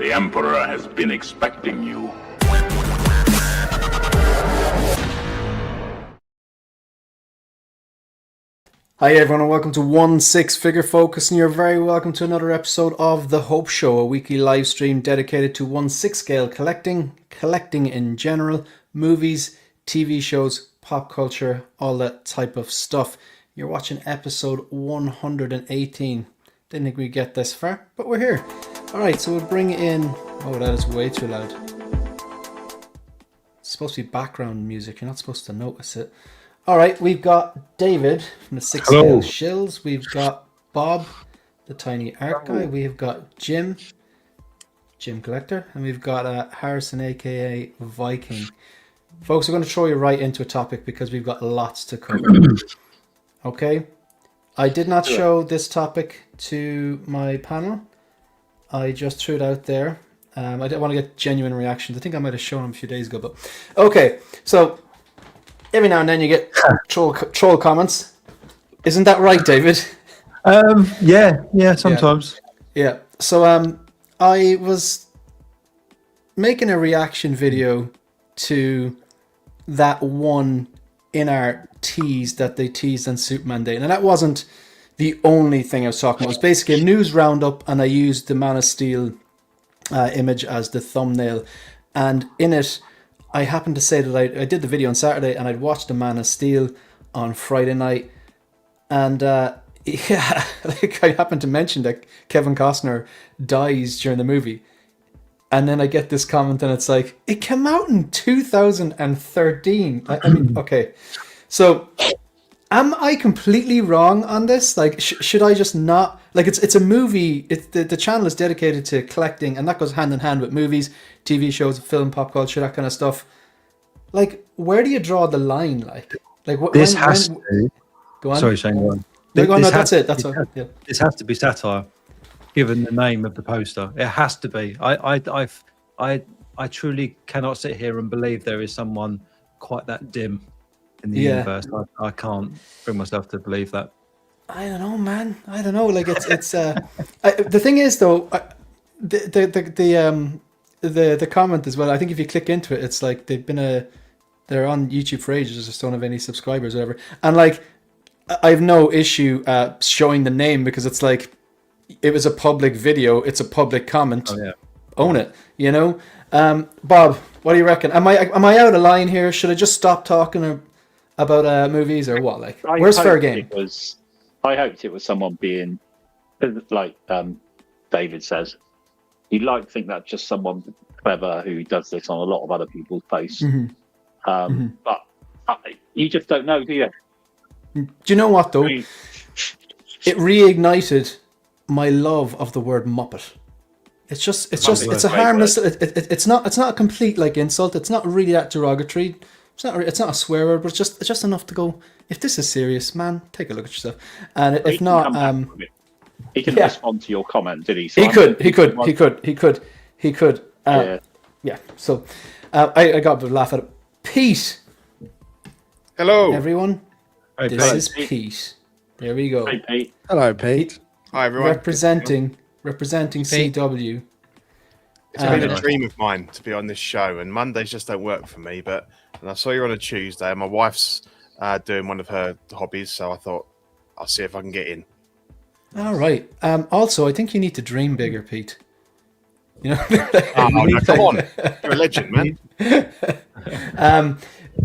The Emperor has been expecting you. Hi everyone and welcome to 1/6 Figure Focus, and you're very welcome to another episode of The Hope Show, a weekly live stream dedicated to 1/6 scale collecting in general, movies, TV shows, pop culture, all that type of stuff. You're watching episode 118. Didn't think we'd get this far, but we're here. Alright, so we'll bring in... Oh, that is way too loud. It's supposed to be background music, you're not supposed to notice it. All right, we've got David from the 6 Scale Shills. We've got Bob, the Tiny Art Guy. We've got Jim Collector. And we've got Harrison, a.k.a. Viking. Folks, we're going to throw you right into a topic because we've got lots to cover. Okay? I did not show this topic to my panel. I just threw it out there. I didn't want to get genuine reactions. I think I might have shown them a few days ago. But okay, so... Every now and then you get troll comments. Isn't that right, David? Yeah, sometimes. Yeah. So I was making a reaction video to that one Inart tease that they teased on Superman Day. And that wasn't the only thing I was talking about. It was basically a news roundup, and I used the Man of Steel image as the thumbnail. And in it, I happened to say that I did the video on Saturday and I'd watched The Man of Steel on Friday night. And yeah, like I happened to mention that Kevin Costner dies during the movie. And then I get this comment and it's like, it came out in 2013. I mean, okay. So am I completely wrong on this? Like, should I just not... Like, it's a movie. The channel is dedicated to collecting, and that goes hand in hand with movies, TV shows, film, pop culture, that kind of stuff. Like, where do you draw the line? Like what? This has to... Go on. Sorry, Shane, go on. No, that's it. That's all. Yeah. This has to be satire, given the name of the poster. It has to be. I truly cannot sit here and believe there is someone quite that dim in the universe. I can't bring myself to believe that. I don't know, man. I don't know. Like it's the thing is though, the comment as well. I think if you click into it, it's like they're on YouTube for ages, just don't have any subscribers or whatever. And like, I have no issue showing the name because it's like, it was a public video. It's a public comment. Oh, yeah. Own it, you know. Bob, what do you reckon? Am I out of line here? Should I just stop talking about movies or what? Like, where's fair game? I hoped it was someone being, like David says, you'd like to think that's just someone clever who does this on a lot of other people's posts. Mm-hmm. But you just don't know, do you? Do you know what though? It reignited my love of the word Muppet. It's a harmless. It's not a complete like insult. It's not really that derogatory. It's not a swear word, but it's just enough to go, if this is serious, man, take a look at yourself. And if not, he can respond to your comment, did he? So he could. Yeah. So I got a bit of laugh at it. Pete. Hello, everyone. Hi, this is Pete. There we go. Hey, Pete. Hello, Pete. Hi, everyone. Representing CW. It's been a dream of mine to be on this show, and Mondays just don't work for me. But and I saw you on a Tuesday, and my wife's doing one of her hobbies, so I thought I'll see if I can get in. All right. Also, I think you need to dream bigger, Pete. You know. No, come on, you're a legend, man.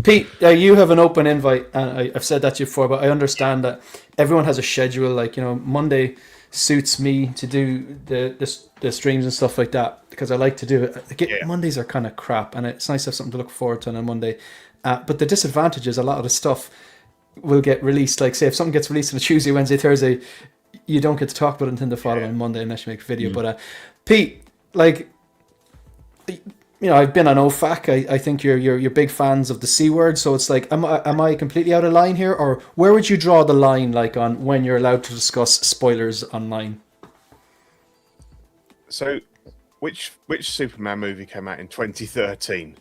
Pete, you have an open invite, and I've said that to you before, but I understand that everyone has a schedule. Like, you know, Monday suits me to do the streams and stuff like that because I like to do it. Mondays are kind of crap, and it's nice to have something to look forward to on a Monday. But the disadvantage is a lot of the stuff will get released. Like, say, if something gets released on a Tuesday, Wednesday, Thursday, you don't get to talk about it until the following Monday unless you make a video. But Pete, like, you know, I've been on OFAC. I think you're big fans of the C word. So it's like, am I completely out of line here, or where would you draw the line, like, on when you're allowed to discuss spoilers online? So, which Superman movie came out in 2013?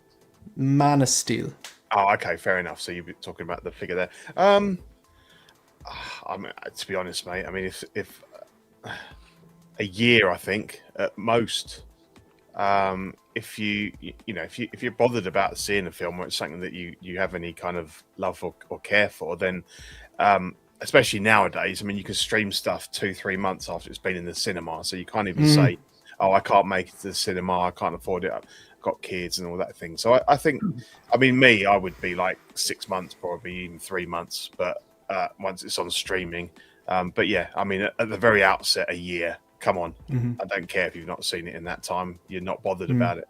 Man of Steel. Oh, okay, fair enough. So you're talking about the figure there. I mean, to be honest, mate, I mean, if a year, I think, at most, if you're bothered about seeing a film or it's something that you have any kind of love or care for, then especially nowadays, I mean, you can stream stuff 2-3 months after it's been in the cinema, so you can't even say, "Oh, I can't make it to the cinema. I can't afford it. I've got kids and all that thing." So I think, I mean, I would be like 6 months, probably even 3 months, but once it's on streaming. But yeah, I mean, at the very outset, a year. Come on, I don't care if you've not seen it in that time. You're not bothered about it.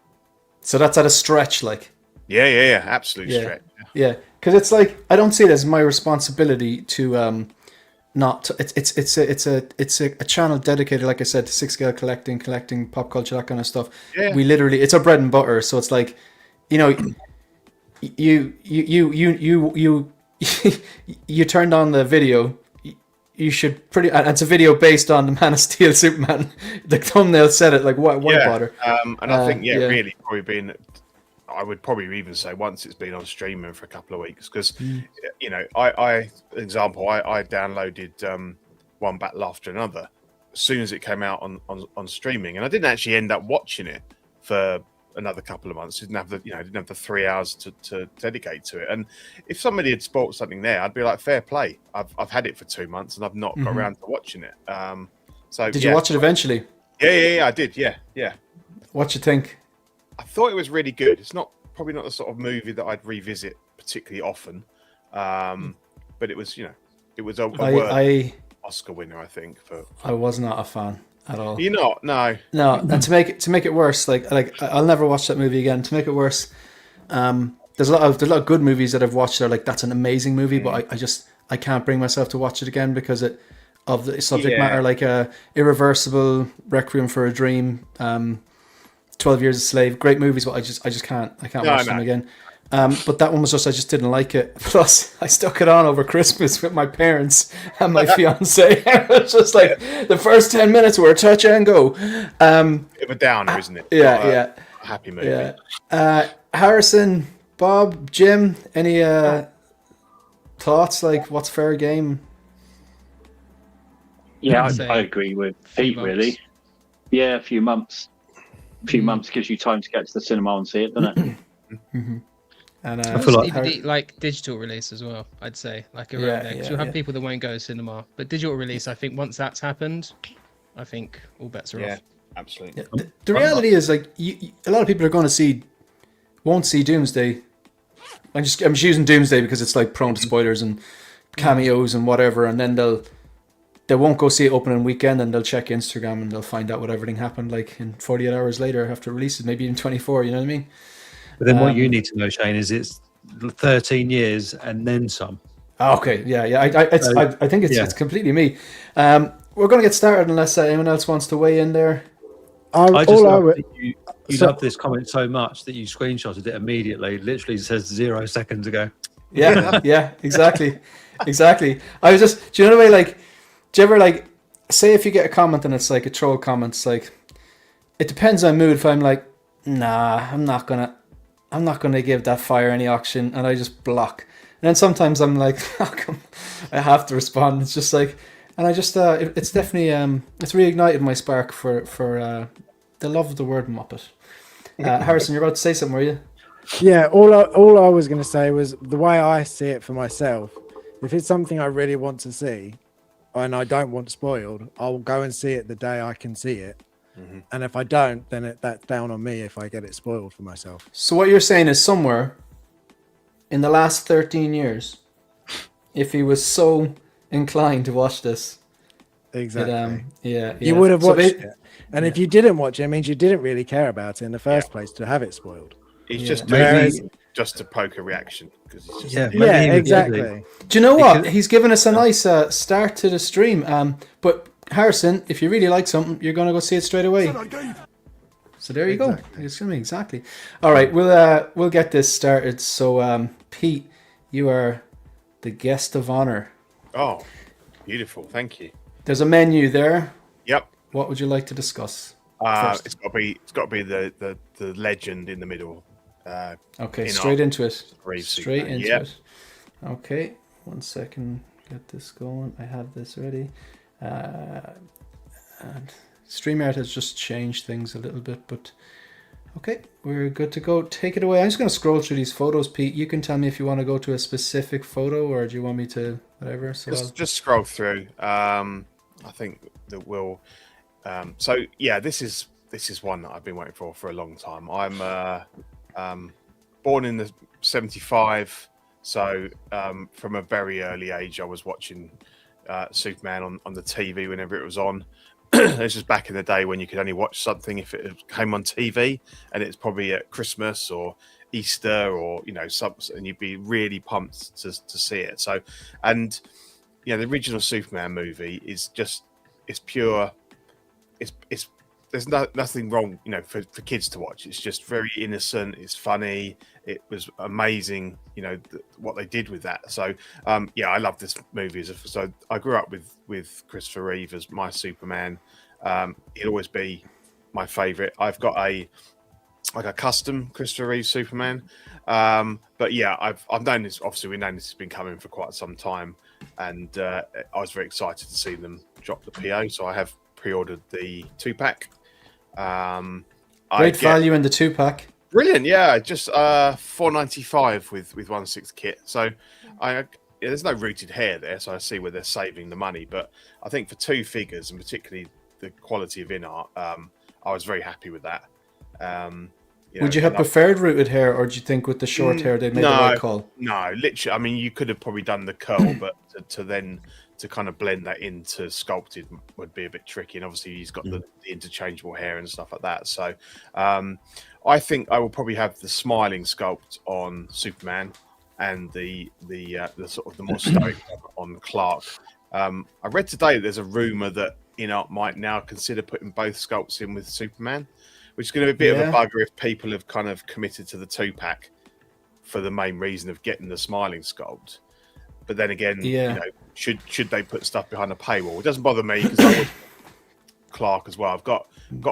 So that's at a stretch, like. Yeah, absolute stretch. Yeah, because it's like I don't see it as my responsibility to not. It's a channel dedicated, like I said, to 6-scale collecting pop culture, that kind of stuff. Yeah. We literally, it's our bread and butter. So it's like, you know, you you turned on the video. You should and it's a video based on the Man of Steel Superman. The thumbnail said it, like why bother? And I think really probably being, I would probably even say once it's been on streaming for a couple of weeks, because you know, I downloaded One Battle After Another as soon as it came out on streaming, and I didn't actually end up watching it for another couple of months. Didn't have the 3 hours to dedicate to it. And if somebody had spoiled something there, I'd be like, fair play. I've had it for 2 months and I've not got around to watching it. So did you watch it eventually? Yeah, I did. Yeah. What you think? I thought it was really good. It's probably not the sort of movie that I'd revisit particularly often. But it was, it was a Oscar winner, I think. I was not a fan at all. You're not? No. And to make it worse, like I'll never watch that movie again. To make it worse, there's a lot of good movies that I've watched that are like, that's an amazing movie, but I can't bring myself to watch it again because of the subject matter, like Irreversible, Requiem for a Dream, 12 Years a Slave, great movies, but I just can't watch them again. But that one was just, I just didn't like it. Plus, I stuck it on over Christmas with my parents and my fiance. It's just like the first 10 minutes were touch and go. Bit of a downer, isn't it? Yeah. Happy movie. Yeah. Harrison, Bob, Jim, any thoughts? Like, what's fair game? Yeah, I agree with Pete, really. Yeah, a few months. A few months gives you time to get to the cinema and see it, doesn't it? And I feel like like digital release as well, I'd say, like around there, because you'll have people that won't go to cinema, but digital release, I think once that's happened, I think all bets are off. Absolutely. Yeah, the reality is, like, a lot of people are going to won't see Doomsday. I'm just using Doomsday because it's like prone to spoilers and cameos and whatever, and then they won't go see it opening weekend, and they'll check Instagram and they'll find out what everything happened like in 48 hours later after release, maybe even 24. You know what I mean? But then what you need to know, Shane, is it's 13 years and then some. Okay, yeah. I think it's completely me. We're going to get started unless anyone else wants to weigh in there. I just love that you love this comment so much that you screenshotted it immediately. Literally says 0 seconds ago. Yeah, exactly. I was just, do you know the way, like, do you ever, like, say if you get a comment and it's like a troll comment, it's like, it depends on mood. If I'm like, nah, I'm not gonna give that fire any oxygen, and I just block. And then sometimes I'm like, I have to respond. It's just like, and I just, it's definitely, it's reignited my spark for the love of the word Muppet. Harrison, you're about to say something, were you? Yeah, all I was going to say was the way I see it for myself. If it's something I really want to see, and I don't want spoiled, I'll go and see it the day I can see it. And if I don't, then that's down on me if I get it spoiled for myself. So what you're saying is somewhere in the last 13 years, if he was so inclined to watch this, exactly, you would have watched it. And if you didn't watch it, it means you didn't really care about it in the first place to have it spoiled. He's just doing it just to poke a reaction. Exactly. Do you know what? He's given us a nice start to the stream. But Harrison, if you really like something, you're going to go see it straight away. So there you go. Exactly. All right, we'll get this started. So, Pete, you are the guest of honor. Oh, beautiful! Thank you. There's a menu there. Yep. What would you like to discuss? It's got to be the legend in the middle. Okay, straight into it. Reeve Straight Superman. into it. Okay, 1 second. Get this going. I have this ready. And StreamYard has just changed things a little bit, but Okay, we're good to go. Take it away. I'm just going to scroll through these photos, Pete. You can tell me if you want to go to a specific photo or do you want me to whatever. So Just scroll through. I think that we'll. So yeah, this is one that I've been waiting for a long time. I'm born in the 75, so from a very early age, I was watching Superman on the TV whenever it was on. This was back in the day when you could only watch something if it came on TV, and it's probably at Christmas or Easter or and you'd be really pumped to see it. So, and the original Superman movie is just it's pure. It's there's nothing wrong, for kids to watch. It's just very innocent. It's funny. It was amazing, what they did with that. So, I love this movie. So I grew up with Christopher Reeve as my Superman. He'll always be my favorite. I've got a custom Christopher Reeve Superman. But yeah, I've known this. Obviously, we've known this has been coming for quite some time, and I was very excited to see them drop the PO. So I have pre-ordered the 2-pack. Great value in the 2-pack. Brilliant, yeah. Just $4.95 with 1/6 kit. So there's no rooted hair there, so I see where they're saving the money. But I think for 2 figures, and particularly the quality of Inart, I was very happy with that. Would you have preferred rooted hair, or do you think with the short hair they made the right call? No, literally. I mean, you could have probably done the curl, but to kind of blend that into sculpted would be a bit tricky. And obviously, he's got the interchangeable hair and stuff like that. So, I think I will probably have the smiling sculpt on Superman and the sort of the more stoic on Clark. I read today that there's a rumor that Inart might now consider putting both sculpts in with Superman, which is going to be a bit of a bugger if people have kind of committed to the 2-pack for the main reason of getting the smiling sculpt. But then again, should they put stuff behind a paywall? It doesn't bother me because I would Clark as well. I've got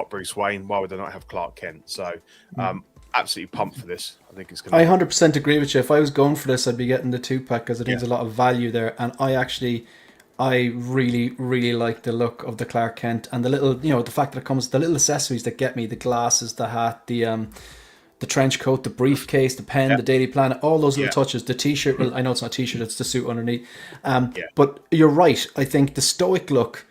Bruce Wayne. Why would I not have Clark Kent? So absolutely pumped for this. I think it's going to I 100% agree with you. If I was going for this, I'd be getting the 2-pack because I think there's a lot of value there. And I really, really like the look of the Clark Kent and the little, the fact that it comes, the little accessories that get me, the glasses, the hat, the trench coat, the briefcase, the pen, the Daily Planet, all those little touches. The t-shirt, well, I know it's not a t-shirt, it's the suit underneath. But you're right. I think the stoic look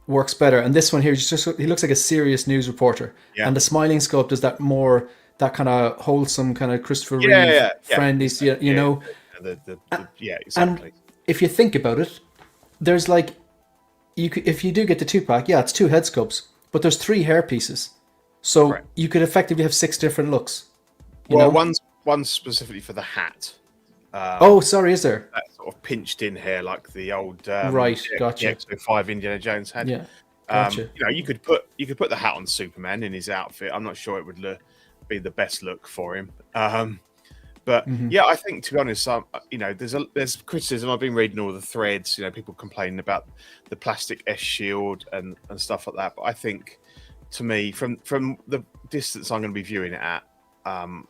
works better. And this one here, he looks like a serious news reporter. Yeah. And the smiling sculpt is that that kind of wholesome, kind of Christopher Reeve friendly, you know. Exactly. And if you think about it, there's like, if you do get the 2-pack, it's 2 head sculpts, but there's 3 hair pieces. So you could effectively have 6 different looks. One's specifically for the hat. Sorry, is there? That sort of pinched in hair like the old gotcha. X-5 Indiana Jones had. Yeah, gotcha. You could put the hat on Superman in his outfit. I'm not sure it would be the best look for him. But I think, to be honest, there's criticism. I've been reading all the threads. People complaining about the plastic S shield and stuff like that. But I think, to me, from the distance I'm going to be viewing it at, I'm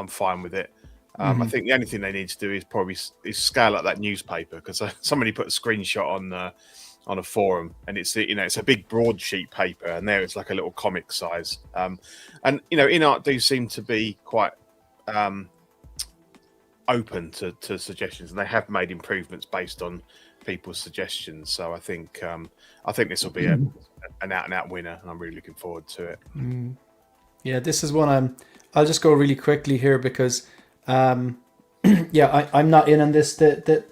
fine with it. I think the only thing they need to do is probably scale up that newspaper, because somebody put a screenshot on a forum, and it's a big broadsheet paper, and there it's like a little comic size. And Inart do seem to be quite open to suggestions, and they have made improvements based on people's suggestions. So I think this will be an out and out winner, and I'm really looking forward to it. Yeah, this is one I'll just go really quickly here because I'm not in on this. The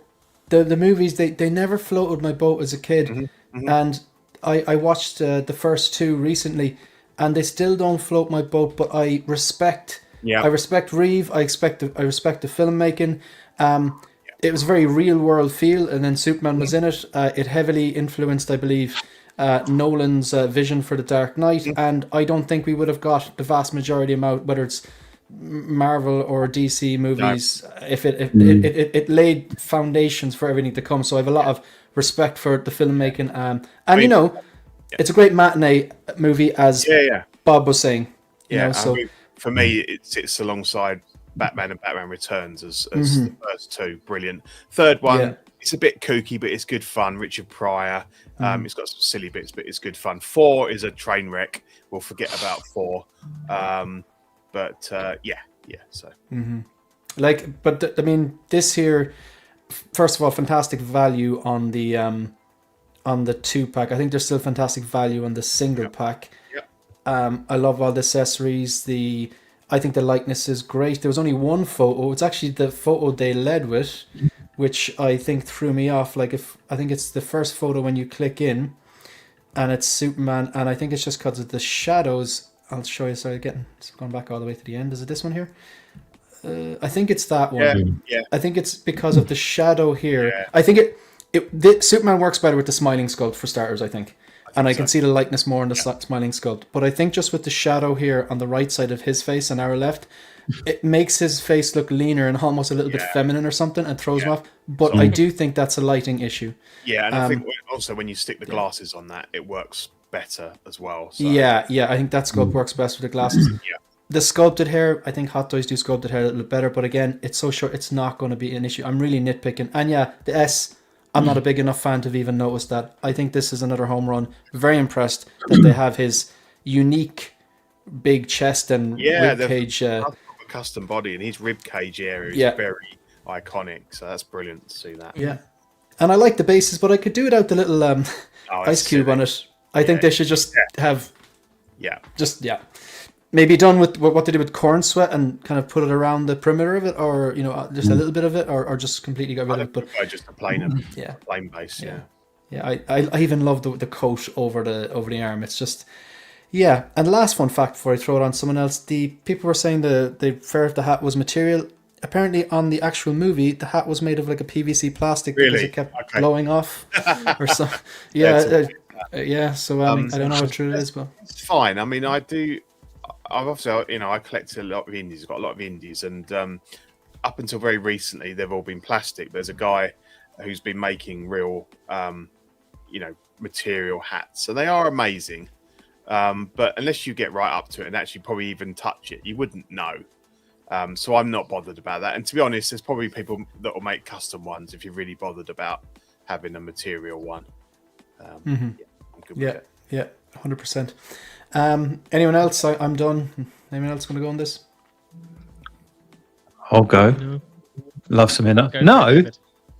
movies they never floated my boat as a kid, and I watched the first 2 recently, and they still don't float my boat. But I respect Reeve. I respect the filmmaking. It was a very real world feel, and then Superman was in it. It heavily influenced, I believe, Nolan's vision for The Dark Knight, and I don't think we would have got the vast majority amount, whether it's Marvel or DC movies, if it laid foundations for everything to come. So I have a lot of respect for the filmmaking, and it's a great matinee movie, as Bob was saying. For me, it sits alongside Batman and Batman Returns as the first 2, brilliant. Third one, it's a bit kooky, but it's good fun. Richard Pryor, it's got some silly bits, but it's good fun. 4 is a train wreck. We'll forget about 4. But yeah. So Like, but I mean, this here, first of all, fantastic value on the 2-pack. I think there's still fantastic value on the single pack. Yep. I love all the accessories. I think the likeness is great. There was only one photo. It's actually the photo they led with, which I think threw me off. Like, I think it's the first photo when you click in, and it's Superman, and I think it's just because of the shadows. I'll show you. Sorry, it's going back all the way to the end. Is it this one here? I think it's that one. Yeah. I think it's because of the shadow here. Yeah. I think the Superman works better with the smiling sculpt for starters, I think. And I can see the likeness more in the smiling sculpt. But I think just with the shadow here on the right side of his face and our left, it makes his face look leaner and almost a little bit feminine or something, and throws him off. But I do think that's a lighting issue. Yeah, and I think also when you stick the glasses on that, it works better as well. So. Yeah, I think that sculpt works best with the glasses. The sculpted hair, I think Hot Toys do sculpted hair a little bit better, but again, it's so short, it's not going to be an issue. I'm really nitpicking. And yeah, the S, I'm not a big enough fan to have even noticed that. I think this is another home run. Very impressed that they have his unique big chest and rib cage. Custom body, and his rib cage area is very iconic, so that's brilliant to see that. Yeah. And I like the bases, but I could do without the little ice cube on it. I think they should just have... Maybe done with what they did with Corn Sweat and kind of put it around the perimeter of it, or just a little bit of it, or just completely get rid of it. But just a plain base. I even love the coat over the arm. It's just And last fun fact before I throw it on someone else: the people were saying the fur of the hat was material. Apparently, on the actual movie, the hat was made of like a PVC plastic because it kept blowing off, or so. So I don't know how true it is, but it's fine. I mean, I've obviously, I collect a lot of indies. I've got a lot of indies, and up until very recently, they've all been plastic. There's a guy who's been making real, material hats, so they are amazing. But unless you get right up to it and actually probably even touch it, you wouldn't know. So I'm not bothered about that. And to be honest, there's probably people that will make custom ones if you're really bothered about having a material one. I'm good with it. Yeah, 100%. Anyone else? I'm done. Anyone else going to go on this? I'll go. No. Love some Inart. No,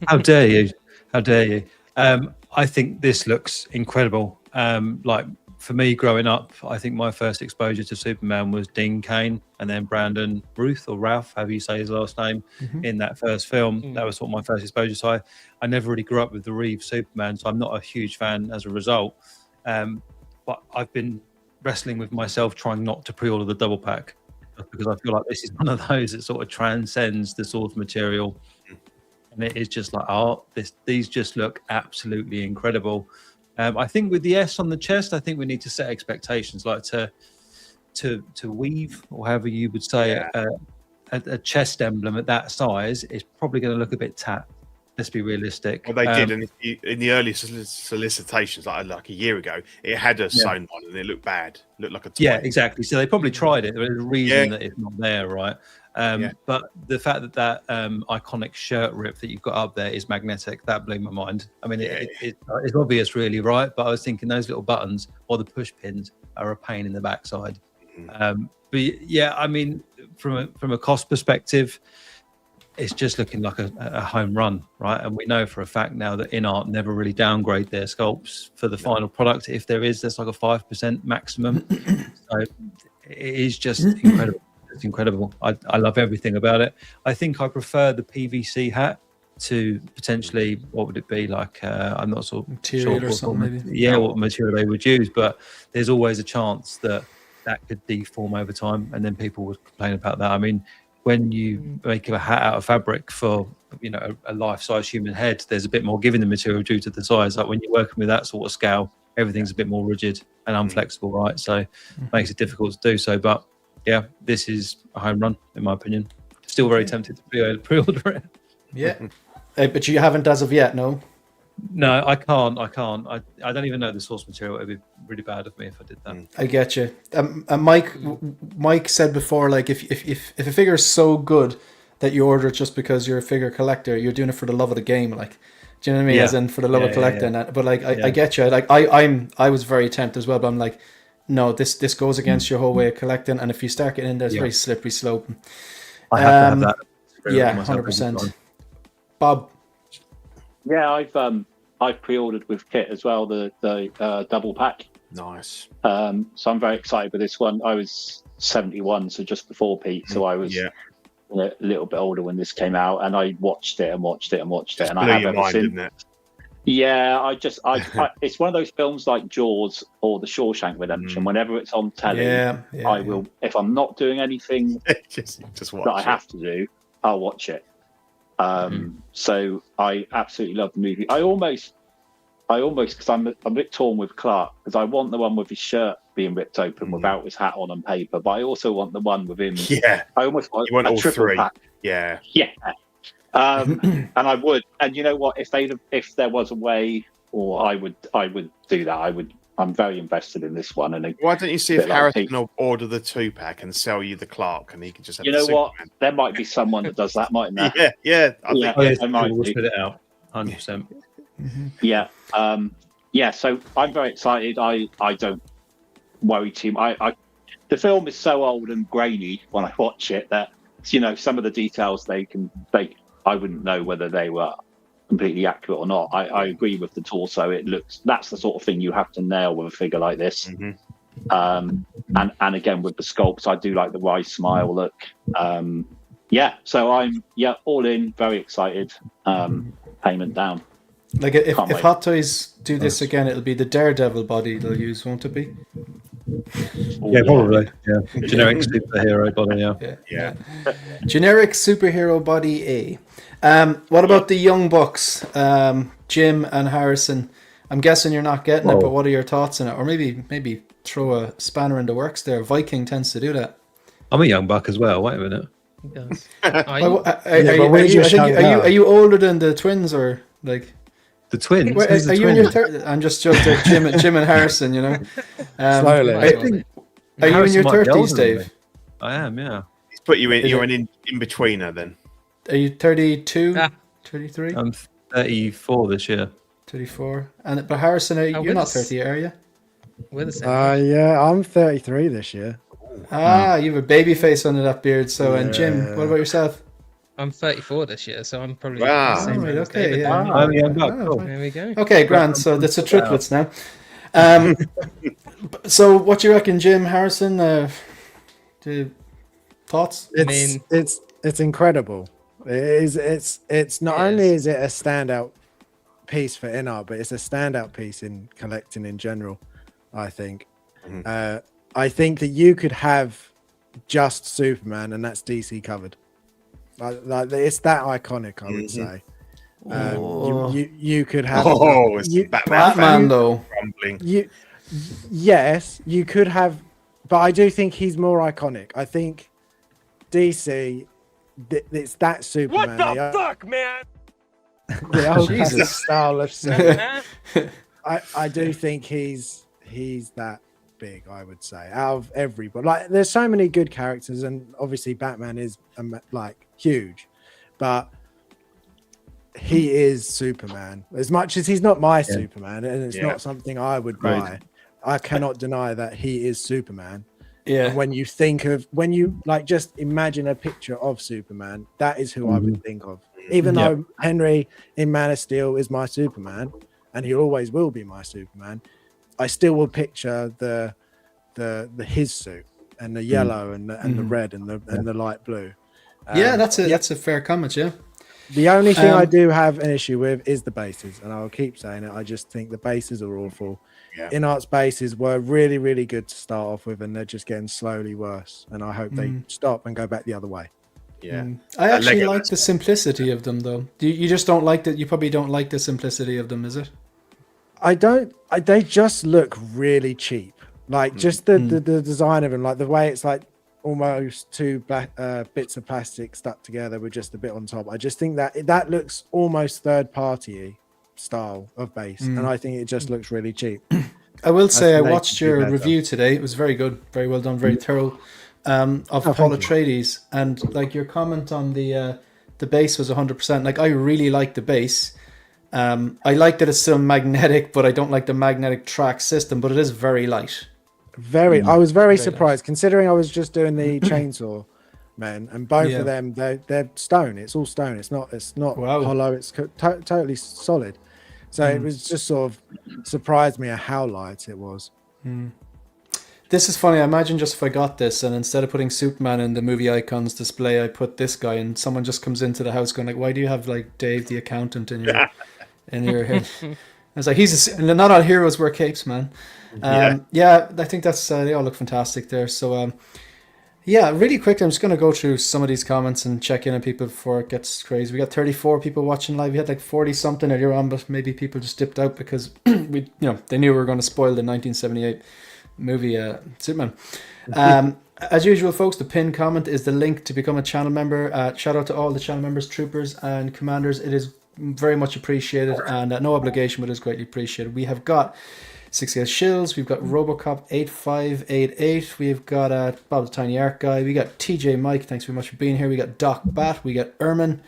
how dare you? How dare you? I think this looks incredible. Like for me, growing up, I think my first exposure to Superman was Dean Cain, and then Brandon Ruth or Ralph, however you say his last name, in that first film. That was sort of my first exposure. So I never really grew up with the Reeve Superman, so I'm not a huge fan as a result. But I've been wrestling with myself trying not to pre-order the double pack because I feel like this is one of those that sort of transcends the source material, and it is just like these just look absolutely incredible. I think with the S on the chest, I think we need to set expectations, like to weave, or however you would say, a chest emblem at that size is probably going to look a bit tapped. Let's be realistic. Well, they did in the early solicitations, like a year ago. It had a sewn one, and it looked bad. It looked like a toy. Yeah, exactly. So they probably tried it. There's a reason that it's not there, right? But the fact that iconic shirt rip that you've got up there is magnetic, that blew my mind. I mean, it's obvious, really, right? But I was thinking those little buttons or the push pins are a pain in the backside. But yeah, I mean, from a cost perspective, it's just looking like a home run, right? And we know for a fact now that Inart never really downgrade their sculpts for the final product. If there is, there's like a 5% maximum. So it is just incredible. It's incredible. I love everything about it. I think I prefer the PVC hat to potentially, what would it be like? I'm not sort of material sure or something, maybe. Yeah, what material they would use, but there's always a chance that could deform over time, and then people would complain about that. I mean, when you make a hat out of fabric for a life-size human head, there's a bit more giving the material due to the size. Like when you're working with that sort of scale, everything's a bit more rigid and unflexible, right? So it makes it difficult to do so. But yeah, this is a home run in my opinion. Still very tempted to pre-order it. Yeah, but you haven't as of yet, no? No, I can't. I don't even know the source material. It'd be really bad of me if I did that. I get you. Mike said before, like if a figure is so good that you order it just because you're a figure collector, you're doing it for the love of the game. Like, do you know what I mean? Yeah. As in for the love of collecting. Yeah. But like, I get you. Like I was very tempted as well, but I'm like, no, this goes against your whole way of collecting, and if you start getting in there, it's very slippery slope. I have to have that. Yeah, myself every 100%. time. Bob, Yeah, I've pre-ordered with kit as well the double pack. Nice. So I'm very excited with this one. I was 71, so just before Pete, so I was a little bit older when this came out, and I watched it and watched it and watched it, and I have ever since. Didn't it? Yeah, I it's one of those films like Jaws or The Shawshank Redemption. Whenever it's on telly, I will. If I'm not doing anything just watch that I have to do, I'll watch it. So I absolutely love the movie. I almost because I'm a bit torn with Clark, because I want the one with his shirt being ripped open without his hat on and paper, but I also want the one with him. Yeah, I almost want, you want a all triple three. pack. Yeah. And I would, and you know what? If there was a way, or I would do that. I'm very invested in this one. And why don't you see if Harrison will order the 2-pack and sell you the Clark, and he can just have. You know what? There might be someone that does that, mightn't there? Yeah. I think I might spit it out. 100%. Yeah. So I'm very excited. I don't worry too much. The film is so old and grainy when I watch it that some of the details I wouldn't know whether they were completely accurate or not. I agree with the torso. That's the sort of thing you have to nail with a figure like this. And again with the sculpts, I do like the wry smile look. So I'm all in, very excited. Payment down. Like if Hot Toys do this again, it'll be the Daredevil body they'll use, won't it be? Yeah, probably. Yeah, generic superhero body. Yeah. Generic superhero body A. What about the Young Bucks, Jim and Harrison? I'm guessing you're not getting it, but what are your thoughts on it? Or maybe throw a spanner in the works there. Viking tends to do that. I'm a young buck as well. Wait a minute. He does. Are you older than the twins, or like? The twins. Wait, are you in your 30s? I'm just joking. Jim and Harrison, Slowly. Are you in your 30s, Dave? I am, yeah. He's put you in. You're an in-betweener then. Are you 32? 33? I'm 34 this year. 34. But Harrison, you're not 30, are you? We're the same. Yeah, I'm 33 this year. You have a baby face under that beard. So, and Jim, what about yourself? I'm 34 this year, so I'm probably wow. the same. Right, as okay, David. yeah. I'm a young buck. Cool. There we go. Okay, grand. So that's a triplets now. So what do you reckon, Jim, Harrison? Thoughts? It's incredible. It's not only is it a standout piece for Inart, but it's a standout piece in collecting in general. I think. I think that you could have just Superman, and that's DC covered. Like it's that iconic, I would say. You could have it's Batman though. Yes, you could have, but I do think he's more iconic. I think DC, it's that Superman. What the fuck, man? The old Jesus. style of Superman. I do think he's that big, I would say, out of everybody. Like, there's so many good characters, and obviously Batman is like huge, but he is Superman. As much as he's not my Superman, and it's not something I would buy, I cannot deny that he is Superman. Yeah. And when you like just imagine a picture of Superman, that is who I would think of. Even though Henry in Man of Steel is my Superman, and he always will be my Superman, I still will picture the his suit and the yellow and the red and the light blue. That's a fair comment. Yeah. The only thing I do have an issue with is the bases, and I'll keep saying it. I just think the bases are awful. Inart's bases were really, really good to start off with, and they're just getting slowly worse. And I hope they stop and go back the other way. I actually like the simplicity of them, though. You just don't like that. You probably don't like the simplicity of them, is it? I don't. They just look really cheap. Like just the design of them, like the way it's like almost two bits of plastic stuck together with just a bit on top. I just think that looks almost third party style of base, and I think it just looks really cheap. I will say I watched your review today. It was very good, very well done, very thorough. Of Paul Atreides, and like your comment on the base was 100%. Like I really like the base. I like that it's still magnetic, but I don't like the magnetic track system. But it is very light, I was very Very surprised considering I was just doing the chainsaw men, and both Yeah. of them they're stone. It's all stone. It's not Wow. hollow. It's totally solid. So it was just sort of surprised me at how light it was. This is funny. I imagine just if I got this and instead of putting Superman in the movie icons display, I put this guy, and someone just comes into the house going like, "Why do you have like Dave the accountant in your head?" I was like, not all heroes wear capes, man. Yeah, I think that's they all look fantastic there. So yeah, really quickly, I'm just going to go through some of these comments and check in on people before it gets crazy. We got 34 people watching live. We had like 40 something earlier on, but maybe people just dipped out because they knew we were going to spoil the 1978 movie Superman. As usual, folks, the pinned comment is the link to become a channel member. Shout out to all the channel members, troopers and commanders. It is very much appreciated, and no obligation, but it is greatly appreciated. We have got 6 guys Shills, we've got Robocop 8588, we've got Bob the Tiny Art Guy, we got TJ Mike, thanks very much for being here, we got Doc Bat, we got Ermin,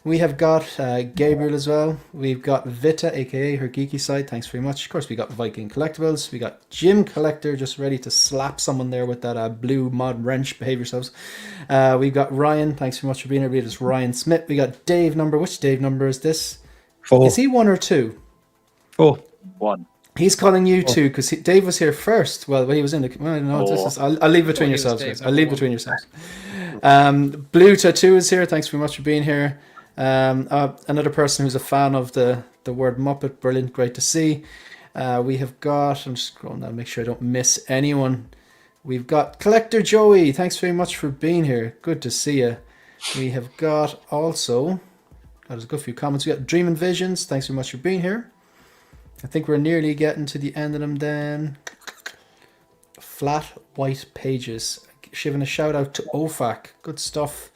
we have got Gabriel as well, we've got Vita, aka her geeky side, thanks very much. Of course, we got Viking Collectibles, we got Jim Collector, just ready to slap someone there with that blue mod wrench, behave yourselves. We've got Ryan, thanks very much for being here, it's Ryan Smith. We got Dave number, which Dave number is this? 4. Is he 1 or 2? 4. 1. He's calling you 2 because Dave was here first. Well, he was in the. Well, no, I'll leave between yourselves, guys. I'll leave between yourselves. Blue Tattoo is here. Thanks very much for being here. Another person who's a fan of the word Muppet. Brilliant. Great to see. We have got. I'm just scrolling down, make sure I don't miss anyone. We've got Collector Joey. Thanks very much for being here. Good to see you. We have got also. There's a good few comments. We got Dream and Visions. Thanks very much for being here. I think we're nearly getting to the end of them then. Flat White Pages. Giving a shout out to OFAC. Good stuff.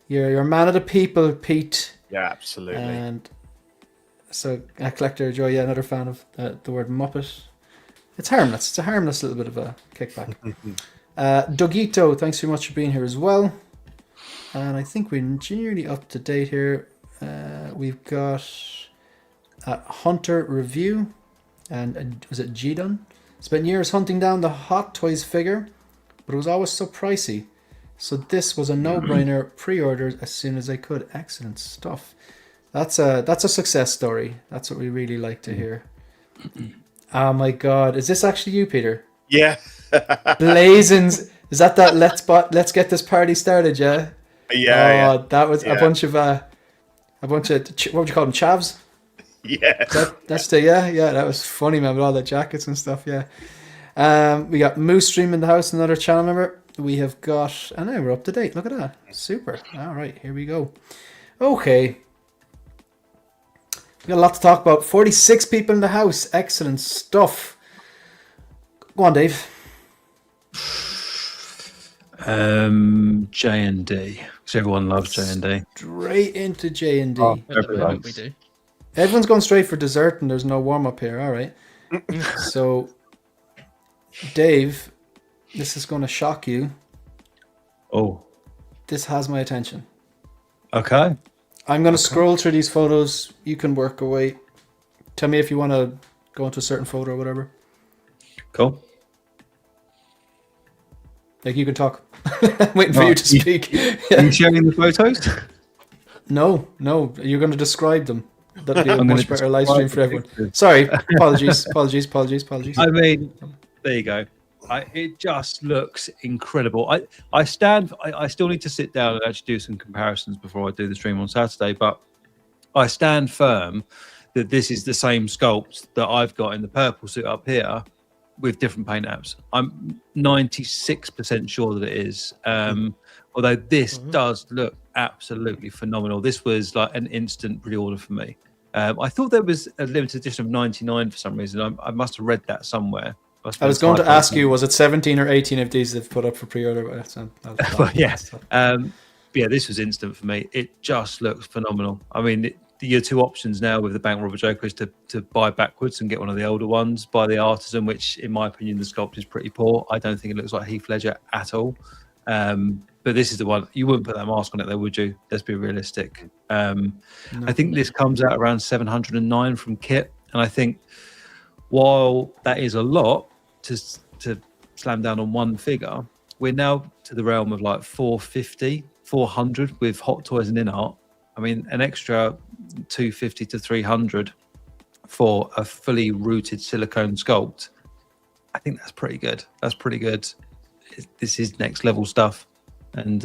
You're a man of the people, Pete. Yeah, absolutely. And so Collector Joy, yeah, another fan of the word Muppet. It's harmless. It's a harmless little bit of a kickback. Dogito, thanks very much for being here as well. And I think we're nearly up to date here. We've got Hunter Review, and was it G-Dun? Spent years hunting down the Hot Toys figure, but it was always so pricey. So this was a no-brainer. Pre-ordered as soon as I could. Excellent stuff. That's a success story. That's what we really like to hear. Oh my God, is this actually you, Peter? Yeah. Blazins. Is that let's get this party started? Yeah. Yeah. That was a bunch of what would you call them, chavs? Yeah. That's that was funny, man, with all the jackets and stuff. Yeah. We got Moose Stream in the house, another channel member. We have got, and now we're up to date. Look at that. Super. All right, here we go. Okay. We got a lot to talk about. 46 people in the house. Excellent stuff. Go on, Dave. J&D. Because everyone loves J&D. Straight into J&D. Oh, We do. Everyone's going straight for dessert and there's no warm-up here. All right. So, Dave, this is going to shock you. Oh. This has my attention. Okay. I'm going to scroll through these photos. You can work away. Tell me if you want to go into a certain photo or whatever. Cool. Like, you can talk. I'm waiting for you to speak. Are you sharing the photos? No. You're going to describe them. That'll be a I'm much better live stream for everyone. Sorry. Apologies. I mean, there you go. It just looks incredible. I still need to sit down and actually do some comparisons before I do the stream on Saturday, but I stand firm that this is the same sculpt that I've got in the purple suit up here with different paint apps. I'm 96% sure that it is. Although this does look absolutely phenomenal. This was like an instant pre-order for me. I thought there was a limited edition of 99 for some reason. I must have read that somewhere. I was going to ask you, was it 17 or 18 of these they've put up for pre-order? Well, yeah. Yeah, this was instant for me. It just looks phenomenal. I mean, your two options now with the Bank Robber Joker is to buy backwards and get one of the older ones, buy the Artisan, which in my opinion, the sculpt is pretty poor. I don't think it looks like Heath Ledger at all. But this is the one. You wouldn't put that mask on it though, would you? Let's be realistic. No. I think this comes out around 709 from kit. And I think while that is a lot to slam down on one figure. We're now to the realm of like 450, 400 with Hot Toys and Inart. I mean, an extra 250 to 300 for a fully rooted silicone sculpt. I think that's pretty good. That's pretty good. This is next level stuff. And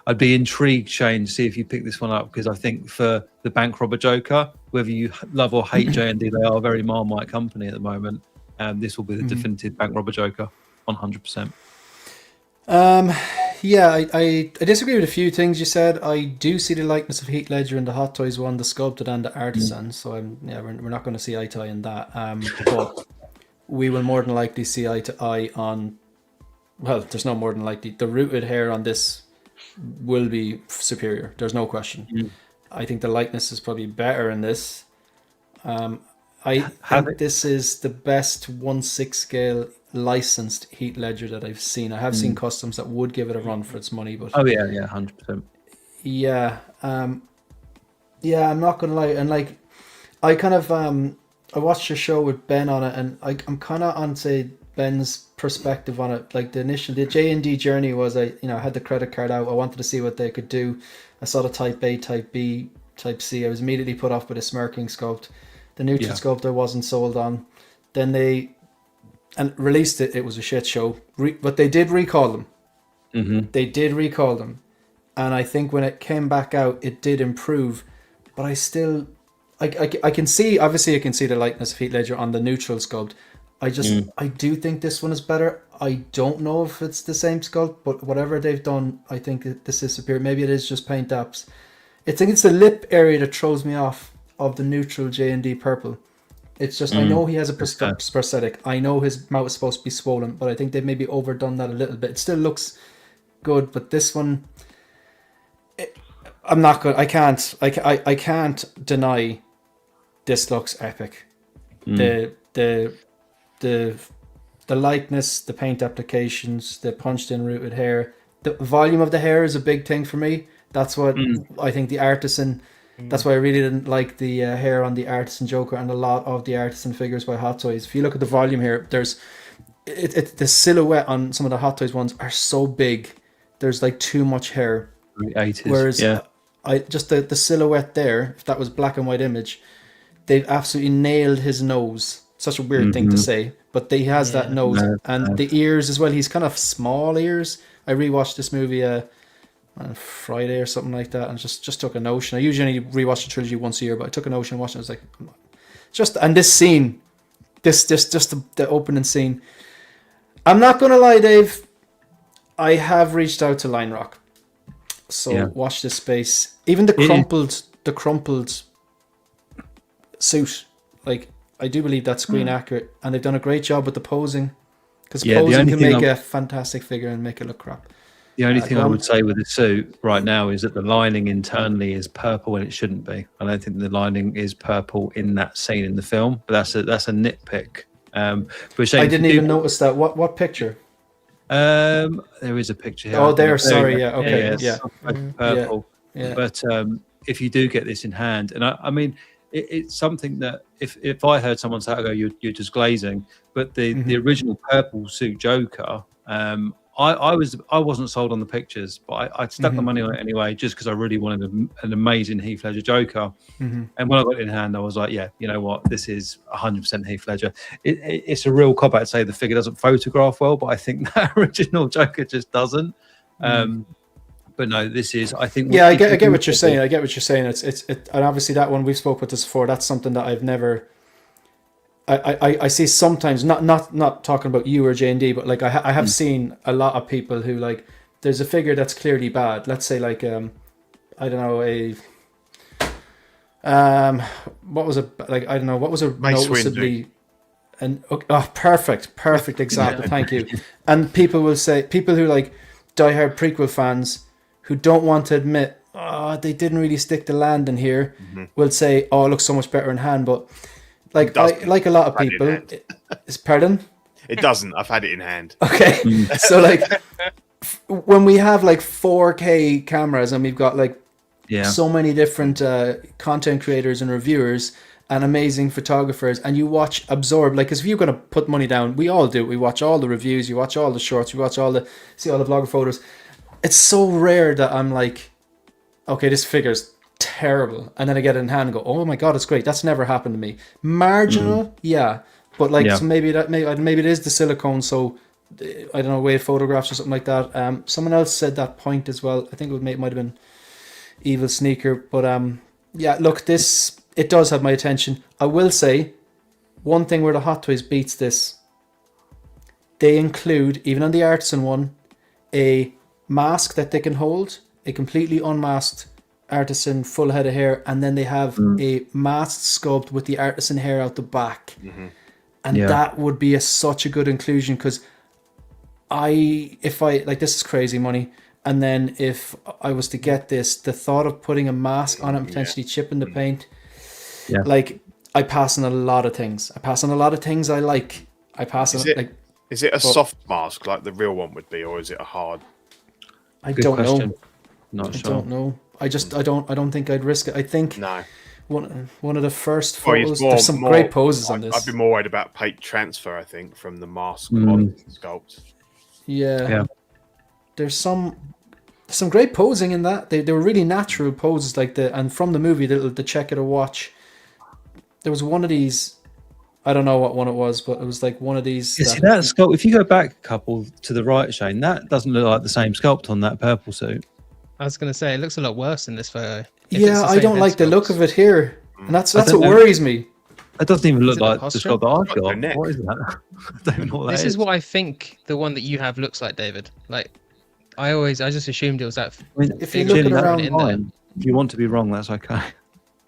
I'd be intrigued, Shane, to see if you pick this one up, because I think for the Bank Robber Joker, whether you love or hate J&D, they are a very Marmite company at the moment. This will be the definitive Bank Robber Joker, 100%. Yeah, I disagree with a few things you said. I do see the likeness of Heath Ledger in the Hot Toys one, the sculpted and the artisan. So we're not going to see eye to eye in that. But we will more than likely see eye to eye on. Well, there's no more than likely. The rooted hair on this will be superior. There's no question. I think the likeness is probably better in this. I think this is the best 1/6 scale licensed Heath Ledger that I've seen. I have seen customs that would give it a run for its money, but 100%. Yeah, I'm not gonna lie, and like, I kind of I watched a show with Ben on it, and I'm kind of on say Ben's perspective on it. Like the J&D journey was, I had the credit card out. I wanted to see what they could do. I saw the Type A, Type B, Type C. I was immediately put off by the smirking sculpt. The neutral sculpt I wasn't sold on. Then they released it. It was a shit show. But they did recall them. They did recall them. And I think when it came back out, it did improve. But I still... I can see... Obviously, I can see the likeness of Heath Ledger on the neutral sculpt. I do think this one is better. I don't know if it's the same sculpt, but whatever they've done, I think that this is superior. Maybe it is just paint apps. I think it's the lip area that throws me off of the neutral J&D purple. It's just, I know he has a prosthetic. I know his mouth is supposed to be swollen, but I think they've maybe overdone that a little bit. It still looks good, but this one, I'm not good. I can't deny this looks epic. The likeness, the paint applications, the punched in rooted hair, the volume of the hair is a big thing for me. That's what I think the artisan. That's why I really didn't like the hair on the Artisan Joker and a lot of the Artisan figures by Hot Toys. If you look at the volume here, there's the silhouette on some of the Hot Toys ones are so big. There's like too much hair. 80s, whereas I just the silhouette there, if that was black and white image, they've absolutely nailed his nose. Such a weird thing to say, but he has that nose and the ears as well. He's kind of small ears. I rewatched this movie on Friday or something like that, and just took a notion. I usually rewatch the trilogy once a year, but I took a notion and watched it. I was like, and this scene, just the opening scene. I'm not gonna lie, Dave. I have reached out to Line Rock, so watch this space. Even the crumpled suit, like I do believe that's screen accurate, and they've done a great job with the posing, because posing can make a fantastic figure and make it look crap. The only thing I would say with the suit right now is that the lining internally is purple when it shouldn't be. I don't think the lining is purple in that scene in the film, but that's a nitpick. But Shane, I didn't even notice that. What picture? There is a picture here. Oh, there. Sorry. Yeah. Okay. Yeah. Purple. Yeah. But if you do get this in hand, and I mean, it's something that if I heard someone say, "Oh, you're just glazing," but the original purple suit Joker. I wasn't sold on the pictures, but I stuck the money on it anyway, just because I really wanted an amazing Heath Ledger Joker. And when I got it in hand, I was like, yeah, you know what, this is 100% Heath Ledger. It's a real cop out to say the figure doesn't photograph well, but I think that original Joker just doesn't. But no, this is, I think. Yeah, I get what you're saying. I get what you're saying. It's and obviously that one we've spoke about this before. That's something that I've never. I see sometimes, not talking about you or J&D, but like I have seen a lot of people who, like, there's a figure that's clearly bad. Let's say like I don't know, what was a noticeably, and perfect example. Thank you. And people who like diehard prequel fans who don't want to admit they didn't really stick the landing here will say, oh, it looks so much better in hand, but. Like a lot of people, pardon? It doesn't. I've had it in hand. Okay, so like when we have like 4K cameras and we've got like so many different content creators and reviewers, and amazing photographers, and you watch absorb, like, because if you're going to put money down, we all do, we watch all the reviews, you watch all the shorts, you watch see all the blogger photos. It's so rare that I'm like, okay, this figure's terrible, and then I get it in hand and go, oh my god, it's great. That's never happened to me. Marginal, yeah, but like, so maybe it is the silicone, so I don't know, weight photographs or something like that. Someone else said that point as well. I think it might have been Evil Sneaker, but yeah, look, this, it does have my attention. I will say one thing where the Hot Toys beats this. They include, even on the Artisan one, a mask that they can hold, a completely unmasked Artisan full head of hair, and then they have a masked sculpt with the Artisan hair out the back. And that would be such a good inclusion, because if I like, this is crazy money, and then if I was to get this, the thought of putting a mask on it and potentially chipping the paint, like, I pass on a lot of things. I like. Is it a soft mask like the real one would be, or is it a hard? I don't know. Not sure. I don't know. I don't think I'd risk it. I think one of the first photos. There's some great poses on this. I'd be more worried about paint transfer, I think, from the mask on the sculpt. Yeah. There's some great posing in that. They were really natural poses, like and from the movie, the Check It or Watch. There was one of these. I don't know what one it was, but it was like one of these. See that sculpt. If you go back a couple to the right, Shane, that doesn't look like the same sculpt on that purple suit. I was going to say, it looks a lot worse in this photo. Yeah, I don't like the look of it here, and that's what worries me. It doesn't even look like the sculpt that I've got. What is that? I don't even know what this is what I think the one that you have looks like, David. Like, I just assumed it was that. I mean, if you look at around in there, if you want to be wrong, that's okay.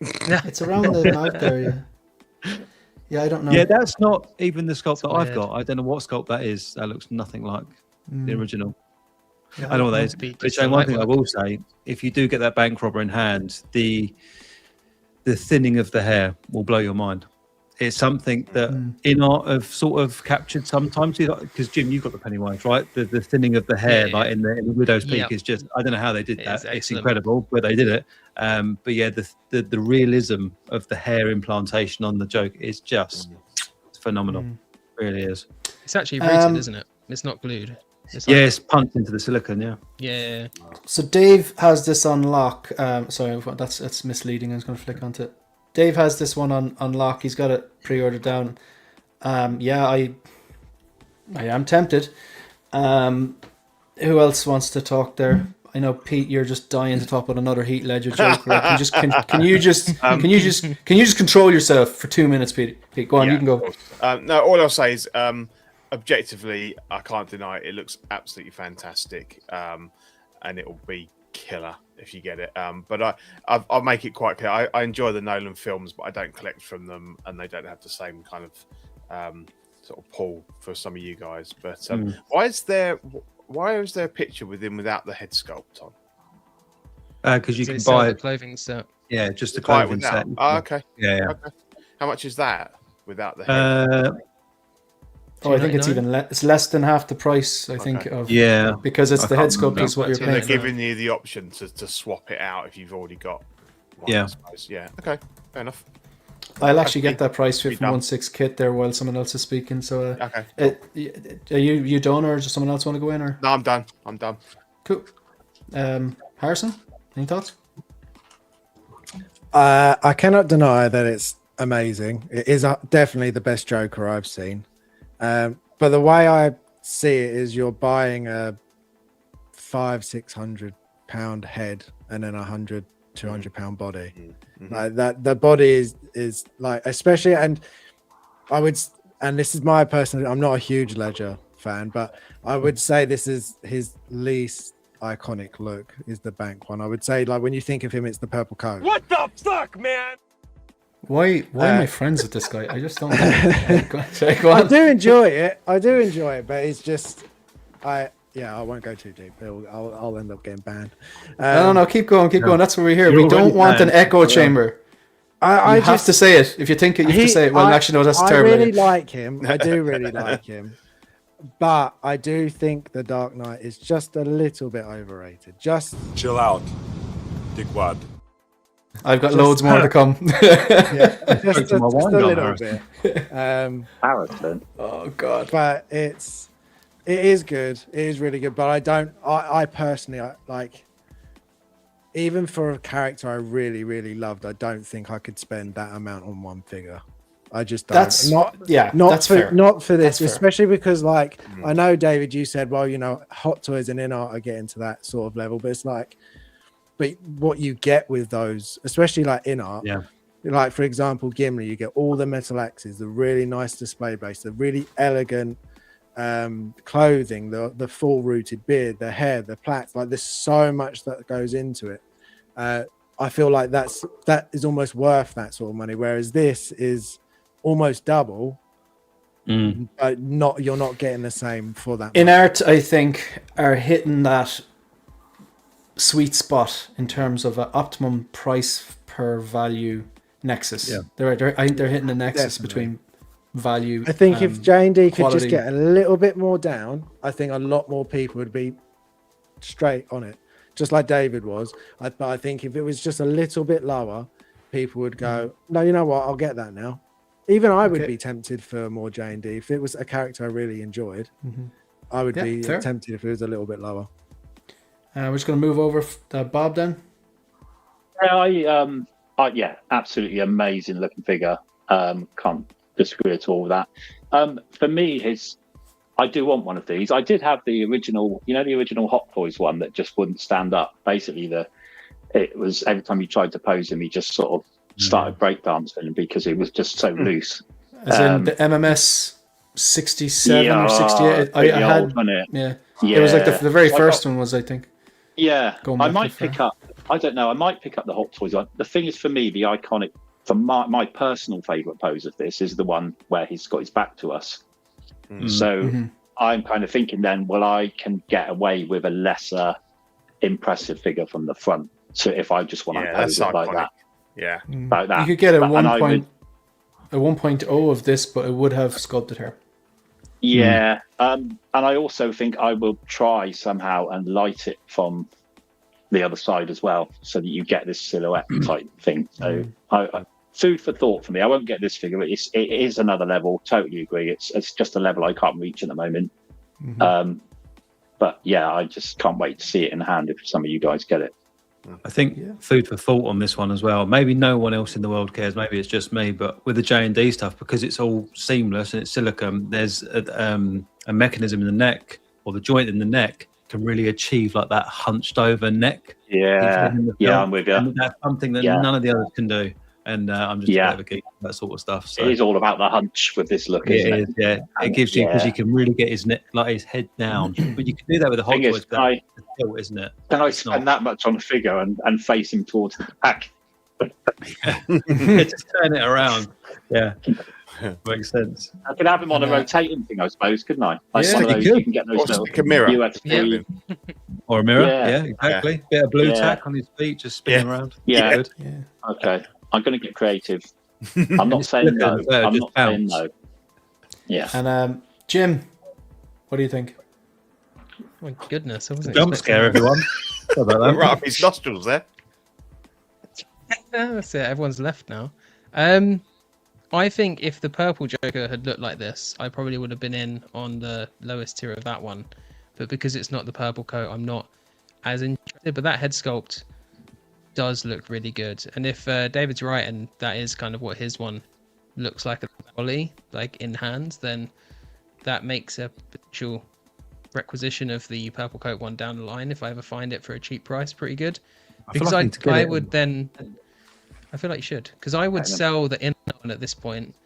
It's around the mouth there, yeah, I don't know. Yeah, that's not even the sculpt that I've got. I don't know what sculpt that is. That looks nothing like the original. Yeah, I don't know what that is. But Shane, one thing I will say, if you do get that bank robber in hand, the thinning of the hair will blow your mind. It's something that Inart have sort of captured sometimes, because Jim, you've got the Pennywise, right? The thinning of the hair, like in the Widow's Peak, is just, I don't know how they did that. It's incredible, but they did it. But yeah, the realism of the hair implantation on the joke is just phenomenal. It really is. It's actually rooted, isn't it? It's not glued. It's punched into the silicone. Yeah. So Dave has this on lock. Sorry, that's misleading. I was going to flick onto it. Dave has this one on lock. He's got it pre-ordered down. I am tempted. Who else wants to talk there? I know, Pete, you're just dying to talk about another Heath Ledger joke. Right? Can you just control yourself for 2 minutes, Pete? Pete, go on, you can go. No, all I'll say is, objectively, I can't deny it. It looks absolutely fantastic, and it will be killer if you get it. But I'll make it quite clear. I enjoy the Nolan films, but I don't collect from them, and they don't have the same kind of sort of pull for some of you guys. But why is there a picture with him without the head sculpt on? Because you can buy a clothing set. Yeah, just a clothing set. Oh, okay. Yeah. Okay. How much is that without the head? I think it's even it's less than half the price. I think because it's the head sculpt is what you're paying. They're giving you the option to swap it out if you've already got one, I suppose. Yeah. Okay. Fair enough. I'll actually get that price for from 1/6 kit there while someone else is speaking. So are you done, or does someone else want to go in? Or no, I'm done. Cool. Harrison, any thoughts? I cannot deny that it's amazing. It is definitely the best Joker I've seen. But the way I see it is you're buying a £500-600 head and then £100-200 body. Like that, the body is like, especially, and this is my personal, I'm not a huge Ledger fan, but I would say this is his least iconic look, is the bank one. I would say, like, when you think of him, it's the purple coat. What the fuck, man? Why am I friends with this guy? I just don't go on. I do enjoy it, but it's just I won't go too deep. I'll end up getting banned. No, keep going. That's what we're here. We don't want an echo chamber. I have to say it. If you think it, you have to say it. Well, actually, no, that's terrible. I really like him. I do really like him. But I do think The Dark Knight is just a little bit overrated. Just chill out, dickwad. I've got loads more to come. Yeah, just a my wine gun, little bit. Harrison. Oh God. But it is good. It is really good. But I personally like, even for a character I really, really loved, I don't think I could spend that amount on one figure. I just don't. That's that's fair. Not for this, That's fair. especially because, like, I know, David, you said, well, you know, Hot Toys and Inart are getting to that sort of level, but it's like, but what you get with those, especially like Inart, like for example, Gimli, you get all the metal axes, the really nice display base, the really elegant clothing, the full rooted beard, the hair, the plaits. Like, there's so much that goes into it. I feel like that is almost worth that sort of money, whereas this is almost double, but you're not getting the same for that. Inart, I think, are hitting that sweet spot in terms of an optimum price per value nexus. Yeah. I think they're hitting a nexus Definitely. between value. I think if J&D could quality. just get a little bit more down, I think a lot more people would be straight on it, just like David was. But I think if it was just a little bit lower, people would go, no, you know what, I'll get that now. Even I would be tempted for more J&D. If it was a character I really enjoyed, I would be tempted if it was a little bit lower. We're just going to move over Bob then. Yeah, absolutely amazing looking figure. Can't disagree at all with that. For me, I do want one of these. I did have the original, the original Hot Toys one that just wouldn't stand up. Basically, it was every time you tried to pose him, he just sort of started breakdancing because it was just so loose. As in the MMS 67 or 68. I had, old, wasn't it? Yeah. It was like the very first one was, I think. Yeah, I might pick up. I don't know. I might pick up the Hot Toys one. The thing is, for me, the iconic, for my personal favourite pose of this is the one where he's got his back to us. So I'm kind of thinking then, well, I can get away with a lesser impressive figure from the front. So if I just want to pose it like that, like that, you could get a 1.0 of this, but it would have sculpted her. Yeah, and I also think I will try somehow and light it from the other side as well, so that you get this silhouette type thing. So, food for thought for me. I won't get this figure. It is another level. Totally agree. It's just a level I can't reach at the moment. But yeah, I just can't wait to see it in hand if some of you guys get it. I think food for thought on this one as well. Maybe no one else in the world cares. Maybe it's just me. But with the J&D stuff, because it's all seamless and it's silicone, there's a mechanism in the neck, or the joint in the neck can really achieve like that hunched over neck. Yeah, I'm with you. And that's something that none of the others can do. And I'm just a bit of a geek for that sort of stuff. So. It is all about the hunch with this look, isn't it? Yeah. It gives you, because you can really get his neck, like his head down. But you can do that with the Hot Toys, but isn't it? Can I spend that much on a figure and face him towards the back? Just turn it around. Yeah. Makes sense. I could have him on a rotating thing, I suppose, couldn't I? Like Yeah, one of those, you you can get those little like a mirror. UFC. Or a mirror. Yeah. Yeah, exactly. Bit of blue tack on his feet, just spinning around. Yeah. Good. Okay. I'm going to get creative. I'm not saying no. I'm not saying no. Yeah. And Jim, what do you think? Oh my goodness, I wasn't Jump scare, everyone. Sorry about that. Right up his nostrils there. That's it. Everyone's left now. I think if the purple Joker had looked like this, I probably would have been in on the lowest tier of that one. But because it's not the purple coat, I'm not as interested. But that head sculpt does look really good. And if David's right, and that is kind of what his one looks like, a quality, like in hand, then that makes a potential requisition of the purple coat one down the line, if I ever find it for a cheap price, pretty good. Because I would then, I feel like you should, because I would sell the inner one at this point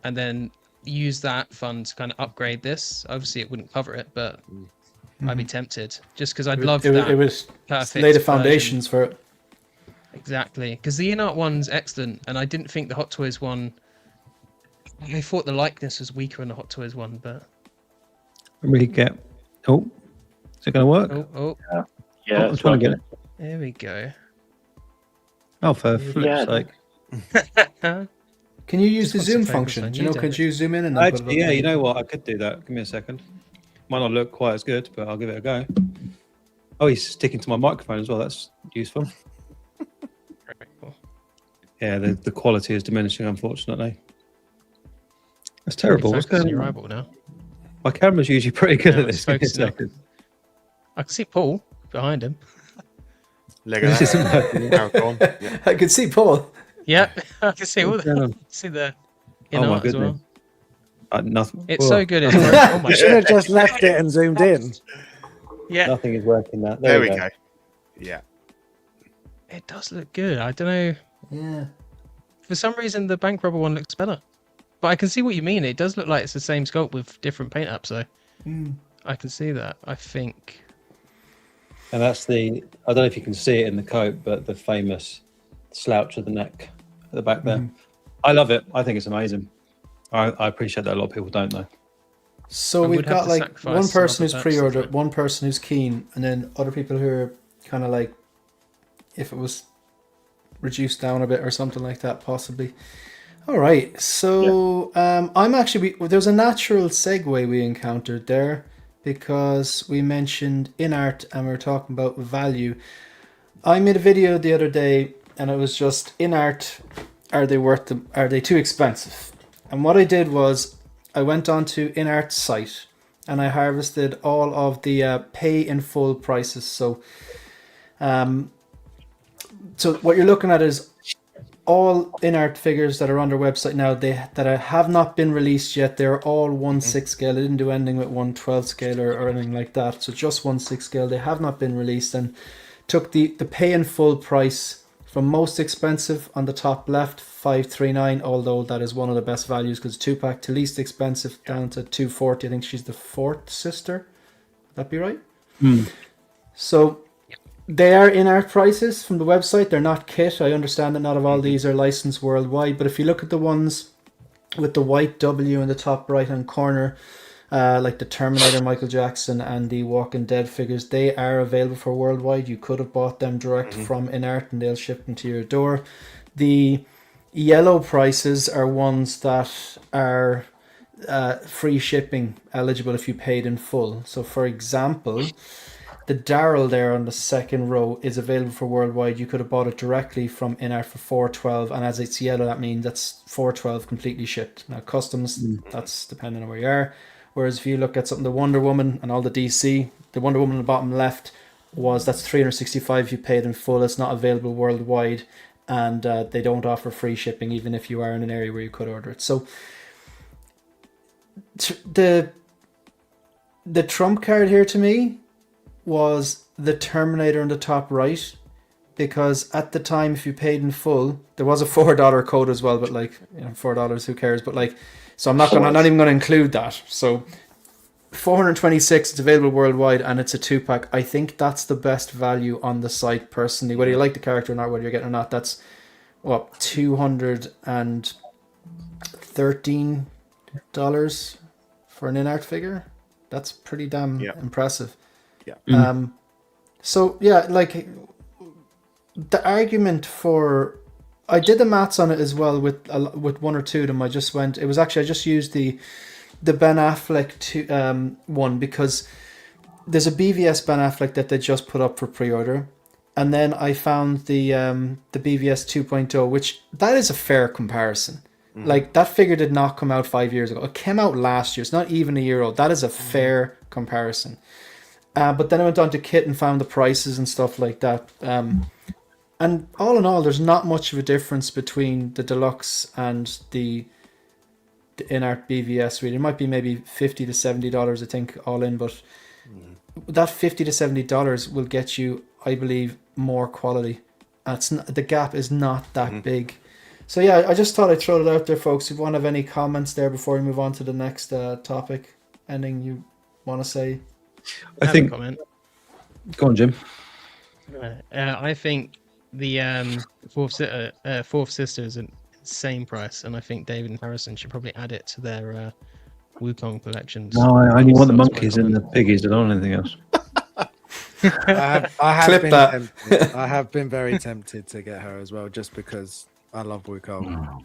and then use that fund to kind of upgrade this. Obviously it wouldn't cover it, but I'd be tempted, just because I'd love that. It was perfect lay the foundations for it. Exactly, because the Inart one's excellent, and I didn't think the Hot Toys one, I thought the likeness was weaker in the Hot Toys one, but Really get. Oh, is it going to work? Yeah, I'm trying to get it. There we go. Oh, for flip's sake. Can you use the Just zoom wants to focus function? on Do you you, know, could David. you zoom in and then put it Actually, up? yeah, you know what? I could do that. Give me a second. Might not look quite as good, but I'll give it a go. Oh, he's sticking to my microphone as well. That's useful. Very cool. Yeah, the quality is diminishing, unfortunately. That's terrible. What's Focus on going your on? eyeball now. My camera's usually pretty good Yeah, at it's this. Give me a focusing up. second. I can see Paul behind him. Lego. This isn't working. Marathon. Yeah. I could see Paul. Yep, I can see all What's the going on? see the Oh my Inart as well. goodness. Nothing. It's Oh, so good. It's broken. Oh my You should god. have just left it and zoomed in. Yeah, Nothing is working. That There we go. Yeah. it does look good. I don't know. Yeah. For some reason, the bank rubber one looks better. But I can see what you mean. It does look like it's the same sculpt with different paint apps, so I can see that. I think. And that's the. I don't know if you can see it in the coat, but the famous slouch of the neck at the back there. I love it. I think it's amazing. I appreciate that a lot of people don't though. So I we've would have got to like sacrifice one some person other who's perks pre-ordered, for it. one person who's keen, and then other people who are kind of like, if it was reduced down a bit or something like that, possibly. All right, so I'm actually there's a natural segue we encountered there because we mentioned Inart and we were talking about value. I made a video the other day and it was just Inart, are they too expensive? And what I did was I went onto Inart's site and I harvested all of the pay in full prices. So what you're looking at is all Inart figures that are on their website now, that have not been released yet. They're all 1/6 scale. They didn't do anything with 1/12 scale or anything like that. So just 1/6 scale. They have not been released, and took the pay in full price from most expensive on the top left, 539, although that is one of the best values because 2-pack, to least expensive down to 240. I think she's the fourth sister. Would that be right? So they are Inart prices from the website. They're not kit. I understand that not of all these are licensed worldwide, but if you look at the ones with the white W in the top right hand corner, like the Terminator, Michael Jackson, and the Walking Dead figures, they are available for worldwide. You could have bought them direct from Inart and they'll ship them to your door. The yellow prices are ones that are free shipping eligible if you paid in full. So for example, the Daryl there on the second row is available for worldwide. You could have bought it directly from Inart for $4.12, and as it's yellow, that means that's $4.12 completely shipped. Now customs, that's depending on where you are. Whereas if you look at something, the Wonder Woman and all the DC, the Wonder Woman on the bottom left that's $365 if you paid in full. It's not available worldwide, and they don't offer free shipping even if you are in an area where you could order it. So the trump card here to me was the Terminator in the top right, because at the time, if you paid in full, there was a $4 code as well, but like, $4, who cares? But like, so I'm not even going to include that. So 426, it's available worldwide, and it's a 2-pack. I think that's the best value on the site personally. Whether you like the character or not, whether you're getting it or not, that's what, $213 for an Inart figure. That's pretty damn impressive. Yeah. So yeah, like the argument for, I did the maths on it as well with one or two of them. I just used the Ben Affleck one, because there's a BVS Ben Affleck that they just put up for pre-order, and then I found the BVS 2.0, which that is a fair comparison. Like that figure did not come out 5 years ago. It came out last year. It's not even a year old. That is a fair comparison. But then I went on to Kit and found the prices and stuff like that. And all in all, there's not much of a difference between the Deluxe and the Inart BVS. Really, it might be maybe $50 to $70, I think, all in. But that $50 to $70 will get you, I believe, more quality. The gap is not that big. So yeah, I just thought I'd throw it out there, folks. If you want to have any comments there before we move on to the next topic, anything you want to say? I think. Comment. Go on, Jim. I think the fourth sister is an insane price, and I think David and Harrison should probably add it to their Wukong collections. No, I only want the That's my monkeys and the comment. piggies. I don't want anything else. I have Clip been that. tempted. I have been very tempted to get her as well, just because I love Wukong.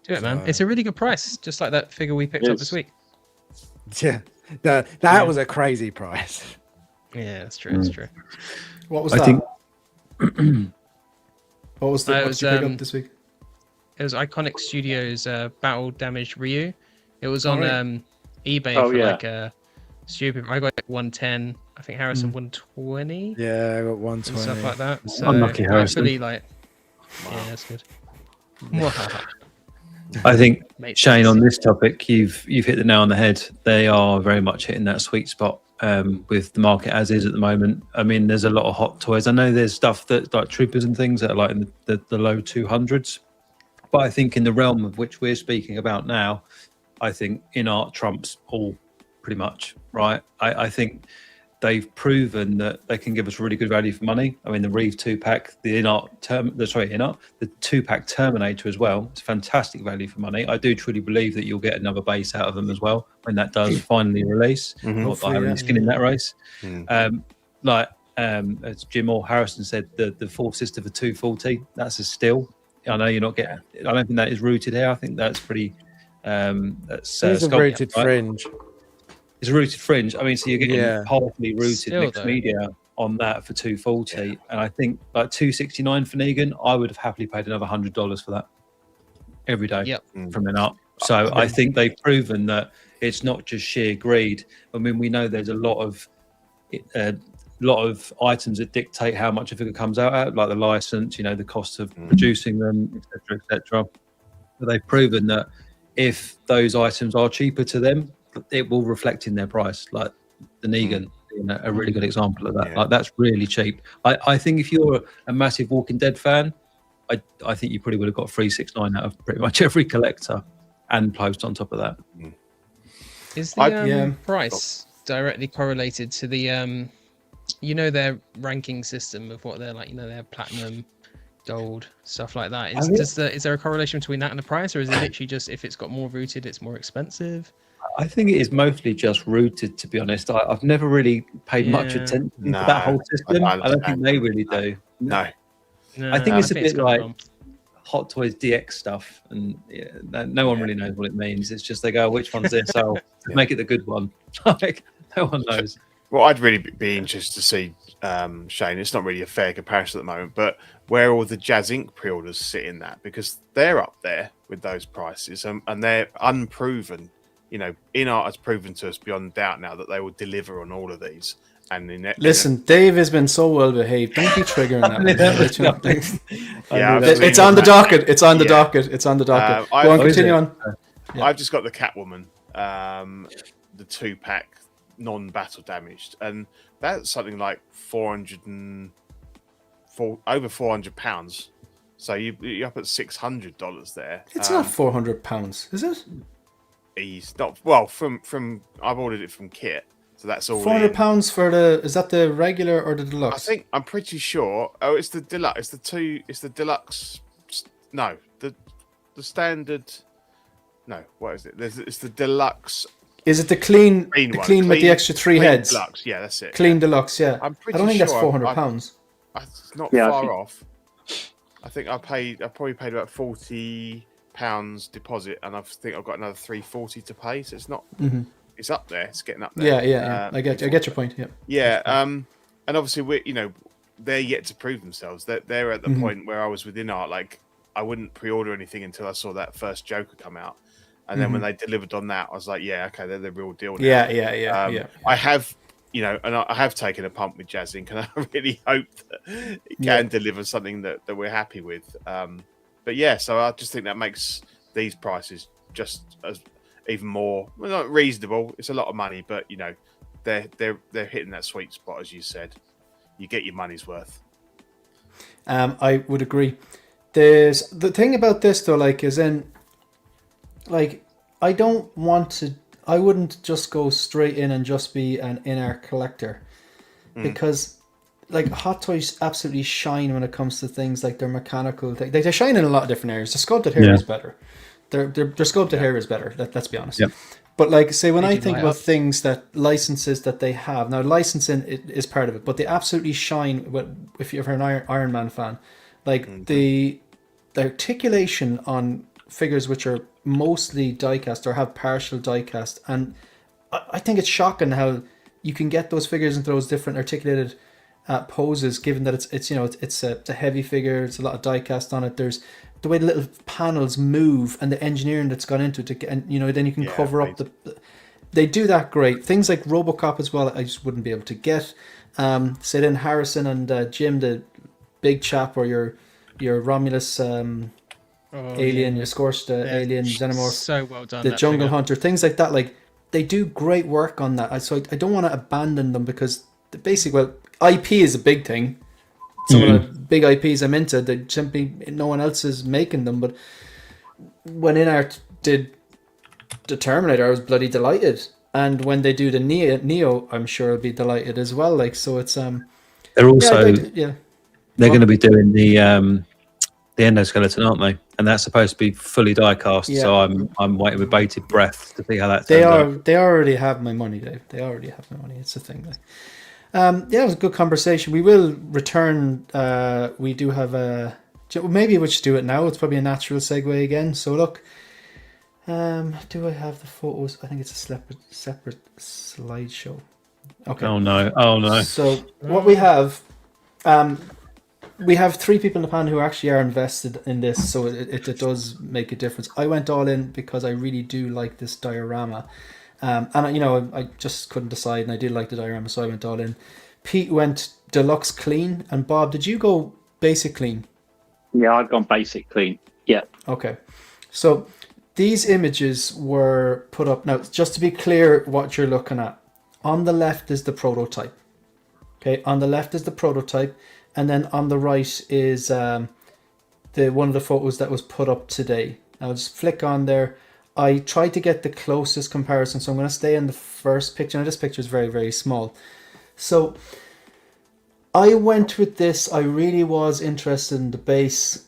Do it, man. It's a really good price, just like that figure we picked up this week. Yeah, that was a crazy price. Yeah, that's true. That's true. What was I that? think What was the It what was, did you pick up this week? It was Iconic Studios Battle Damaged Ryu. It was Oh, on right. eBay Oh, for yeah. like a stupid. I got like 110. I think Harrison 120 Yeah, I got and 120. stuff like that. So Unlucky Harrison. hopefully, like, yeah, that's good. I think Mate, Shane, sense. on this topic, you've hit the nail on the head. They are very much hitting that sweet spot with the market as is at the moment. I mean, there's a lot of hot toys. I know there's stuff that like Troopers and things that are like in the low 200s, but I think in the realm of which we're speaking about now, I think Inart trumps all pretty much, right? I think they've proven that they can give us really good value for money. I mean, the Reeve 2-pack, the 2-pack Terminator as well. It's fantastic value for money. I do truly believe that you'll get another base out of them as well when that does finally release. Not that I have any skin in that race. As Jim or Harrison said, the fourth sister for 240, that's a steal. I know you're not getting. I don't think that is rooted here. I think that's pretty. That's It's a sculpted, rooted right? fringe. It's a rooted fringe. I mean, so you're getting partially rooted Still, mixed though. media on that for 240, and I think like 269 for Negan, I would have happily paid another $100 for that every day Yep. from an up. So I think they've proven that it's not just sheer greed. I mean, we know there's a lot of items that dictate how much a figure comes out at, like the license, the cost of producing them, etc., etc. But they've proven that if those items are cheaper to them, it will reflect in their price. Like the Negan being a really good example of that. Like that's really cheap. I think if you're a massive Walking Dead fan, I think you probably would have got 369 out of pretty much every collector and post on top of that. Is the price directly correlated to the their ranking system of what they're like? They're platinum, gold, stuff like that. Is there a correlation between that and the price, or is it literally just if it's got more rooted, it's more expensive? I think it is mostly just rooted, to be honest. I've never really paid much attention to that whole system. I don't think they really do. No. I think it's a bit like wrong. Hot Toys DX stuff, and no one really knows what it means. It's just they go, which one's this? Oh, make it the good one. Like no one knows. Well, I'd really be interested to see, Shane. It's not really a fair comparison at the moment, but where all the Jazz Inc. pre-orders sit in that, because they're up there with those prices, and they're unproven. Inart has proven to us beyond doubt now that they will deliver on all of these. And Listen, Dave has been so well behaved. Don't be triggering that. It's on the docket. It's on the docket. It's on the docket. Go on, continue on. Yeah. I've just got the Catwoman, the 2-pack non-battle damaged, and that's something like over £400. So you're up at $600 there. It's not £400, is it? He's not from I've ordered it from Kit, so that's all. £400 for is that the regular or the deluxe? I'm pretty sure. Oh, it's the deluxe. It's the deluxe. No, the standard. No, what is it? It's the deluxe. Is it the clean with the extra three heads? Deluxe. Yeah, that's it. Clean deluxe. Yeah. I'm pretty I don't think that's sure £400. It's not far off. I think I probably paid about £40 deposit, and I think I've got another $340 to pay. So it's not. It's up there. It's getting up there. Yeah. I get your point. Yeah. Yeah. And obviously they're yet to prove themselves. They're at the point where I was with Inart. Like I wouldn't pre-order anything until I saw that first Joker come out, and then when they delivered on that, I was like, yeah, okay, they're the real deal now. Yeah. I have. And I have taken a pump with Jazz Inc, and I really hope that it can deliver something that we're happy with. But yeah, so I just think that makes these prices just as even more not reasonable. It's a lot of money, but they're hitting that sweet spot, as you said. You get your money's worth. I would agree. There's the thing about this though, I wouldn't just go straight in and just be an Inart collector, because Hot Toys absolutely shine when it comes to things like their mechanical. They shine in a lot of different areas. The sculpted hair is better. Their sculpted hair is better. Let's be honest. Yep. But say when I think about things that licenses that they have now, licensing is part of it, but they absolutely shine. If you're an Iron Man fan, the articulation on figures which are mostly diecast or have partial diecast, and I think it's shocking how you can get those figures into those different articulated poses, given that it's it's a heavy figure. It's a lot of die cast on it. There's the way the little panels move and the engineering that's gone into it to get, and then you can cover up they do that great. Things like RoboCop as well, I just wouldn't be able to get. Say then Harrison and Jim, the big chap, or your Romulus alien, your Scorched alien xenomorph, so well done. the that Jungle figure. Hunter, things like that. Like, they do great work on that. So I don't want to abandon them, because basically, IP is a big thing. Some of the big IPs I'm into, they simply no one else is making them. But when Inart did the Terminator, I was bloody delighted. And when they do the Neo, I'm sure I'll be delighted as well. Like, so it's They're also yeah. they're going to be doing the endoskeleton, aren't they? And that's supposed to be fully die cast. Yeah. So I'm waiting with bated breath to see how that They turns are. out. They already have my money, Dave. They already have my money. It's a thing. Like, yeah, it was a good conversation. We will return. We do have a. Maybe we'll just do it now. It's probably a natural segue again. So look. Do I have the photos? I think it's a separate slideshow. Okay. Oh no. So what we have 3 people in the panel who actually are invested in this, so it does make a difference. I went all in because I really do like this diorama, and I just couldn't decide, and I did like the diorama, so I went all in. Pete went deluxe clean, and Bob, did you go basic clean? Yeah, I've gone basic clean. Yeah. Okay, so these images were put up. Now, just to be clear what you're looking at, on the left is the prototype. Okay, on the left is the prototype, and then on the right is the one of the photos that was put up today. I'll just flick on there. I tried to get the closest comparison, so I'm going to stay in the first picture. Now, this picture is very, very small. So I went with this. I really was interested in the base.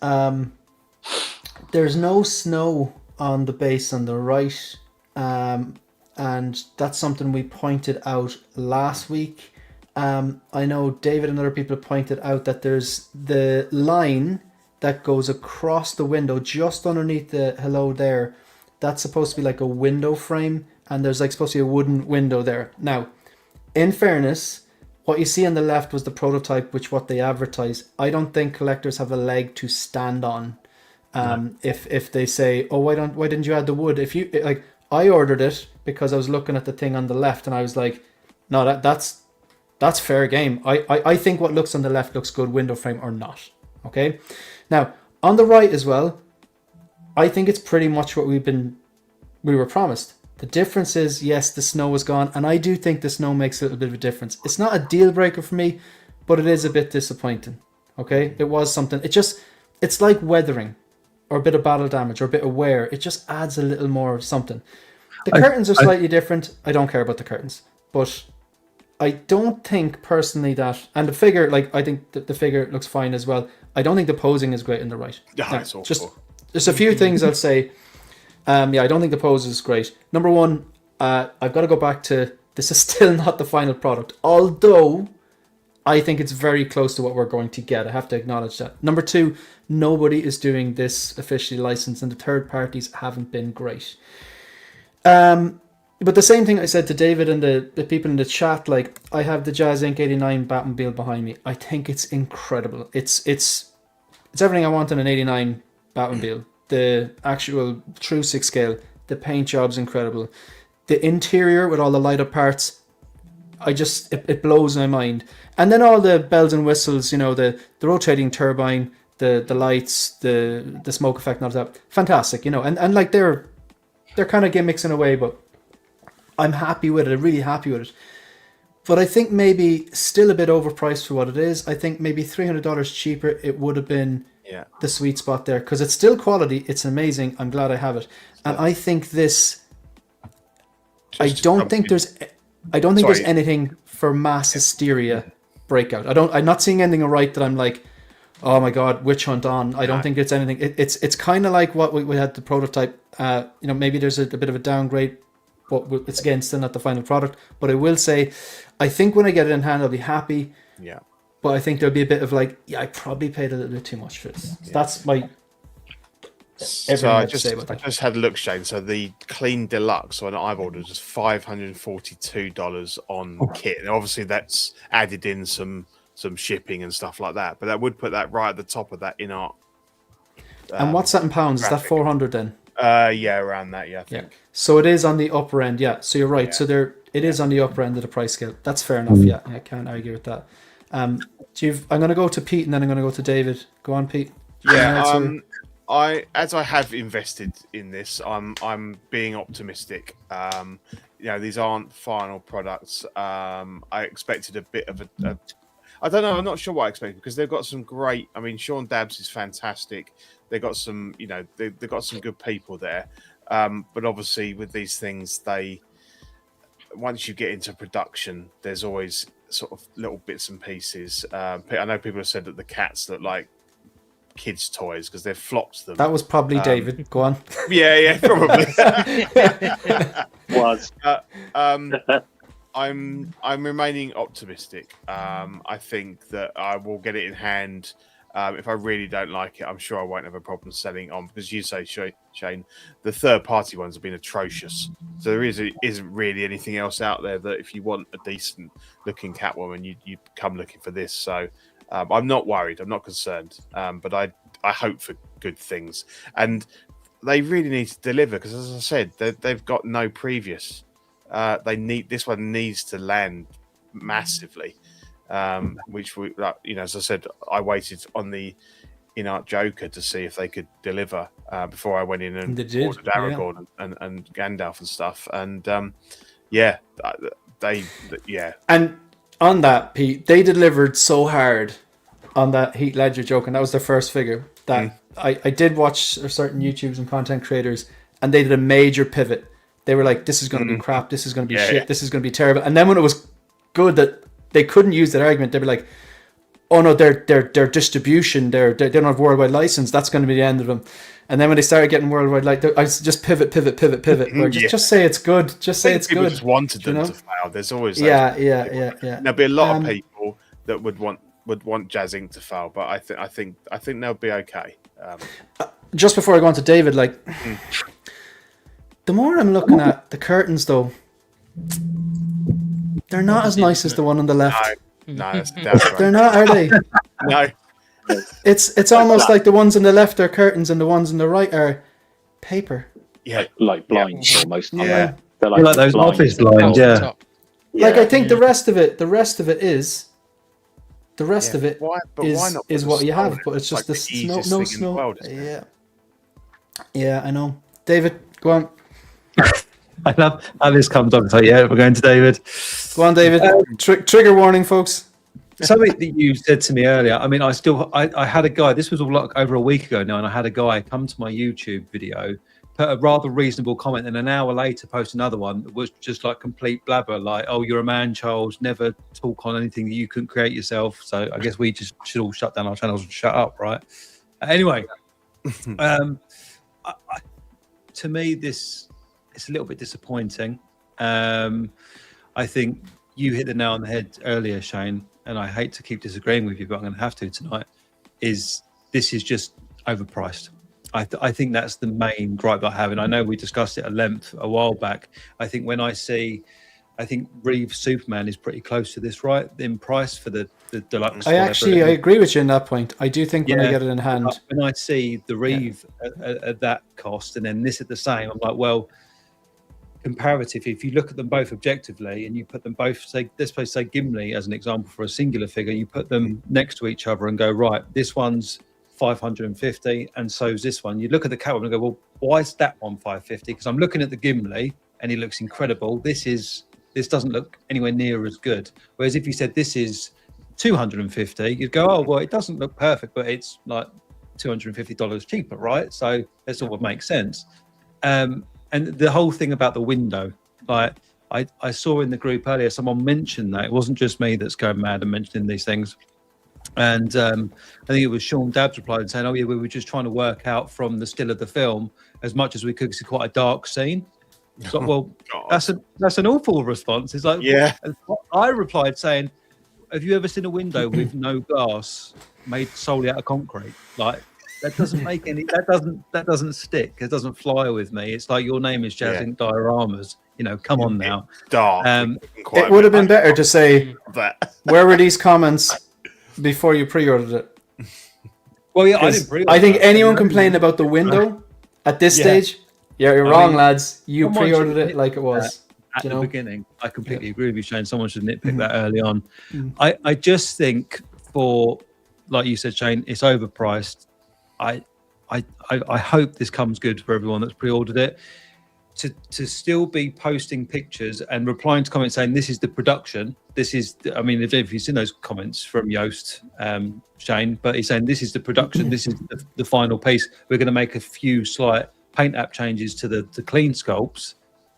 There's no snow on the base on the right, and that's something we pointed out last week. I know David and other people have pointed out that there's the line that goes across the window just underneath the hello there. That's supposed to be like a window frame, and there's like supposed to be a wooden window there. Now, in fairness, what you see on the left was the prototype, which what they advertise. I don't think collectors have a leg to stand on. If they say, oh, why didn't you add the wood? If you like, I ordered it because I was looking at the thing on the left, and I was like, no, that's fair game. I think what looks on the left looks good, window frame or not. Okay, now on the right as well, I think it's pretty much what we were promised. The difference is, yes, the snow is gone, and I do think the snow makes a little bit of a difference. It's not a deal breaker for me, but it is a bit disappointing. Okay, it was something. It's like weathering, or a bit of battle damage, or a bit of wear. It just adds a little more of something. The curtains are slightly different. I don't care about the curtains, but I don't think personally that, and the figure, like, I think that the figure looks fine as well. I don't think the posing is great in the right. Yeah, Now, it's awful. just a few things I'll say. Yeah, I don't think the pose is great. Number one, I've got to go back to, this is still not the final product, although I think it's very close to what we're going to get. I have to acknowledge that. Number two, nobody is doing this officially licensed, and the third parties haven't been great. But the same thing I said to David and the people in the chat, like, I have the Jazz Inc. 89 Batmobile behind me. I think it's incredible. It's everything I want in an 89 Batmobile. The actual true 6 scale, the paint job's incredible. The interior with all the light up parts, it blows my mind. And then all the bells and whistles, the rotating turbine, the lights, the smoke effect and all that. Fantastic, and like they're kind of gimmicks in a way, but I'm happy with it. I'm really happy with it. But I think maybe still a bit overpriced for what it is. I think maybe $300 cheaper, it would have been the sweet spot there, because it's still quality. It's amazing. I'm glad I have it. And I think this, I don't think there's anything for mass hysteria breakout. I'm not seeing anything right that I'm like, oh my God, witch hunt on. I don't think it's anything. It's kind of like what we had the prototype. Maybe there's a bit of a downgrade, but it's again still not the final product. But I will say, I think when I get it in hand, I'll be happy. Yeah. But I think there'll be a bit of like, I probably paid a little bit too much for this. Yeah. That's my. So I just had a look, Shane. So the clean deluxe one I've ordered is $542 on kit, and obviously that's added in some some shipping and stuff like that. But that would put that right at the top of that Inart. And what's that in pounds? Is that graphic. 400 then? Yeah, around that. Yeah, I think. So it is on the upper end. Yeah. So you're right. Yeah. So it is on the upper end of the price scale. That's fair enough. Yeah, I can't argue with that. I'm going to go to Pete and then I'm going to go to David. Go on, Pete. Yeah. As I have invested in this, I'm being optimistic. These aren't final products. I expected a bit of a I don't know. I'm not sure what I expected because they've got some great. I mean, Sean Dabbs is fantastic. They've got some, they've got some good people there. But obviously, with these things, once you get into production, there's always sort of little bits and pieces. I know people have said that the cats look like kids' toys because they've flopped them. That was probably David. Go on. Yeah, probably. Was. I'm remaining optimistic. I think that I will get it in hand. If I really don't like it, I'm sure I won't have a problem selling on because you say, Shane, the third-party ones have been atrocious. So there isn't really anything else out there that if you want a decent-looking Catwoman, you come looking for this. So I'm not worried. I'm not concerned. But I hope for good things. And they really need to deliver because, as I said, they've got no previous. This one needs to land massively, which we, as I said, I waited on the Inart Joker to see if they could deliver before I went in and ordered Aragorn and Gandalf and stuff. And And on that, Pete, they delivered so hard on that Heath Ledger Joker, and that was their first figure. That I did watch certain YouTubes and content creators, and they did a major pivot. They were like, this is going to be crap, this is going to be shit, this is going to be terrible. And then when it was good that they couldn't use that argument, they'd be like, oh no, their distribution, they don't have worldwide license, that's going to be the end of them. And then when they started getting worldwide, I just pivot. Or just say it's good. Just say it's people good. Just wanted them to fail. There's always yeah. There'll be a lot of people that would want Jazz Inc. to fail, but I think they'll be okay. Just before I go on to David, the more I'm looking at the curtains, though, they're not as nice as the one on the left. No, that's right. They're not, are they? No. It's almost like the ones on the left are curtains and the ones on the right are paper. Yeah, like blinds almost. Yeah, they're like those office blinds. Yeah. I think the rest of it is what you have, but it's just the snow. Yeah, I know. David, go on. I love how this comes up. So yeah, we're going to David. Go on, David. Trigger warning, folks. Something that you said to me earlier. I mean, I had a guy. This was all like over a week ago now, and I had a guy come to my YouTube video, put a rather reasonable comment, and an hour later post another one that was just like complete blabber, like, "Oh, you're a man, Charles. Never talk on anything that you couldn't create yourself." So I guess we just should all shut down our channels and shut up, right? Anyway, to me, it's a little bit disappointing. I think you hit the nail on the head earlier, Shane, and I hate to keep disagreeing with you, but I'm going to have to tonight. This is just overpriced. I think that's the main gripe I have, and I know we discussed it at length a while back. I think Reeve Superman is pretty close to this, right, in price for the deluxe. I agree with you on that point. I do think when I get it in hand, when I see the Reeve at that cost and then this at the same, I'm like, well, comparative. If you look at them both objectively and you put them both, say Gimli as an example for a singular figure, you put them next to each other and go, right, this one's 550 and so's this one. You look at the Catwoman and go, well, why is that one 550? Because I'm looking at the Gimli and he looks incredible. This doesn't look anywhere near as good. Whereas if you said this is 250, you'd go, oh well, it doesn't look perfect, but it's like $250 cheaper, right? So that sort of makes sense. And the whole thing about the window, like I saw in the group earlier, someone mentioned that. It wasn't just me that's going mad and mentioning these things. And I think it was Sean Dabbs replied saying, oh yeah, we were just trying to work out from the still of the film as much as we could, because it's quite a dark scene. So, well, that's an awful response. It's like, yeah. I replied saying, have you ever seen a window with no glass made solely out of concrete? Like, that doesn't make any. That doesn't stick. It doesn't fly with me. It's like your name is Jazz Inc. Dioramas. Come on now. Dark. It would have been better to say, where were these comments before you pre-ordered it. Well, yeah, I 'Cause didn't. Pre-order I think that. anyone complaining about the window at this Yeah. stage, you're I wrong, mean, lads. You someone pre-ordered should it like it was. at Do you the know? beginning. I completely agree with you, Shane. Someone should nitpick that Mm-hmm. early on. I just think for, like you said, Shane, it's overpriced. I hope this comes good for everyone that's pre-ordered it. To still be posting pictures and replying to comments saying this is the production. This is, I mean, if you've seen those comments from Yoast, Shane, but he's saying this is the production. This is the final piece. We're going to make a few slight paint app changes to the clean sculpts.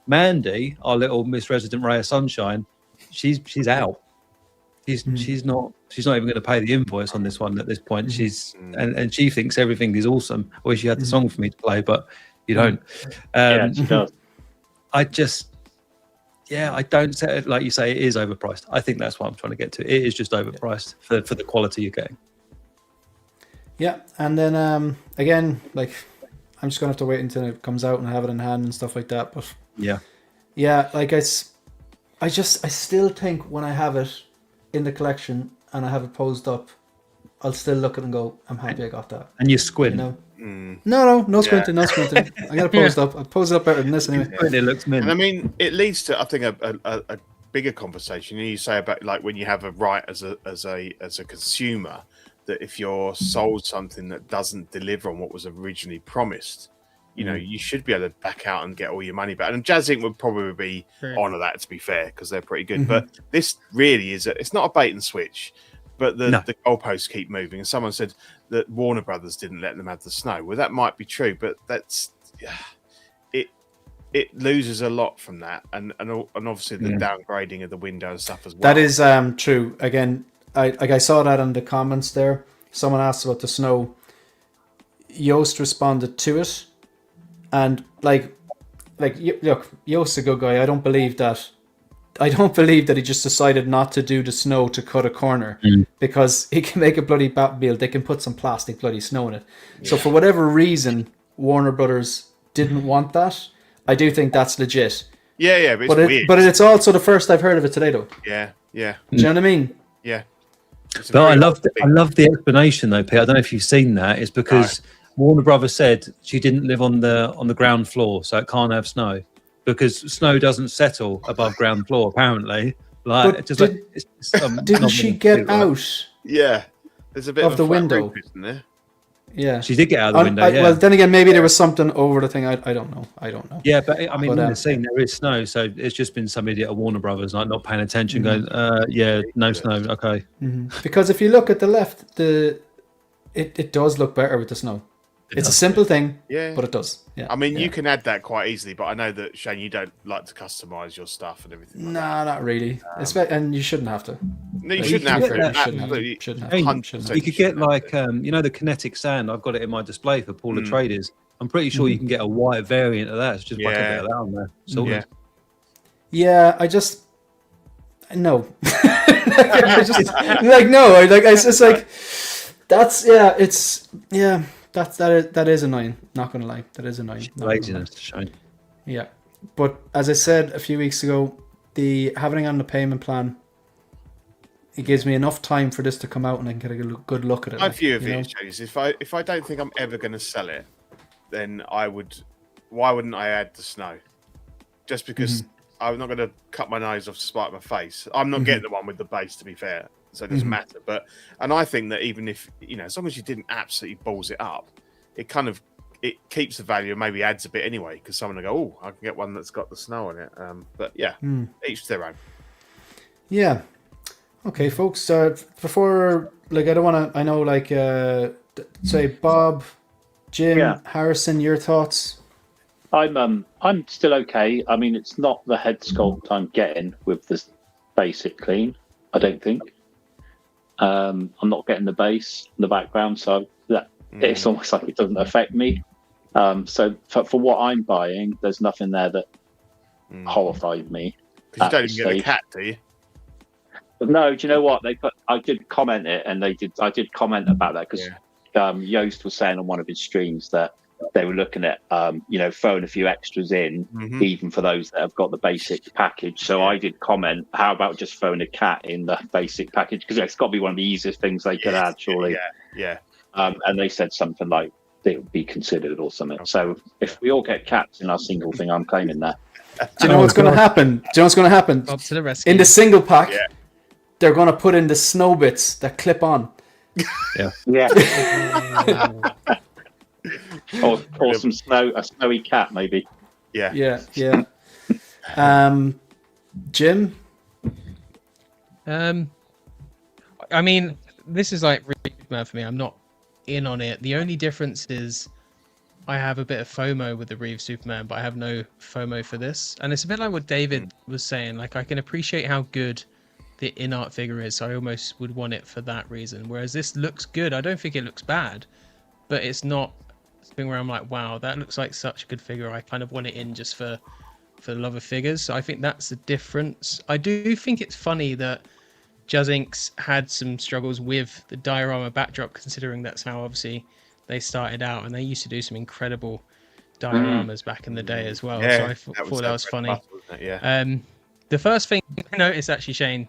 Mandy, our little Miss Resident Ray of Sunshine, she's out. She's not even going to pay the invoice on this one at this point. She's and she thinks everything is awesome. I wish you had the song for me to play, but you don't. Yeah, she does. I don't say it like you say. It is overpriced. I think that's what I'm trying to get to. It is just overpriced for the quality you're getting. Yeah, and then again, like I'm just gonna have to wait until it comes out and have it in hand and stuff like that. But yeah, like I still think when I have it in the collection and I have it posed up, I'll still look at it and go, I'm happy I got that. And you squint. You know? No squinting, no squinting. I got it posed up. I'll pose it up better than this anyway. It looks mint. And I mean, it leads to, I think, a bigger conversation. You say about like when you have a right as a consumer, that if you're sold something that doesn't deliver on what was originally promised, you know, you should be able to back out and get all your money back. And Jazz Inc. would probably be on that, to be fair, because they're pretty good. But this really is it's not a bait and switch, but the goalposts keep moving. And someone said that Warner Brothers didn't let them have the snow. Well, that might be true, but that's it loses a lot from that, and obviously the downgrading of the window and stuff as well. That is true. Again, I saw that in the comments there. Someone asked about the snow. Yoast responded to it, and look, Yoast's a good guy. I don't believe that he just decided not to do the snow to cut a corner because he can make a bloody Batmobile. They can put some plastic bloody snow in it. So for whatever reason, Warner Brothers didn't want that. I do think that's legit. Yeah, but it's weird. But it's also the first I've heard of it today, though. Yeah. Do you know what I mean? Yeah. But I love the explanation though, Pete. I don't know if you've seen that. It's because Warner Brothers said she didn't live on the ground floor, so it can't have snow because snow doesn't settle above ground floor. Apparently, didn't she get out? Yeah, there's a bit of a the flat window, roof, isn't there? Yeah, she did get out of the window. Well, then again, maybe there was something over the thing. I don't know. Yeah, but I mean, in the scene there is snow, so it's just been some idiot at Warner Brothers not paying attention, going, no snow, okay. Because if you look at the left, it does look better with the snow. It's a simple thing, but it does. Yeah. I mean, you can add that quite easily, but I know that Shane, you don't like to customize your stuff and everything. Like that. Not really. And you shouldn't have to. No, you shouldn't have to. Absolutely shouldn't have. You could get like the kinetic sand. I've got it in my display for Paul Atreides. I'm pretty sure you can get a white variant of that. It's just like a bit of that on there. Sorted. Yeah, I just no. It's just like that's that is annoying. Not gonna lie, that is annoying. Laziness, Shane. Yeah, but as I said a few weeks ago, the having it on the payment plan, it gives me enough time for this to come out and I can get a good look at it. My view of it is, if I don't think I'm ever going to sell it, then I would. Why wouldn't I add the snow? Just because I'm not going to cut my nose off to spite my face. I'm not getting the one with the base, to be fair. So it doesn't matter. And I think that even if, as long as you didn't absolutely balls it up, it keeps the value and maybe adds a bit anyway, because someone will go, oh, I can get one that's got the snow on it. But yeah, each their own. Yeah. Okay, folks. Before, I don't want to, I know, say Bob, Jim, Harrison, your thoughts? I'm still okay. I mean, it's not the head sculpt I'm getting with this basic clean, I don't think. I'm not getting the base in the background, so it's almost like it doesn't affect me. So for what I'm buying, there's nothing there that horrified me. Because you don't even get a cat, do you? But no, do you know what? I did comment it, and I did comment about that because Yoast was saying on one of his streams that they were looking at throwing a few extras in, even for those that have got the basic package. So I did comment, how about just throwing a cat in the basic package, because it's got to be one of the easiest things they could add, surely. Yeah. And they said something like it would be considered or something. So if we all get cats in our single thing, I'm claiming that. Do you know what's going to happen? Do you know what's going to happen? Bob to the rescue. In the single pack, they're going to put in the snow bits that clip on. Yeah. or a snowy cat, maybe. Yeah. Jim? I mean, this is like really bad for me. I'm not in on it. The only difference is I have a bit of FOMO with the Reeve Superman, but I have no FOMO for this. And it's a bit like what David was saying. Like, I can appreciate how good the Inart figure is, so I almost would want it for that reason. Whereas this looks good. I don't think it looks bad, but it's not something where I'm like, wow, that looks like such a good figure. I kind of want it in just for the love of figures. So I think that's the difference. I do think it's funny that Jazz Inc.'s had some struggles with the diorama backdrop, considering that's how obviously they started out, and they used to do some incredible dioramas back in the day as well. So I thought that was funny. The first thing I noticed, actually, Shane,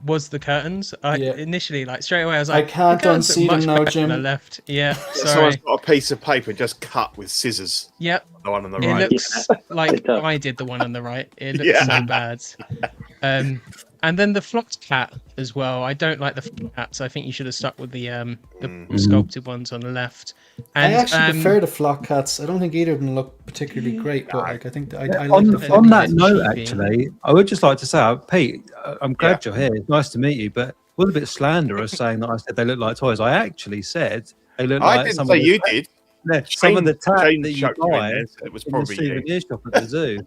was the curtains. Initially, like straight away, I was like, I can't unsee them now, Jim. On the left. Yeah, sorry. Someone's got a piece of paper just cut with scissors. Yep. The one on the It right. looks like I did the one on the right. It looks so bad. And then the flocked cat as well. I don't like the flocked cats. I think you should have stuck with the sculpted ones on the left. And I actually prefer the flock cats. I don't think either of them look particularly great, but like I think I like on, the flock on that cats. note, actually, I would just like to say, Pete, I'm glad you're here. It's nice to meet you, but was a bit slanderous saying that I said they look like toys. I actually said they look like didn't some say of the you did. Yeah, some of the tat Shane that you chucked you in buy there, so it was in the probably you. souvenir shop at the zoo.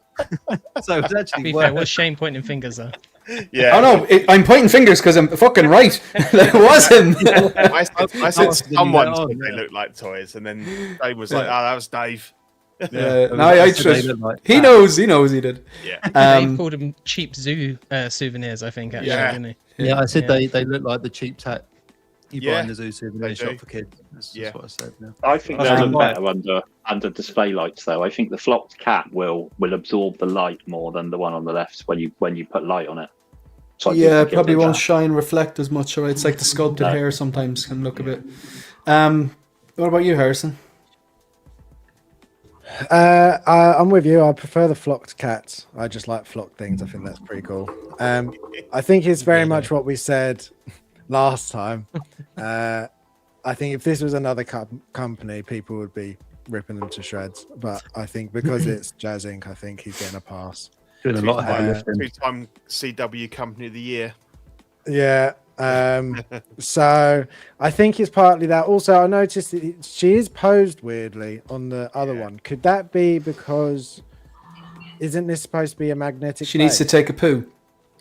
So it's to actually be worse. fair, was Shane pointing fingers though? Yeah. Oh no, I'm pointing fingers because I'm fucking right. It wasn't. I said someone said they look like toys, and then Dave was like, "Oh, that was Dave." No, I trust. He knows he did. Yeah. Dave called them cheap zoo souvenirs, I think, actually, didn't he? Yeah, I said they look like the cheap tat you buy in the zoo souvenir They shop do. for kids. That's just what I said. Yeah. I think they'll look better under display lights, though. I think the flocked cat will absorb the light more than the one on the left when you put light on it. So It probably won't shine, reflect as much. Or it's like the sculpted hair sometimes can look a bit. What about you, Harrison? I'm with you. I prefer the flocked cats. I just like flocked things. I think that's pretty cool. I think it's very much what we said last time. I think if this was another company, people would be ripping them to shreds. But I think because it's Jazz Inc., I think he's getting a pass. Doing a lot of heavy lifting. 2-time CW Company of the Year. Yeah. So I think it's partly that. Also, I noticed that she is posed weirdly on the other one. Could that be because isn't this supposed to be a magnetic She base? needs to take a poo.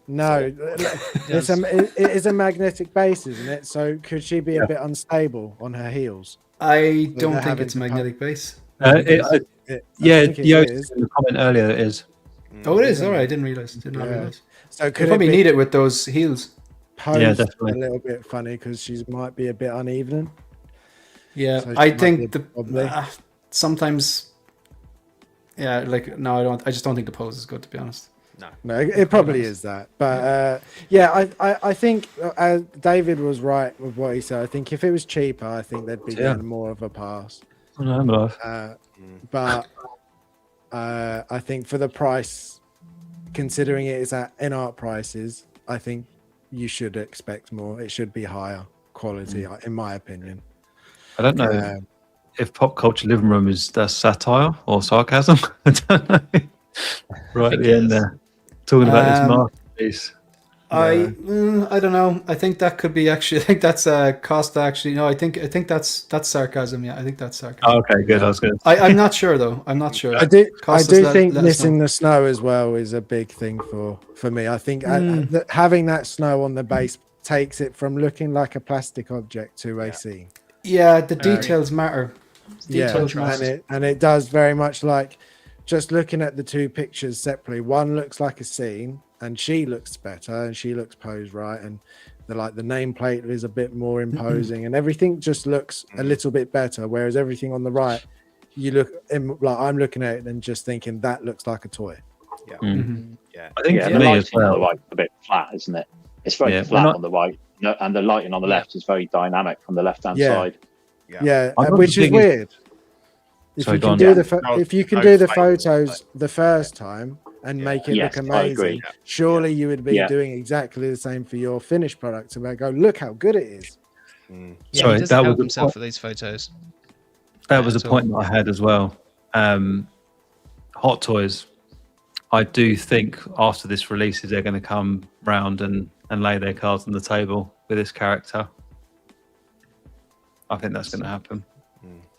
No, it is a magnetic base, isn't it? So could she be a bit unstable on her heels? I don't think it's a magnetic base. Yeah, Yo is. in the comment earlier it is. Oh, it is. All right, I didn't realize. So You could probably it be need it with those heels. posed definitely. a little bit funny because she might be a bit uneven? Yeah, So she I might think be wobbly. sometimes. Yeah, like no, I don't. I just don't think the pose is good, to be honest. No, it probably is that. But I think David was right with what he said. I think if it was cheaper, I think they'd be getting more of a pass. But I think for the price, considering it is at Inart prices, I think you should expect more. It should be higher quality, in my opinion. I don't know if pop culture living room is satire or sarcasm. I don't know. Right at the end there, talking about this masterpiece. I don't know. I think that could be actually. I think that's Costa. Actually, no. I think that's sarcasm. Yeah, I think that's sarcasm. Oh, okay, good. I was good. I'm not sure though. I'm not sure. I do think let us missing know. the snow as well is a big thing for me. I think having that snow on the base takes it from looking like a plastic object to a scene. Yeah, the details matter. Details matter. And it does very much like just looking at the two pictures separately. One looks like a scene, and she looks better, and she looks posed right, and the nameplate is a bit more imposing, and everything just looks a little bit better. Whereas everything on the right, you look like I'm looking at it and just thinking that looks like a toy. Yeah. Mhm. Yeah. I think Yeah, for the me as lighting on the well. right is a bit flat, isn't it? It's very Yeah, flat when I- on the right, and the lighting on the left is very dynamic from the left-hand Yeah. side. Yeah, I'm not which the is biggest- weird. If Sorry, you go can on. do Yeah. the photos the first time and make it Yes, look I agree. amazing, surely you would be Yeah. doing exactly the same for your finished product. So go, look how good it is. Yeah, Sorry, he that doesn't was help the himself point. for these photos. That was a at all. point that I had as well. Hot Toys. I do think after this release, they're going to come round and lay their cards on the table with this character. I think that's going to happen.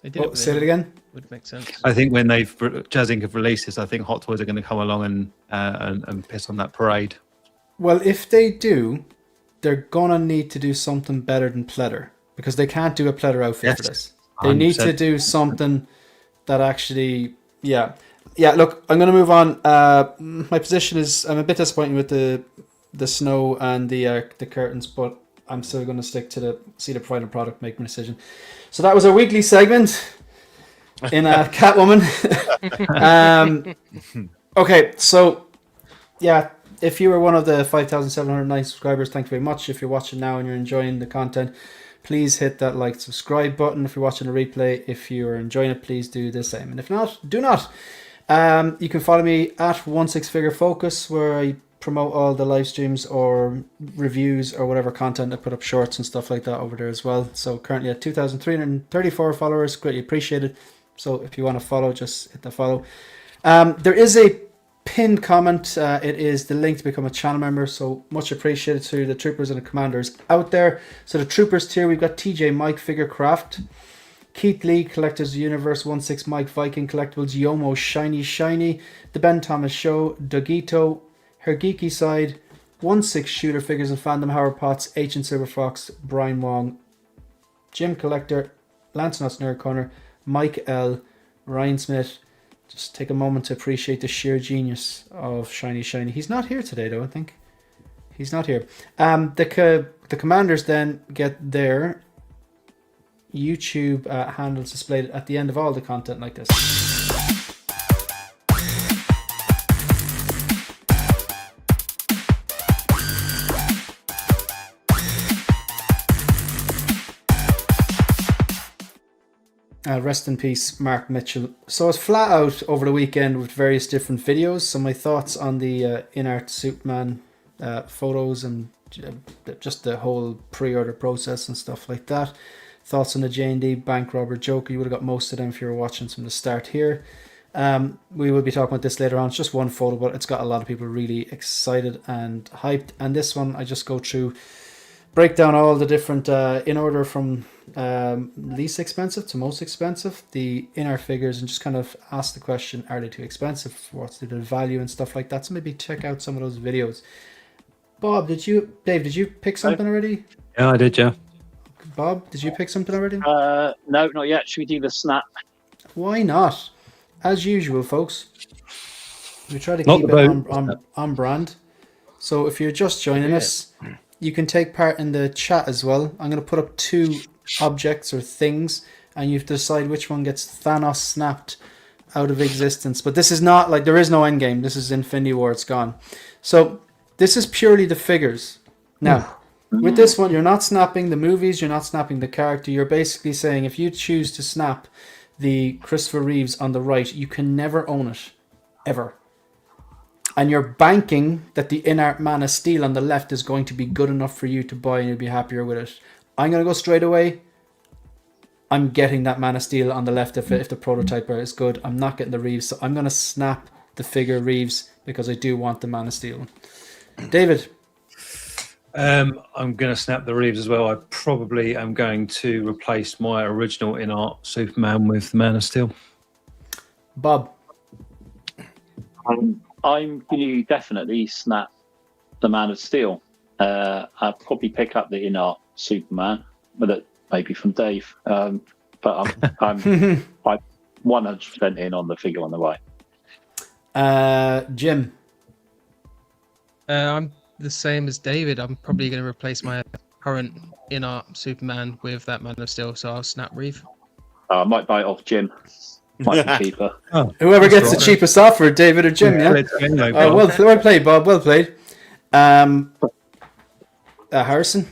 They did Oh, it with say it him. again. Would make sense. I think when Jazz Inc. have released this, I think Hot Toys are going to come along and piss on that parade. Well, if they do, they're gonna need to do something better than pleather because they can't do a pleather outfit for Yes, this. They need to 100%. do something that actually, yeah. Look, I'm gonna move on. My position is I'm a bit disappointed with the snow and the curtains, but I'm still gonna stick to the final product, make my decision. So that was our weekly segment in Catwoman. Okay, so yeah, if you were one of the 5,709 subscribers, thank you very much. If you're watching now and you're enjoying the content, please hit that like, subscribe button. If you're watching a replay, if you're enjoying it, please do the same. And if not, do not. You can follow me at 16figure focus, where I promote all the live streams or reviews or whatever content. I put up shorts and stuff like that over there as well. So currently at 2,334 followers, greatly appreciated. So if you want to follow, just hit the follow. There is a pinned comment. It is the link to become a channel member, so much appreciated to the troopers and the commanders out there. So the troopers tier, we've got TJ Mike Figure Craft, Keith Lee Collectors Universe, 16 Mike Viking Collectibles, Yomo Shiny, The Ben Thomas Show, Dogito, Her Geeky Side, 16 Shooter Figures and Fandom, Howard Potts, Ancient Silver Fox, Brian Wong, Jim Collector, Lancelot's Nerd Corner, Mike L, Ryan Smith. Just take a moment to appreciate the sheer genius of Shiny. He's not here today, though, I think. He's not here. The commanders then get their YouTube handles displayed at the end of all the content like this. Rest in peace, Mark Mitchell. So I was flat out over the weekend with various different videos. So my thoughts on the Inart Superman photos and just the whole pre-order process and stuff like that. Thoughts on the J&D Bank Robber Joker. You would have got most of them if you were watching from the start here. We will be talking about this later on. It's just one photo, but it's got a lot of people really excited and hyped. And this one, I just go through, break down all the different in order from least expensive to most expensive, the Inart figures, and just kind of ask the question, are they too expensive? What's the value and stuff like that? So maybe check out some of those videos. Dave, did you pick something already? Yeah, I did, yeah. Bob, did you pick something already? No, not yet. Should we do the snap? Why not? As usual, folks, we try to Not keep the it boat. on brand. So if you're just joining us, you can take part in the chat as well. I'm going to put up 2 objects or things, and you have to decide which one gets Thanos snapped out of existence. But this is not like, there is no end game. This is Infinity War. It's gone. So this is purely the figures. Now, with this one, you're not snapping the movies. You're not snapping the character. You're basically saying if you choose to snap the Christopher Reeves on the right, you can never own it, ever. And you're banking that the Inart Man of Steel on the left is going to be good enough for you to buy and you'll be happier with it. I'm going to go straight away. I'm getting that Man of Steel on the left if the prototyper is good. I'm not getting the Reeves, so I'm going to snap the figure Reeves because I do want the Man of Steel. David? I'm going to snap the Reeves as well. I probably am going to replace my original Inart Superman with the Man of Steel. Bob? I'm going to definitely snap the Man of Steel. I'll probably pick up the Inart Superman, with it maybe from Dave. But I'm 100% in on the figure on the right. Jim? I'm the same as David. I'm probably going to replace my current Inart Superman with that Man of Steel, so I'll snap Reeve. I might buy it off Jim. Might be cheaper. Oh, Whoever that's gets the right. cheapest offer, David or Jim. Yeah. Anyway, Well played, Bob. Well played. Harrison.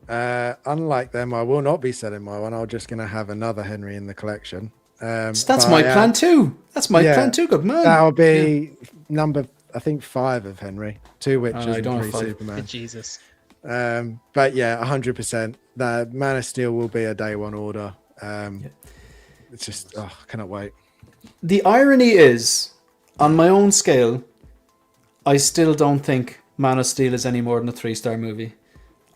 Unlike them, I will not be selling my one. I'm just going to have another Henry in the collection. That's my plan too. That's my plan too. Good man. That'll be number, I think, 5 of Henry. 2 Witches I don't and 3 have 5. Superman. Jesus. But yeah, 100%. The Man of Steel will be a day one order. It's just, I cannot wait. The irony is, on my own scale, I still don't think Man of Steel is any more than a 3-star movie.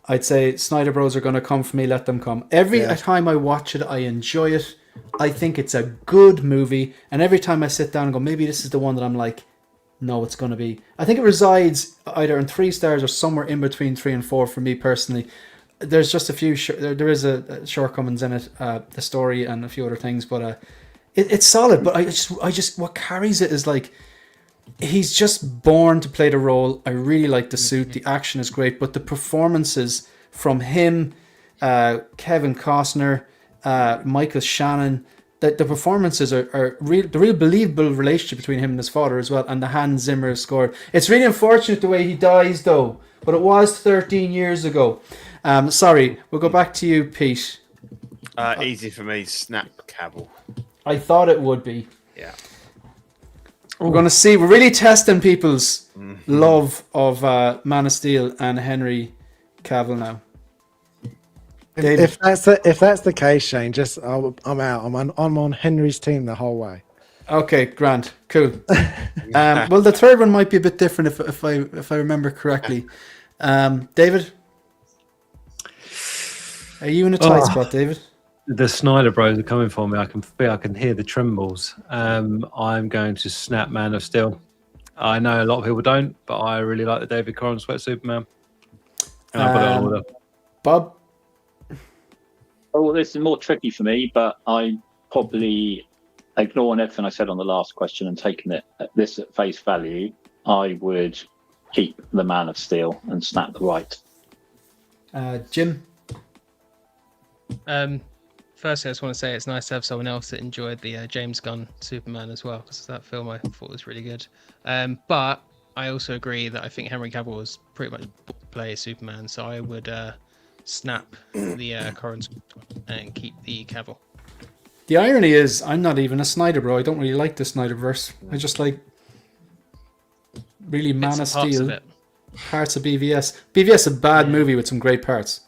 I'd say Snyder Bros are going to come for me. Let them come. Every time I watch it, I enjoy it. I think it's a good movie. And every time I sit down and go, maybe this is the one that I'm like, no, it's going to be. I think it resides either in 3 stars or somewhere in between 3 and 4 for me personally. There's just a few, there is a shortcomings in it, the story and a few other things, but it's solid. But I just, what carries it is like, he's just born to play the role. I really like the suit. The action is great, but the performances from him, Kevin Costner, Michael Shannon, the performances are real. The real believable relationship between him and his father as well, and the Hans Zimmer score. It's really unfortunate the way he dies, though. But it was 13 years ago. Sorry, we'll go back to you, Pete. Easy for me. Snap Cavill. I thought it would be. Yeah. We're going to see. We're really testing people's love of Man of Steel and Henry Cavill now. If that's the case, Shane, I'm out. I'm on Henry's team the whole way. Okay, Grant, cool. Well, the third one might be a bit different if I remember correctly. David, are you in a tight spot, David? The Snyder Bros are coming for me. I can hear the trembles. I'm going to snap Man of Steel. I know a lot of people don't, but I really like the David Corn Sweat Superman. And I put it on order. Bob? Oh, this is more tricky for me, but I'm probably ignoring everything I said on the last question and taking it at face value. I would keep the Man of Steel and snap the right. Jim? Firstly, I just want to say it's nice to have someone else that enjoyed the James Gunn Superman as well, because that film I thought was really good. But I also agree that I think Henry Cavill was pretty much play Superman, so I would snap the current and keep the Cavill. The irony is, I'm not even a Snyder bro. I don't really like the Snyderverse. I just like really Man of Steel, parts of BVS. BVS is a bad movie with some great parts.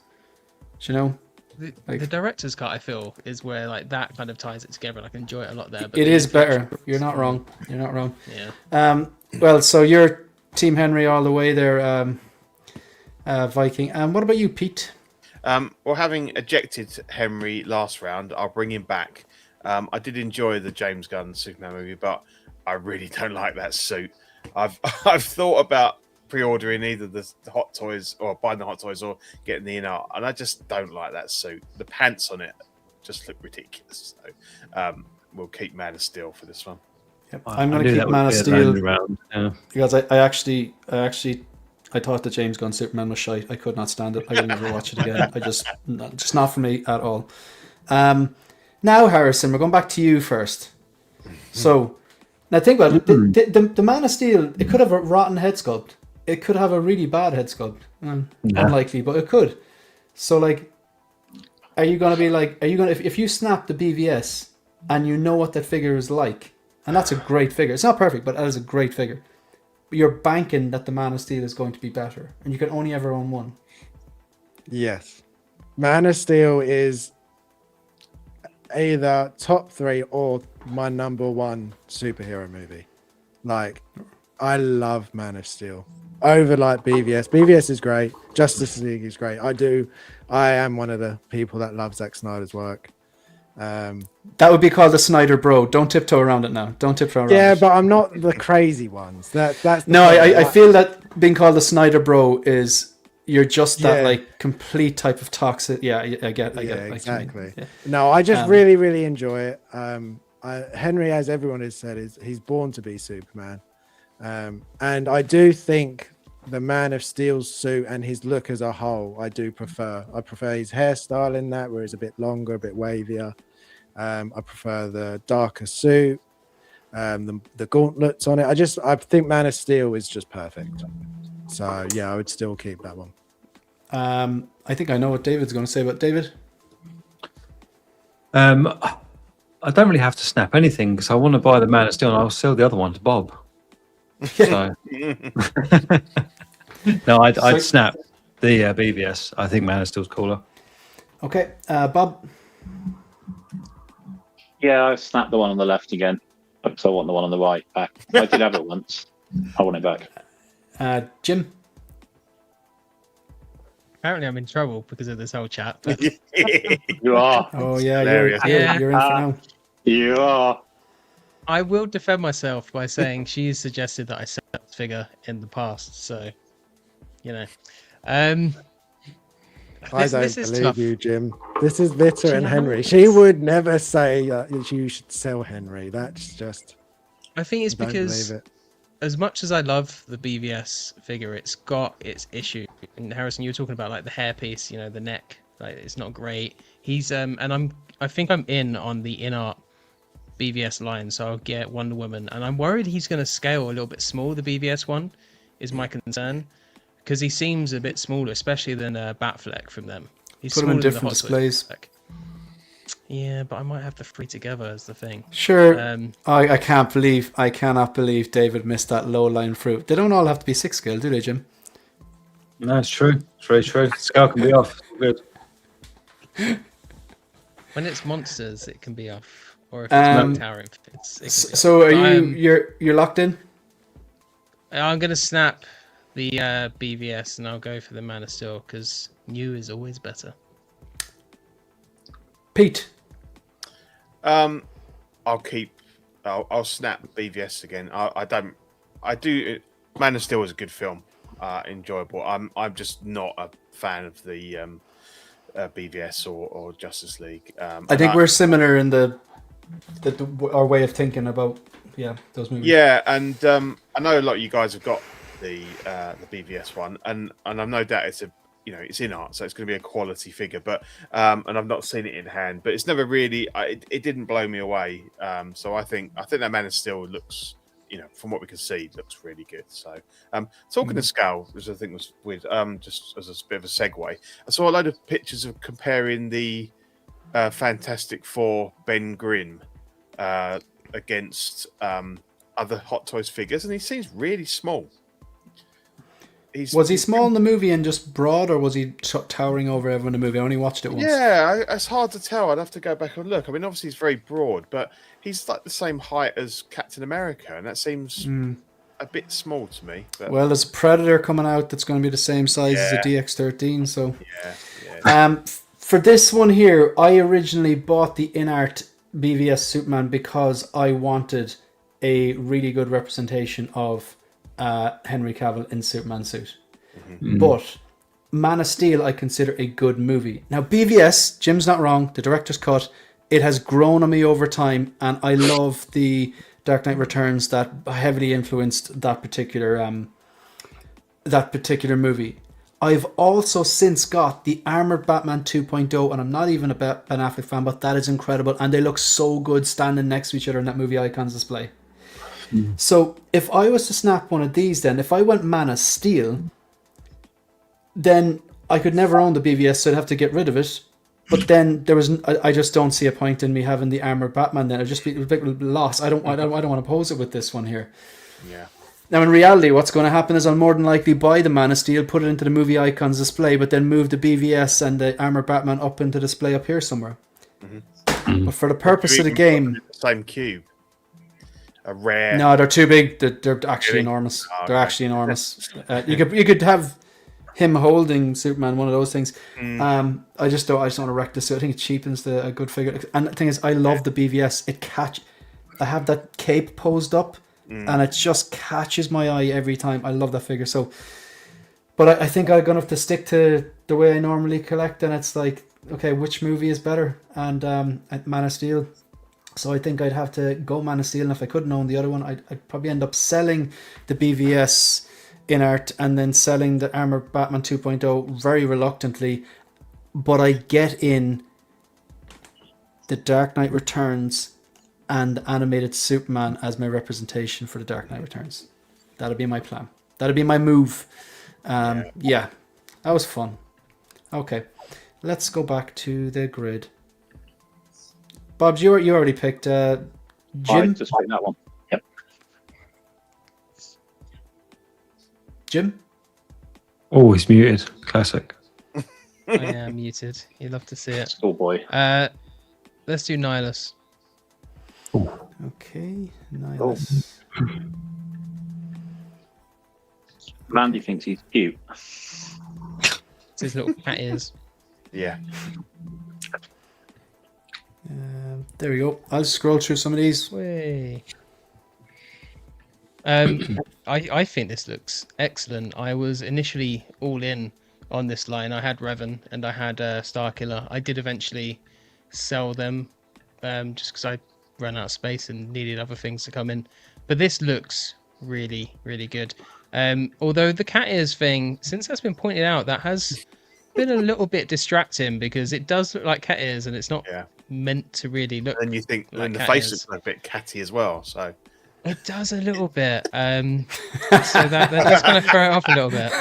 Do you know? The director's cut, I feel, is where like that kind of ties it together, and I can enjoy it a lot there. But it is better. You're not wrong. You're not wrong. Yeah. Well, so you're Team Henry all the way there, Viking. What about you, Pete? Well, having ejected Henry last round, I'll bring him back. I did enjoy the James Gunn Superman movie, but I really don't like that suit. I've thought about pre-ordering either the Hot Toys or buying the Hot Toys or getting the Inart, and I just don't like that suit. The pants on it just look ridiculous. So we'll keep Man of Steel for this one. Yep. I'm going to keep Man of Steel because I actually thought the James Gunn Superman was shite. I could not stand it. I will never watch it again. Just not for me at all. Now, Harrison, we're going back to you first. So now think about it. The Man of Steel, it could have a rotten head sculpt. It could have a really bad head sculpt. Unlikely, but it could. So, like, are you going to if you snap the BVS and you know what that figure is like, and that's a great figure. It's not perfect, but that is a great figure. But you're banking that the Man of Steel is going to be better, and you can only ever own one. Yes. Man of Steel is either top 3 or my number 1 superhero movie. Like, I love Man of Steel over like BVS. BVS is great. Justice League is great. I am one of the people that love Zack Snyder's work. That would be called a Snyder bro. Don't tiptoe around it now. Don't tiptoe around it. Yeah, but I'm not the crazy ones. That's no. I feel that being called a Snyder bro is you're just that like complete type of toxic. Yeah, I get it. Exactly. Yeah. No, I just really, really enjoy it. Henry, as everyone has said, he's born to be Superman. And I do think the Man of Steel's suit and his look as a whole, I prefer his hairstyle in that, where it's a bit longer, a bit wavier. I prefer the darker suit, the gauntlets on it. I think Man of Steel is just perfect. So yeah, I would still keep that one. I think I know what David's going to say, but David? I don't really have to snap anything because I want to buy the Man of Steel and I'll sell the other one to Bob. So no, I'd snap the BVS. I think Man of Steel's cooler. Okay, Bob? Yeah, I snapped the one on the left again because I want the one on the right back. I did have it once. I want it back. Jim? Apparently, I'm in trouble because of this whole chat. But You are. Oh, yeah, Hilarious. you're in for now. You are. I will defend myself by saying she's suggested that I sell this figure in the past. So, you know. I don't this is believe tough. you, Jim. This is Vita Do and you Henry. know She would never say that you should sell Henry. That's just. I think it's I don't because believe it. as much as I love the BVS figure, it's got its issue. And Harrison, you were talking about like the hairpiece, you know, the neck, like it's not great. He's and I think I'm in on the Inart BVS line, so I'll get Wonder Woman, and I'm worried he's going to scale a little bit small. The BVS one is my concern because he seems a bit smaller, especially than Batfleck from them. He's Put 'em in smaller than the different Hot Toys displays. Batfleck. Yeah, but I might have the three together as the thing. Sure. I cannot believe David missed that low line fruit. They don't all have to be 6 scale, do they, Jim? No, it's true. It's very true. Scale can be off. Good. When it's monsters, it can be off. Or if it's towering, So are you're locked in? I'm gonna snap the BVS and I'll go for the Man of Steel because new is always better. Pete? I'll snap BVS again. I do. Man of Steel is a good film, enjoyable. I'm just not a fan of the BVS or Justice League. I think we're similar in our way of thinking about those movies. Yeah, and I know a lot of you guys have got the BVS one, and I've no doubt it's Inart, so it's going to be a quality figure. But and I've not seen it in hand, but it's never really. It didn't blow me away. So I think that Man of Steel looks, from what we can see, looks really good. So talking to scale, which I think was with just as a bit of a segue, I saw a load of pictures of comparing the Fantastic Four Ben Grimm against other Hot Toys figures, and he seems really small. Was he small in the movie and just broad, or was he towering over everyone in the movie? I only watched it once. Yeah, it's hard to tell. I'd have to go back and look. I mean, obviously he's very broad, but he's like the same height as Captain America, and that seems a bit small to me. But... Well, there's a Predator coming out that's going to be the same size as a DX-13, so... Yeah. For this one here, I originally bought the Inart BVS Superman because I wanted a really good representation of Henry Cavill in Superman suit. Mm-hmm. But Man of Steel I consider a good movie. Now BVS, Jim's not wrong, the director's cut, it has grown on me over time, and I love the Dark Knight Returns that heavily influenced that particular movie. I've also since got the Armored Batman 2.0, and I'm not even a Ben Affleck fan, but that is incredible, and they look so good standing next to each other in that movie Icons display. So if I was to snap one of these, then if I went Man of Steel, then I could never own the BVS, so I'd have to get rid of it. But then I just don't see a point in me having the Armored Batman. Then it'd just be a big loss. I don't want to pose it with this one here. Yeah. Now in reality, what's going to happen is I'll more than likely buy the Man of Steel, put it into the movie Icons display, but then move the BVS and the Armored Batman up into display up here somewhere. Mm-hmm. But for the purpose of the game, same cube. A rare. No, they're too big. They're actually enormous. Oh, they're actually enormous. You could have him holding Superman, one of those things. I just don't want to wreck this. So I think it cheapens a good figure. And the thing is, I love the BVS. I have that cape posed up, and it just catches my eye every time. I love that figure. So, but I think I'm gonna have to stick to the way I normally collect, and it's like, okay, which movie is better? And Man of Steel. So I think I'd have to go Man of Steel, and if I couldn't own the other one, I'd probably end up selling the BVS Inart and then selling the Armored Batman 2.0 very reluctantly. But I get in The Dark Knight Returns and animated Superman as my representation for The Dark Knight Returns. That'll be my plan. That'll be my move. Yeah, that was fun. Okay, let's go back to the grid. Bobs, you already picked I Jim. just picked that one. Yep. Jim? Always muted. Classic. I am muted. You love to see it. Schoolboy. Let's do Nihilus. Okay, nice. Mandy thinks he's cute. It's his little cat ears. Yeah. There we go. I'll scroll through some of these. Way. I think this looks excellent. I was initially all in on this line. I had Revan and I had Starkiller. I did eventually sell them just because I ran out of space and needed other things to come in. But this looks really, really good. Although the cat ears thing, since that's been pointed out, that has been a little bit distracting because it does look like cat ears and it's not meant to really look. And you think like and the cat face ears. looks a bit catty as well. So It does a little bit. So that's going to throw it off a little bit.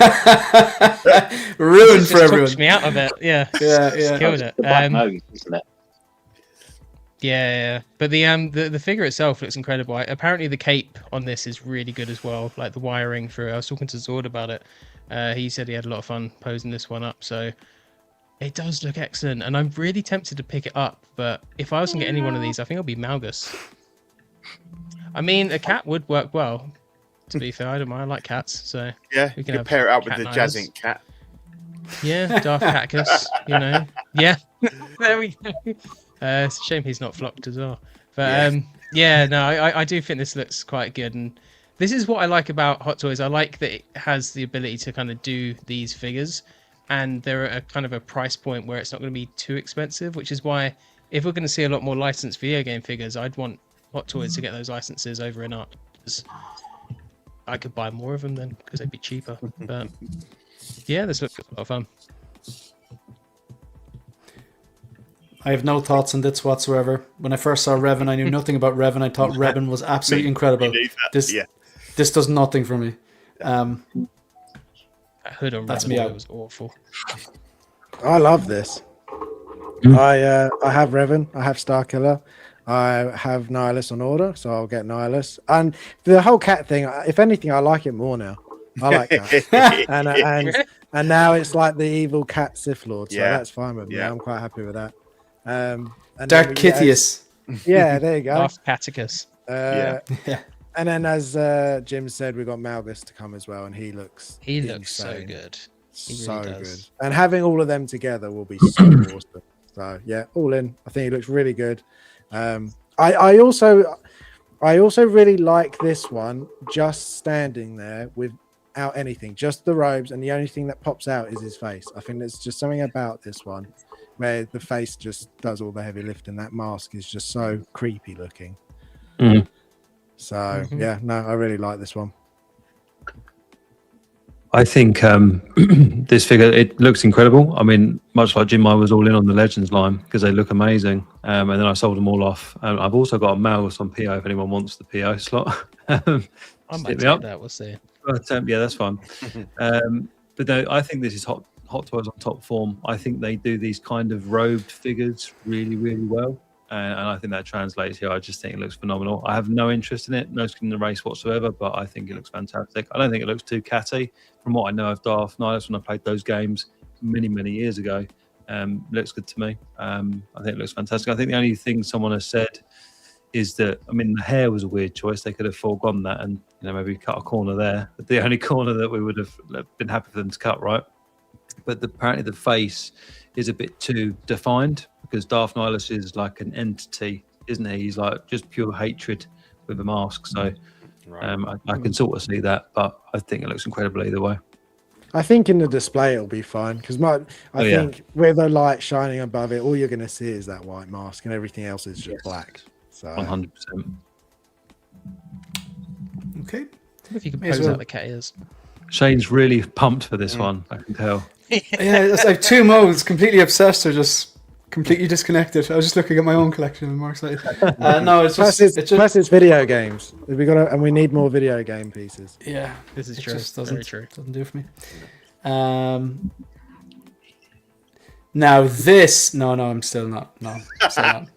Ruined It for just everyone. talks me out of it. Yeah. Yeah, Just yeah. killed it. The black nose, isn't it? Yeah. But the figure itself looks incredible. Apparently the cape on this is really good as well. Like the wiring through. I was talking to Zord about it. He said he had a lot of fun posing this one up. So it does look excellent. And I'm really tempted to pick it up. But if I was going to get any one of these, I think it'll be Malgus. I mean, a cat would work well. To be fair, I don't mind. I like cats. So yeah, we you can can have pair it up with cat the knives. Jazz Ink cat. Yeah, Darth Cactus, you know. Yeah, there we go. It's a shame he's not flocked as well. But I do think this looks quite good. And this is what I like about Hot Toys. I like that it has the ability to kind of do these figures. And they're at a kind of a price point where it's not going to be too expensive, which is why if we're going to see a lot more licensed video game figures, I'd want Hot Toys to get those licenses over Inart. I could buy more of them then because they'd be cheaper. But yeah, this looks a lot of fun. I have no thoughts on this whatsoever. When I first saw Revan, I knew nothing about Revan. I thought Revan was absolutely incredible. This does nothing for me. That hood on That's Revan me out. was awful. I love this. I have Revan. I have Starkiller. I have Nihilus on order, so I'll get Nihilus. And the whole cat thing, if anything, I like it more now. I like that. and now it's like the evil cat Sith Lord, so that's fine with me. I'm quite happy with that. And Dark then Kithius. Yeah, there you go. Darth Caticus. And then, as Jim said, we've got Malgus to come as well, and he looks so insane. good. He So really does. good. And having all of them together will be so awesome. So yeah, all in. I think it looks really good. I also really like this one just standing there without anything, just the robes, and the only thing that pops out is his face. I think there's just something about this one where the face just does all the heavy lifting. That mask is just so creepy looking. So I really like this one. I think this figure, it looks incredible. I mean, much like Jim, I was all in on the Legends line because they look amazing. And then I sold them all off. I've also got a Malgus on PO if anyone wants the PO slot. I might take that. We'll see. But yeah, that's fine. But no, I think this is Hot Toys on top form. I think they do these kind of robed figures really, really well. And I think that translates here. I just think it looks phenomenal. I have no interest in it, no skin in the race whatsoever, but I think it looks fantastic. I don't think it looks too catty. From what I know of Darth Nihilus when I played those games many, many years ago, looks good to me. I think it looks fantastic. I think the only thing someone has said is that, I mean, the hair was a weird choice. They could have foregone that and maybe cut a corner there. But the only corner that we would have been happy for them to cut, right? But apparently the face is a bit too defined because Darth Nihilus is like an entity, isn't he? He's like just pure hatred with a mask. So I can sort of see that, but I think it looks incredible either way. I think in the display it'll be fine because I think with the light shining above it, all you're going to see is that white mask and everything else is just black. So 100%. Okay. If you can pose out the cat ears. Shane's really pumped for this one, I can tell. Yeah, it's like two modes, completely obsessed or just completely disconnected. I was just looking at my own collection. I'm more excited. No, it's Plus, just, it's video games. And we need more video game pieces. yeah. This is It true. just Very true. doesn't do it for me. Now this, no, I'm still not. No, still not.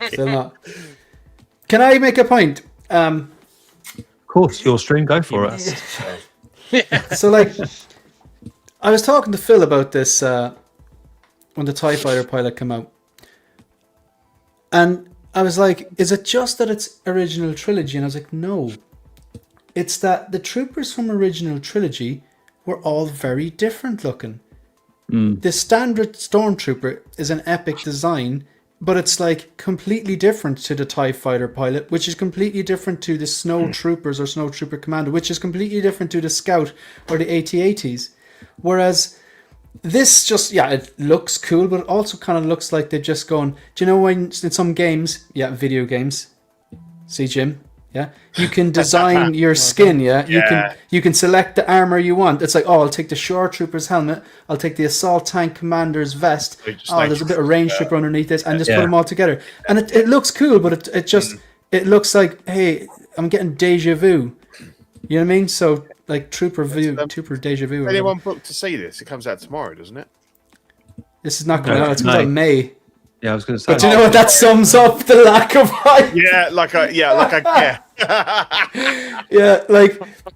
Still not. Can I make a point? Of course, your stream, go for it. So, like, I was talking to Phil about this when the TIE Fighter pilot came out. And I was like, is it just that it's original trilogy? And I was like, no. It's that the troopers from original trilogy were all very different looking. The standard Stormtrooper is an epic design, but it's like completely different to the TIE Fighter pilot, which is completely different to the Snow Troopers or Snow Trooper Commander, which is completely different to the Scout or the AT-ATs. Whereas this just, yeah, it looks cool, but it also kind of looks like they're just going, do you know when in some games, video games, see Jim? Yeah, you can design your skin. Yeah, you can select the armor you want. It's like, oh, I'll take the Shore Trooper's helmet. I'll take the Assault Tank Commander's vest. Oh, there's a bit of Range Trooper underneath this, and just put them all together. And it looks cool, but it looks like, hey, I'm getting deja vu. You know what I mean? So like Trooper deja vu. Anyone booked to see this? It comes out tomorrow, doesn't it? This is not coming out. It's coming out in May. Yeah, I was going to say. But do you know what? That sums up the lack of hype. Yeah, like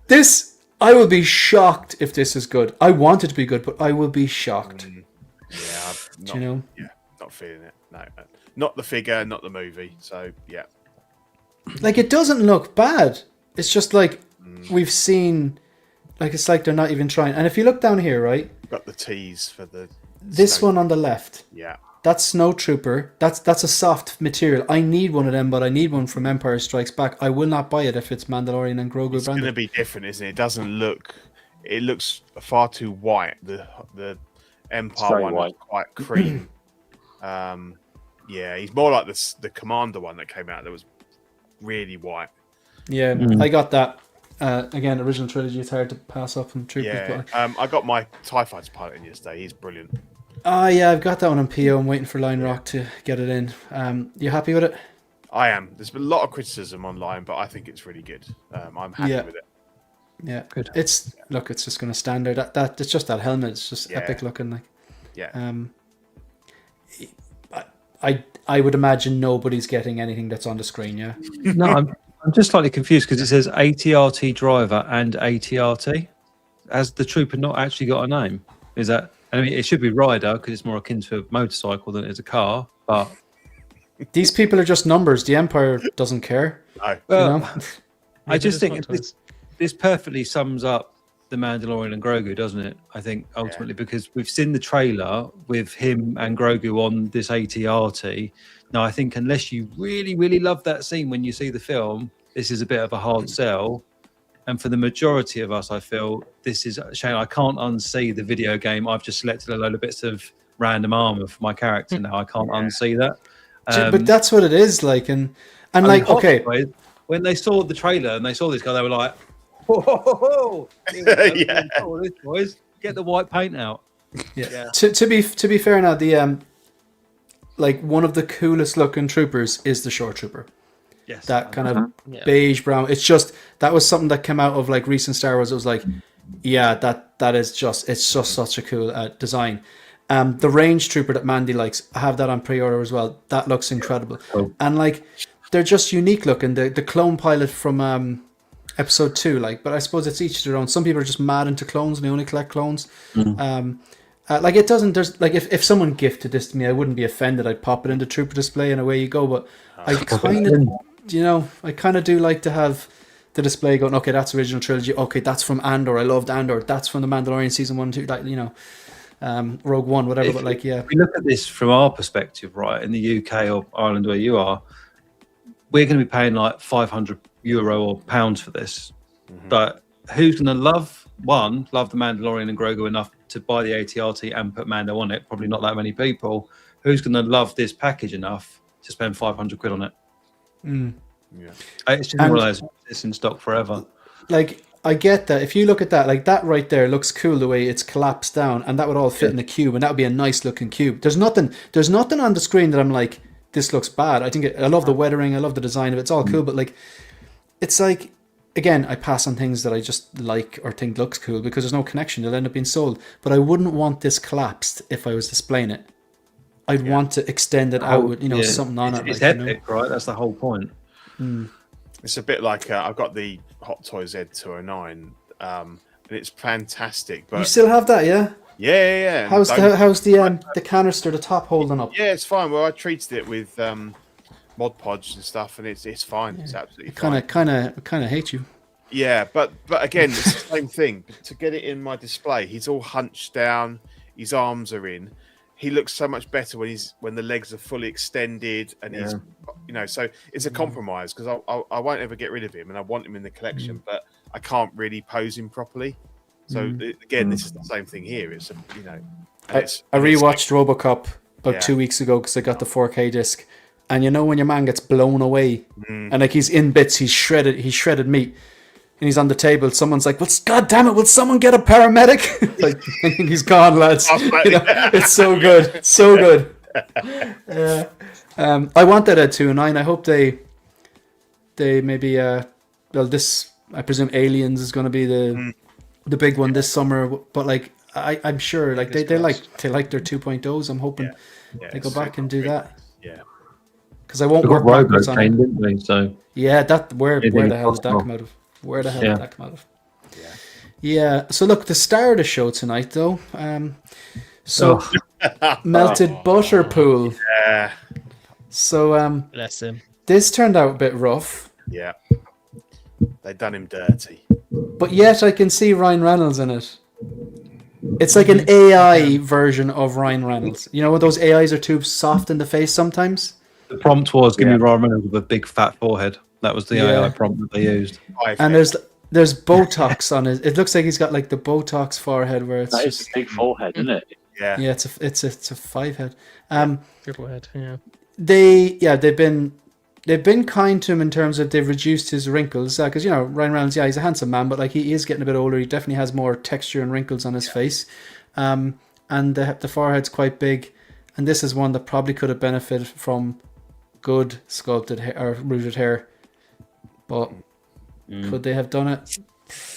this. I will be shocked if this is good. I want it to be good, but I will be shocked. Do you know? Yeah, not feeling it. No, not the figure, not the movie. So yeah, like it doesn't look bad. It's just like we've seen. Like it's like they're not even trying. And if you look down here, right? Got the tease for this one on the left. Yeah. That's Snow Trooper. That's a soft material. I need one of them, but I need one from Empire Strikes Back. I will not buy it if it's Mandalorian and Grogu It's branded. going to be different, isn't it? It doesn't look. It looks far too white. The Empire one is quite cream. He's more like the Commander one that came out that was really white. Yeah, I got that. Again, original trilogy. It's hard to pass up on Troopers. Yeah, but... I got my TIE Fighter pilot in yesterday. He's brilliant. Yeah, I've got that one on PO. I'm waiting for Line Rock to get it in. You happy with it? I am. There's been a lot of criticism online, but I think it's really good. I'm happy with it. Yeah, good. It's just going to stand there. That it's just that helmet. It's just epic looking. Like, yeah. I would imagine nobody's getting anything that's on the screen. Yeah. No, I'm just slightly confused because it says ATRT driver and ATRT. Has the trooper not actually got a name? Is that? I mean, it should be rider because it's more akin to a motorcycle than it is a car. But these people are just numbers. The Empire doesn't care. No. Well, you know? I just think this perfectly sums up the Mandalorian and Grogu, doesn't it? I think ultimately because we've seen the trailer with him and Grogu on this ATRT. Now, I think unless you really, really love that scene when you see the film, this is a bit of a hard sell. And for the majority of us, I feel this is a shame. I can't unsee the video game. I've just selected a load of bits of random armor for my character now. I can't unsee that. But that's what it is like. And like, okay. When they saw the trailer and they saw this guy, they were like, whoa, this, boys, get the white paint out. Yeah. To be fair now, the like one of the coolest looking troopers is the Shore Trooper. Yes. That kind of beige brown. It's just that was something that came out of like recent Star Wars. It was like, yeah, that is just it's just such a cool design. The Range Trooper that Mandy likes, I have that on pre-order as well. That looks incredible. Oh. And like they're just unique looking. The clone pilot from episode 2, like, but I suppose it's each to their own. Some people are just mad into clones and they only collect clones. Like it doesn't. There's like if someone gifted this to me, I wouldn't be offended. I'd pop it into Trooper display and away you go. But I kind of. I kind of do like to have the display going, okay, that's original trilogy. Okay, that's from Andor. I loved Andor. That's from the Mandalorian season 1, 2, like, Rogue One, whatever. But like, yeah. If we look at this from our perspective, right, in the UK or Ireland where you are, we're going to be paying like €500 or pounds for this. But who's going to love the Mandalorian and Grogu enough to buy the ATRT and put Mando on it? Probably not that many people. Who's going to love this package enough to spend £500 on it? Yeah. It's just one of those. It's in stock forever. Like I get that. If you look at that, like that right there looks cool the way it's collapsed down, and that would all fit in the cube, and that would be a nice looking cube. There's nothing on the screen that I'm like, this looks bad. I love the weathering, I love the design of it. It's all cool, but like, it's like, again, I pass on things that I just like or think looks cool because there's no connection. They'll end up being sold. But I wouldn't want this collapsed if I was displaying it. I'd want to extend it out with, something on it. It's like, epic, right? That's the whole point. It's a bit like I've got the Hot Toys Z209, and it's fantastic. But you still have that, yeah? Yeah. How's the canister, the top holding up? Yeah, it's fine. Well, I treated it with Mod Podge and stuff, and it's fine. Yeah. It's absolutely fine. Kind of hate you. Yeah, but again, it's the same thing. To get it in my display, he's all hunched down. His arms are in. He looks so much better when the legs are fully extended, and he's, so it's a compromise because I won't ever get rid of him, and I want him in the collection, but I can't really pose him properly. So again, this is the same thing here. It's I rewatched RoboCop about 2 weeks ago because I got the 4K disc, and when your man gets blown away, and like he's in bits, he's shredded meat. And he's on the table. Someone's like, "Well, God damn it! Will someone get a paramedic?" Like, I think he's gone, lads. It's so good, so good. I want that at 2.9. I hope they maybe this. I presume Aliens is going to be the big one this summer. But like, I'm sure like they like their 2.0s. I'm hoping they go back and do that. Yeah. Because I won't work backwards on it. Didn't they? So yeah, where the hell did that come out of? Where the hell did that come out of? Yeah. So look, the star of the show tonight, though. Melted butter pool. Yeah. So bless him. This turned out a bit rough. Yeah. They done him dirty. But yet I can see Ryan Reynolds in it. It's like an AI version of Ryan Reynolds. You know when those AIs are too soft in the face sometimes? The prompt was give me Ryan Reynolds with a big fat forehead. That was the AI prompt that they used. And there's Botox on it. It looks like he's got like the Botox forehead where it's just a big forehead, isn't it? Yeah. Yeah, it's a 5 head. Triple head. Yeah. They've been kind to him in terms of they've reduced his wrinkles because Ryan Reynolds, he's a handsome man, but like he is getting a bit older. He definitely has more texture and wrinkles on his face, and the forehead's quite big. And this is one that probably could have benefited from good sculpted hair or rooted hair. But could they have done it?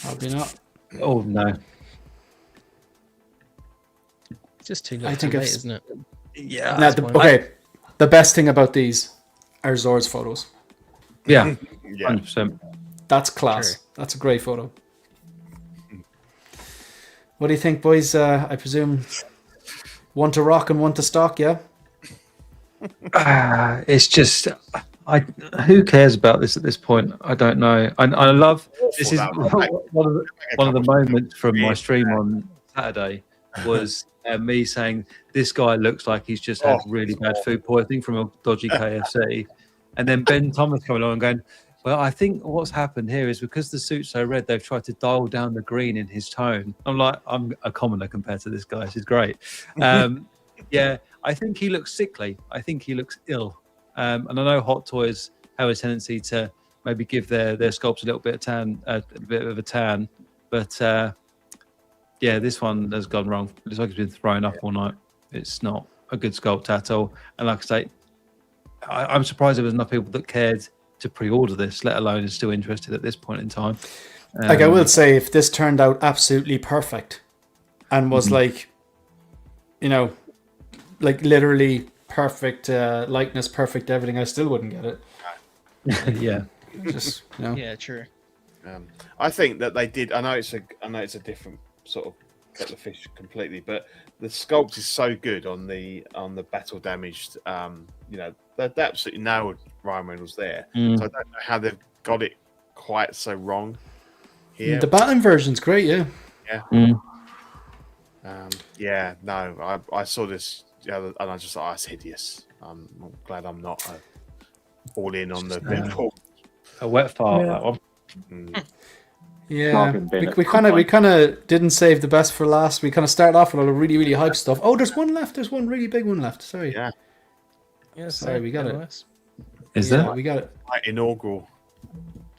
Probably not. Oh no! It's just too late, isn't it? Yeah. Now, the best thing about these are Zor's photos. Yeah, 100%. That's class. True. That's a great photo. What do you think, boys? I presume one to rock and one to stock. Yeah. It's just. Who cares about this at this point? I don't know. I love this is one of the moments from my stream on Saturday was me saying this guy looks like he's just had really bad food poisoning from a dodgy KFC, and then Ben Thomas coming along and going, well, I think what's happened here is because the suit's so red, they've tried to dial down the green in his tone. I'm like, I'm a commoner compared to this guy. This is great. Yeah, I think he looks sickly. I think he looks ill. And I know Hot Toys have a tendency to maybe give their sculpts a little bit of a tan, but this one has gone wrong. It looks like it's been thrown up all night. It's not a good sculpt at all. And like I say, I'm surprised there was enough people that cared to pre-order this, let alone is still interested at this point in time. I will say, if this turned out absolutely perfect and was like literally perfect likeness, perfect everything, I still wouldn't get it. Yeah. Just Yeah, true. I think that they did. I know it's a different sort of kettle of fish completely, but the sculpt is so good on the battle damaged. They absolutely nailed Ryan Reynolds there. So I don't know how they've got it quite so wrong here. The battling version's great, yeah. Yeah. I saw this and I just thought, it's hideous. I'm glad I'm not all in on the a wet fart, that one. Yeah, we kind of didn't save the best for last. We kind of started off with all the really, really hype stuff. Oh, there's one left. There's one really big one left. Sorry. Yeah. Sorry, we got it. Is there? We got it. Inaugural.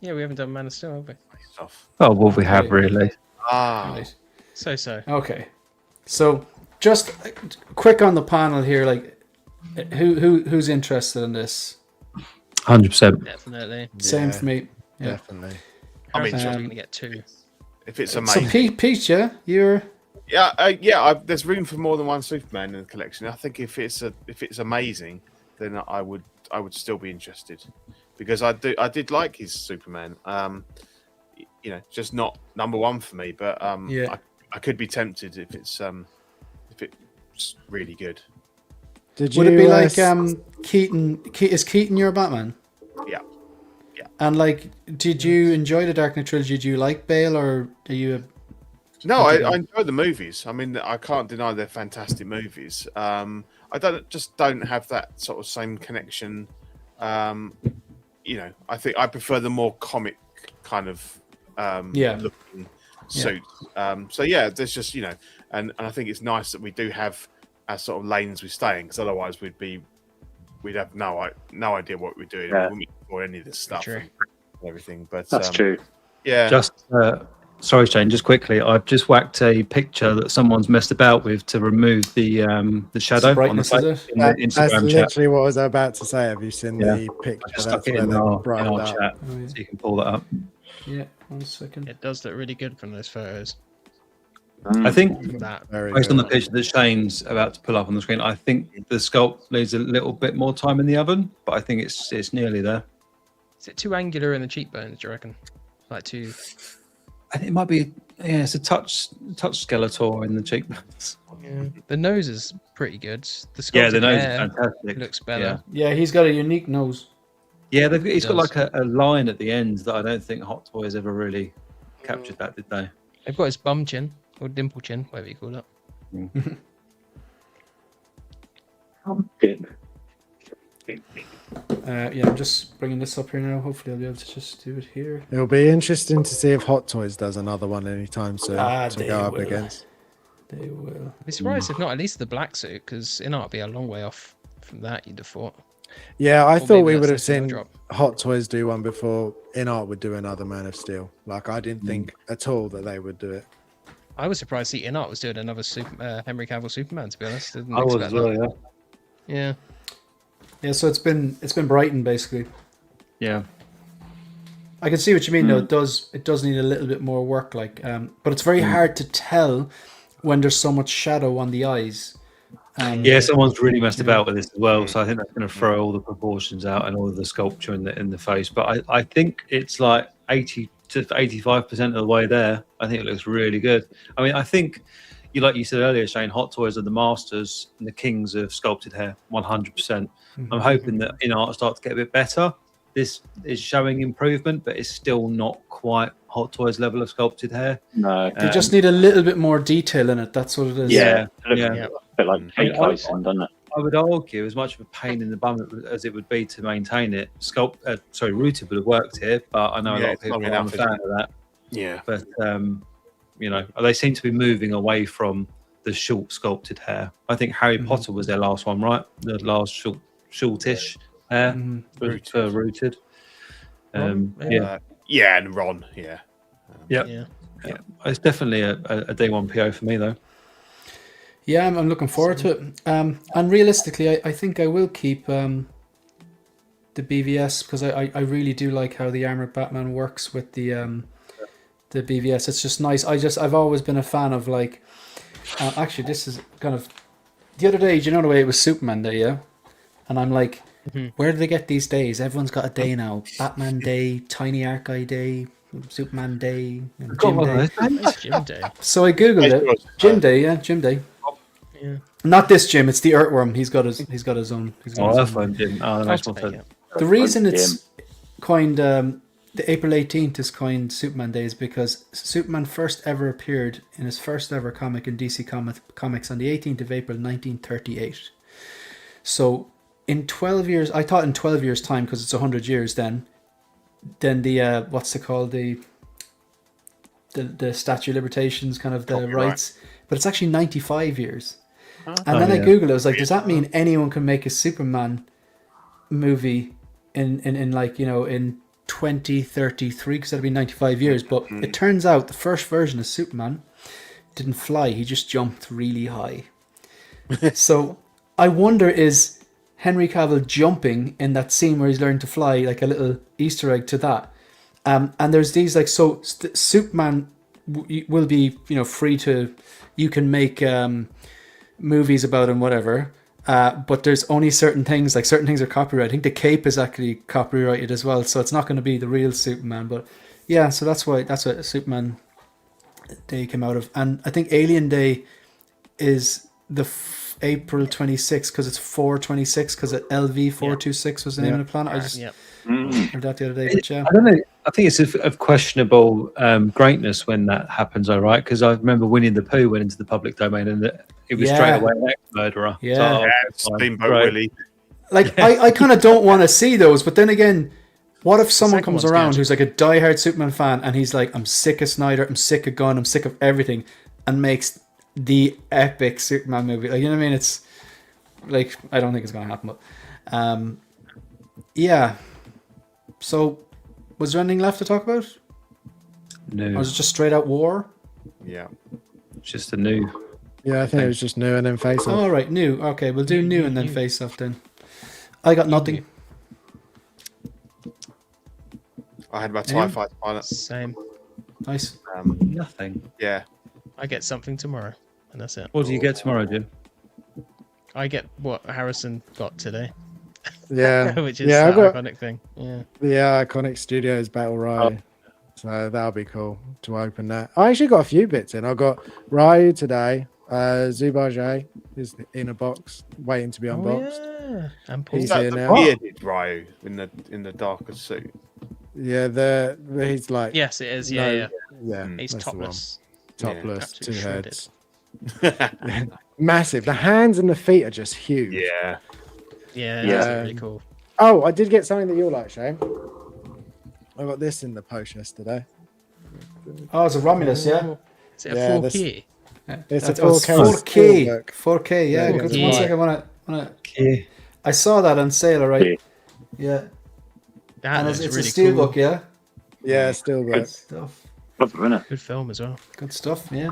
Yeah, we haven't done Man of Steel, have we? Stuff. Oh, well, we have Okay. really. Right. So. Okay. So just quick on the panel here, like who's interested in this? 100%. Definitely. Same Yeah, for me. Yeah. definitely. I mean, Harrison's Um, going to get 2. if it's So amazing, Pete, yeah, you're there's room for more than one Superman in the collection. I think if it's amazing, then I would still be interested, because I did like his Superman. Just not number one for me, but Yeah. I could be tempted if it's really good. Did would it be you, like Keaton? Is Keaton your Batman? Yeah. And like, did you enjoy the Dark Knight trilogy? Did you like Bale, or are you? No, I enjoy the movies. I mean, I can't deny they're fantastic movies. I don't have that sort of same connection. I think I prefer the more comic kind of looking suit. So yeah, there's just and I think it's nice that we do have our sort of lanes we stay in, because otherwise we'd have no idea what we're doing. Yeah. We wouldn't explore any of this stuff True. and everything. But That's true. Yeah, Just sorry, Shane. Just quickly, I've just whacked a picture that someone's messed about with to remove the shadow on the brightness, is face it? in the that's Instagram chat. literally what I was about to say. Have you seen Yeah. the I picture? just That's stuck it where in they our brightened up. chat, Oh, yeah. so you can pull that up. Yeah. 1 second. It does look really good from those photos. I think That Very based on the good. picture that Shane's about to pull up on the screen, I think the sculpt needs a little bit more time in the oven, but I think it's nearly there. is it too angular in the cheekbones? Do you reckon? Like too? I think it might be. Yeah, it's a touch Skeletor in the cheekbones. Yeah. The nose is pretty good. The Yeah, the sculpted nose is hair fantastic. looks better. Yeah, he's got a unique nose. Yeah, he's got does. like a line at the end that I don't think Hot Toys ever really captured that, did they? They've got his bum chin or dimple chin, whatever you call it. Good. Yeah, I'm just bringing this up here now. Hopefully, I'll be able to just do it here. It'll be interesting to see if Hot Toys does another one anytime soon to they go up will. against. They will. I'd be surprised if not at least the black suit, because Inart would be a long way off from that, you'd have thought. Yeah, I Or thought maybe we that's would a have single seen drop. Hot Toys do one before Inart would do another Man of Steel. Like, I didn't think at all that they would do it. I was surprised to see Inart was doing another Henry Cavill Superman, to be honest. Didn't I was expect as well, that. yeah. Yeah. Yeah, so it's been Brighton basically. Yeah. I can see what you mean though. It does need a little bit more work, like, but it's very hard to tell when there's so much shadow on the eyes. Yeah, someone's really messed about with this as well, so I think that's going to throw all the proportions out and all of the sculpture in the face. But I think it's like 80 to 85% of the way there. I think it looks really good. I mean, I think like you said earlier, Shane, Hot Toys are the masters and the kings of sculpted hair, 100%. I'm hoping that Inart starts to get a bit better. This is showing improvement, but it's still not quite Hot Toys level of sculpted hair. No. They just need a little bit more detail in it. That's what it is. Yeah, It yeah. looks a bit like fake icing, doesn't it? I would argue, as much of a pain in the bum as it would be to maintain it, Rooted would have worked here, but I know a Yeah, lot of it's not people aren't a enough, fan of that. Yeah. But they seem to be moving away from the short sculpted hair. I think Harry Potter was their last one, right? The last shortish hair for Rooted. Yeah. Yeah, and Ron. Yeah. Yeah. It's definitely a D1 PO for me though. Yeah, I'm looking forward to it. And realistically, I think I will keep the BVS because I really do like how the Armored Batman works with the BVS. It's just nice. I've always been a fan of like. Actually, this is kind of the other day. Do you know the way it was Superman Day, yeah? And I'm like, where do they get these days? Everyone's got a day now. Batman Day, Tiny Archive Day, Superman Day, and Jim Day. It's Jim Day. So I googled it. Jim Day, yeah, Jim Day. Yeah. Not this Jim. It's the Earthworm. He's got his own. He's got his Oh, that's own. fun, Jim. Oh, that makes more I'll take sense. it. The reason it's coined the April 18th is coined Superman Day is because Superman first ever appeared in his first ever comic in DC Comics on the 18th of April 1938. So in 12 years, I thought in 12 years time because it's 100 years then the what's it called, the statute of limitations, kind of the Copyright. rights, but it's actually 95 years. And then I googled it. I was like, does that mean anyone can make a Superman movie in like, in 2033 because that'd be 95 years. But it turns out the first version of Superman didn't fly. He just jumped really high. So I wonder, is Henry Cavill jumping in that scene where he's learning to fly like a little Easter egg to that? And there's these like, so Superman will be, free to, you can make movies about him, whatever. But there's only certain things, like certain things are copyrighted. I think the cape is actually copyrighted as well, so it's not going to be the real Superman. But yeah, so that's what Superman Day came out of. And I think Alien Day is the April 26th because it's 426 because LV 426 was the name of the planet. I just heard that the other day. But yeah, I don't know. I think it's of questionable greatness when that happens, all right? Because I remember Winnie the Pooh went into the public domain and it was straight away an ex-murderer. Yeah, Steamboat Willie. Like, I kind of don't want to see those, but then again, what if someone comes around who's like a diehard Superman fan and he's like, I'm sick of Snyder, I'm sick of Gunn, I'm sick of everything, and makes the epic Superman movie? Like, you know what I mean? It's like, I don't think it's going to happen, but yeah. So, was there anything left to talk about? No. Or was it just straight out war? Yeah. Just a new. Yeah, I think it was just new and then face off. All right, new. Okay, we'll do new and then face off then. I got nothing. I had my TIE Fighter pilot. Same. Nice. Nothing. Yeah. I get something tomorrow, and that's it. What do you get tomorrow, Jim? I get what Harrison got today. Yeah, Which is I that got iconic thing. Yeah. the Iconic Studios Battle Ryu. So that'll be cool to open that. I actually got a few bits in. I got Ryu today. Zubaji is in a box waiting to be unboxed. Yeah. And Paul. Is He's that here the now. bearded Ryu in the darker suit? Yeah, he's like Yes, it is. no, Yeah, yeah. He's that's the one. topless. Topless, Absolutely two shredded. heads, massive. The hands and the feet are just huge. Yeah. Yeah, Yeah. that's really cool. Oh, I did get something that you'll like, Shane. I got this in the post yesterday. Oh, it's a Romulus, yeah? Is it a Yeah, 4K? It's That's a 4K. 4K. steelbook. 4K, yeah. Yeah, Good. yeah. One second, I wanna. Yeah. I saw that on sale, alright? Yeah. Yeah. That And looks it's really a steelbook, cool. yeah? Yeah, steelbook. Good stuff. Good film as well. Good stuff, yeah.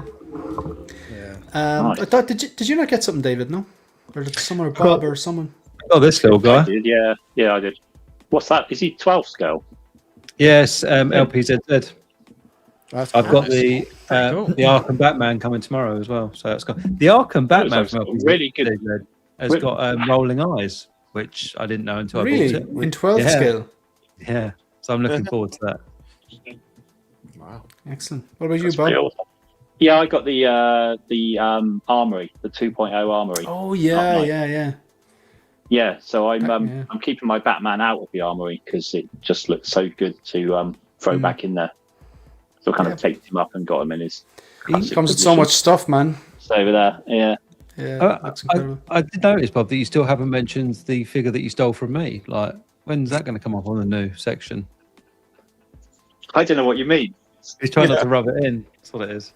Yeah. I Nice. thought, did you not get something, David? No, or did someone or Bob or someone? Oh, this little I guy. did, yeah, I did. What's that? Is he 12 scale? Yes, LPZZ. That's I've cool. got the cool. the Arkham Batman coming tomorrow as well. So that's got the Arkham Batman looks from LPZZ really good. has got rolling eyes, which I didn't know until I Really? bought it. In 12 Yeah. scale? Yeah, so I'm looking forward to that. Wow. Excellent. What about you, That's Bob? pretty awesome. Yeah, I got the Armory, the 2.0 Armory. Oh, yeah, Nice. yeah. Yeah, so I'm Yeah. I'm keeping my Batman out of the Armory because it just looks so good to throw back in there. So I kind of taped him up and got him in his. He classic comes with so position. much stuff, man. So over there, yeah. Yeah, that's incredible. I did notice, Bob, that you still haven't mentioned the figure that you stole from me. Like, when's that going to come up on the new section? I don't know what you mean. He's trying not to rub it in. That's what it is.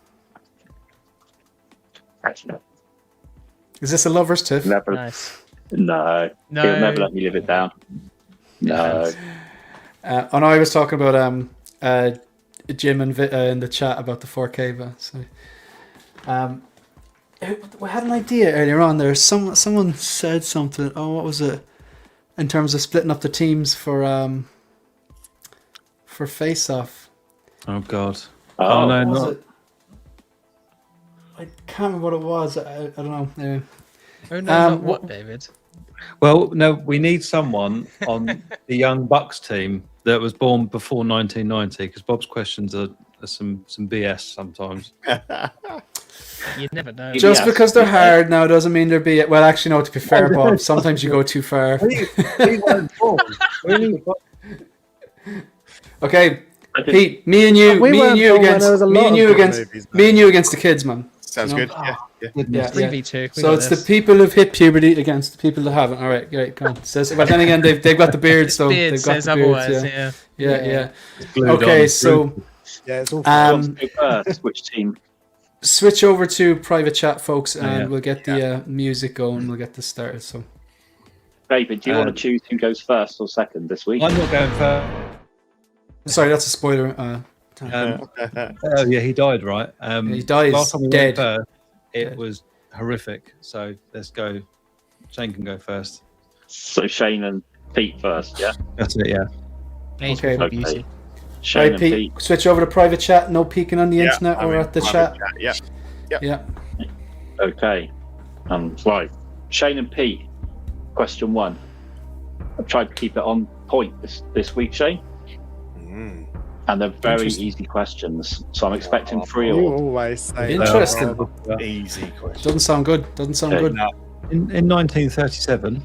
Is this a lover's tiff? Never, Nice. no, No. he'll never let me live it down. No, I know I was talking about Jim and in the chat about the 4K, but so we had an idea earlier on. There, someone said something. Oh, what was it? In terms of splitting up the teams for Face Off. Oh, God. Oh, no, What was not. it? I can't remember what it was. I don't know. Anyway. Oh no, not what- what, David? Well, no, we need someone on the Young Bucks team that was born before 1990, because Bob's questions are some BS sometimes. You never know. Just Yes. because they're hard now doesn't mean they're be. Well, actually, no. To be fair, Bob, sometimes you go too far. We weren't born. Okay, I did- Pete, me and you, We me and weren't you born when against there was a me lot and of you good against movies, me though. and you against the kids, man. Sounds No. good. Yeah. Yeah, 3v2. So it's the people who've hit puberty against the people that haven't. All right, great, come on. Says, but then again, they've got the beards, so Beard they've got says the beards. otherwise. Yeah. Glued Okay, on. so Yeah, it's all What's go first? Which team? switch over to private chat, folks, and yeah. we'll get the music going. We'll get this started. So David, do you want to choose who goes first or second this week? I'm not going for. Sorry, that's a spoiler. Oh yeah, he died, right? He dies last time we dead. went first, it Dead. was horrific. So let's go. Shane can go first. So Shane and Pete first, yeah? That's it. Yeah. Age Okay. before Okay. beauty. Shane Right, and Pete, Pete. switch over to private chat. No peeking on the Yeah, internet I'm or in at the private chat. Yeah. Yeah. Okay. Right. Shane and Pete. Question 1. I've tried to keep it on point this week, Shane. Mm. And they're very Interesting. easy questions. So I'm expecting 3 You or always say Interesting. Easy question. Doesn't sound good. Doesn't sound Okay. good. In 1937,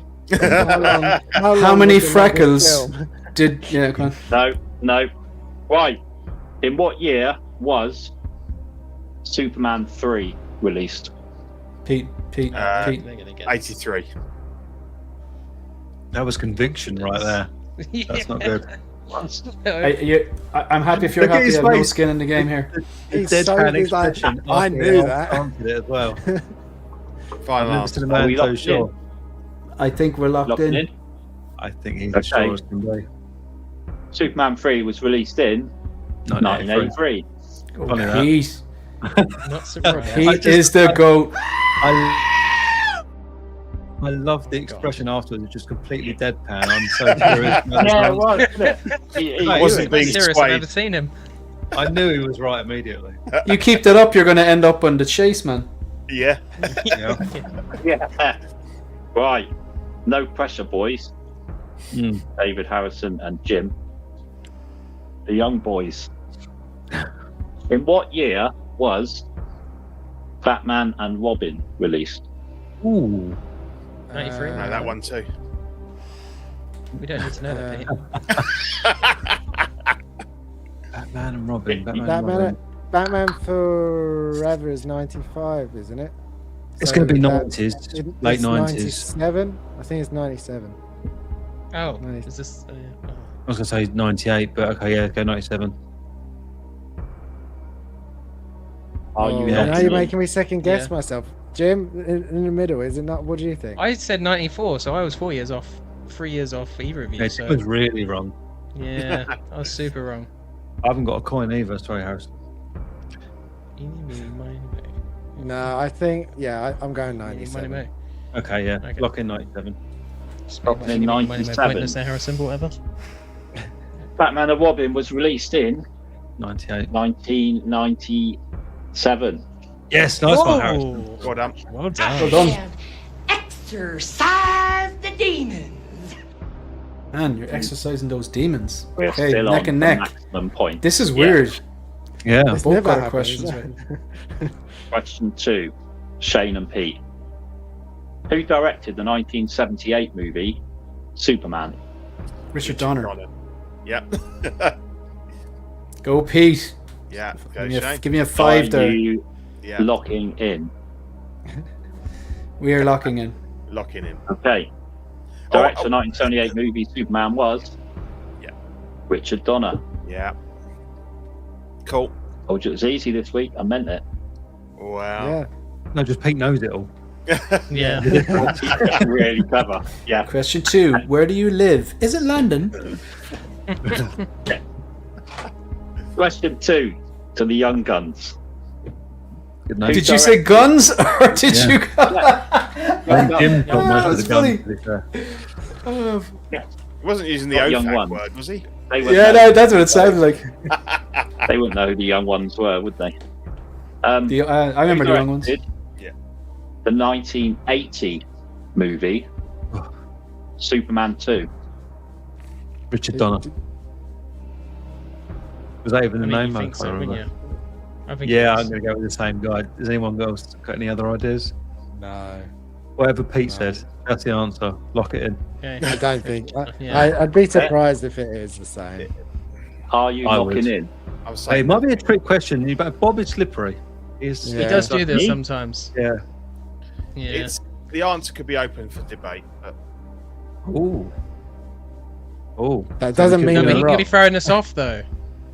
How many was the freckles film? did? Yeah, come on. No. Right. In what year was Superman 3 released? Pete. They're Pete. gonna get 83. that was conviction right there. That's not good. I'm happy if you're Look at happy. his I have no face. skin in the game here. He's Deadpan so he's like, expression I after knew he that. answered it as well. Final I've never answer. seen a Are man we so locked sure. I think we're locked Locking in. in. I think he's Okay. as sure as can be. Superman 3 was released in 1983. Oh, Funny that. Pete. Not surprised. Pete is the goat. I love the expression afterwards. It's just completely deadpan. I'm so curious. Yeah, it was, wasn't it? He Right, wasn't being serious. I've swayed. never seen him. I knew he was right immediately. You keep that up, you're going to end up on the chase, man. Yeah. Yeah. Yeah. Right. No pressure, boys. Mm. David Harrison and Jim. The young boys. In what year was Batman and Robin released? Ooh. 93. No, that one too. We don't need to know that, Pete. Batman and Robin. Batman and Robin. Batman Forever is 95, isn't it? It's going to be that- 90s, it- late it's 90s. 97? I think it's 97. Oh, Nice. is this? I was going to say 98, but okay, yeah, go 97. Are you Oh, Yeah. now locking you're in? making me second guess Yeah. myself. Jim, in the middle, is it not? What do you think? I said 94, so I was 4 years off. 3 years off either of you. It So was really wrong. yeah, I was super wrong. I haven't got a coin either. Sorry, Harrison. Eeny, meeny, miny, moe. No, I think, I'm going Eeny, miny, 97. moe. Okay, yeah. Okay. Lock in 97. Locking in Eeny, meeny, miny, moe. 97. Pointless there, Harrison, but whatever. Batman and Robin was released in 98. 1997. Yes, nice one, Harrison. Whoa. Well done. Well done. Well done. And exercise the demons. Man, you're exercising those demons. We're Okay, still neck on and the neck. maximum point. This is Yeah. weird. Yeah. It's Both never got happened, questions. is it? Question 2. Shane and Pete. Who directed the 1978 movie Superman? Richard Donner. Yep. Go, Pete. Yeah. Go, Give me a, Shane. give me a 5 Are there. you Yeah. locking in? We are locking in. Locking in. Okay. Oh, Director of the 1978 movie Superman was Yeah. Richard Donner. Yeah. Cool. Told you it was easy this week. I meant it. Wow. Yeah. No, just Pete knows it all. Yeah. Really clever. Yeah. Question 2. Where do you live? Is it London? Question 2 to the young guns. Good night. Did you say guns or did Yeah. you? Jim got most of that's the guns, funny. to be fair. He wasn't using the Not young OFAC one. word, was he? They wouldn't Yeah, know. no, that's what it sounded like. They wouldn't know who the young ones were, would they? I remember the young ones. directed Yeah. The 1980 movie Superman 2. Richard Donner. Was that even the I mean, name? you I think can't so, wouldn't remember. you? I think Yeah, it I'm going to go with the same guy. Does anyone else got any other ideas? No. Whatever Pete No. said, that's the answer. Lock it in. Okay. I don't think. Yeah. I'd be surprised if it is the same. Are you I locking would. in? I was Hey, saying. it might be a trick question, but Bob is slippery. He's, He Yeah. does do this Me? sometimes. Yeah. Yeah. It's the answer could be open for debate. But Ooh. Oh. That doesn't mean I mean, you're he wrong. could be throwing us off though.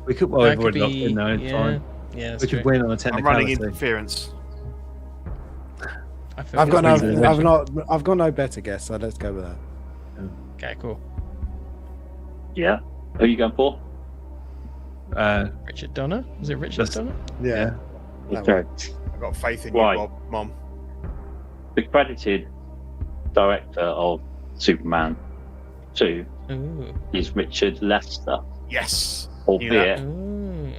We could. Well, That we've could already locked be. in now. It's Yeah. fine. Yeah, that's We true. could win on a I'm technicality. running interference. I feel I've got like- no. I've got no better guess. So let's go with that. Okay, cool. Yeah. Who are you going for? Richard Donner? Was it Richard Donner? Yeah. Okay. I've got faith in Right. you, Bob, Mom. The credited director of Superman 2 Ooh. is Richard Lester, Yes. albeit Ooh.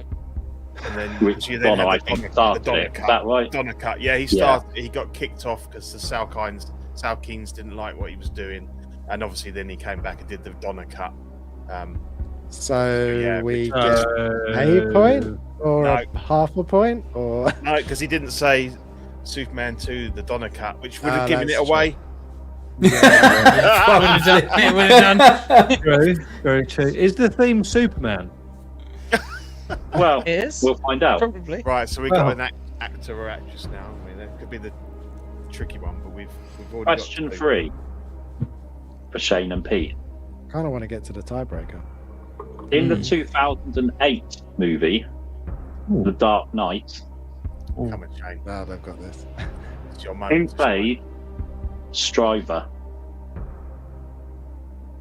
And then Rich you then Donner, I had the think, started Donner it. Is cut. that right? Donner cut. Yeah, he Yeah. started. He got kicked off because the Salkines didn't like what he was doing, and obviously then he came back and did the Donner cut. So Yeah, we Richard- get a point or No. half a point or No, because he didn't say Superman 2, the Donner cut, which would Ah, have given it that's away. It would have done. True, very true. Is the theme Superman? Well, It is? we'll find out. Probably. Right, so we've Well. got an actor or actress now. I mean, that could be the tricky one, but we've already Question got two. 3 for Shane and Pete. kind of want to get to the tiebreaker. In the 2008 movie, Ooh. The Dark Knight, Come on, Shane. Now they've got this. It's your who moment. played Stryver?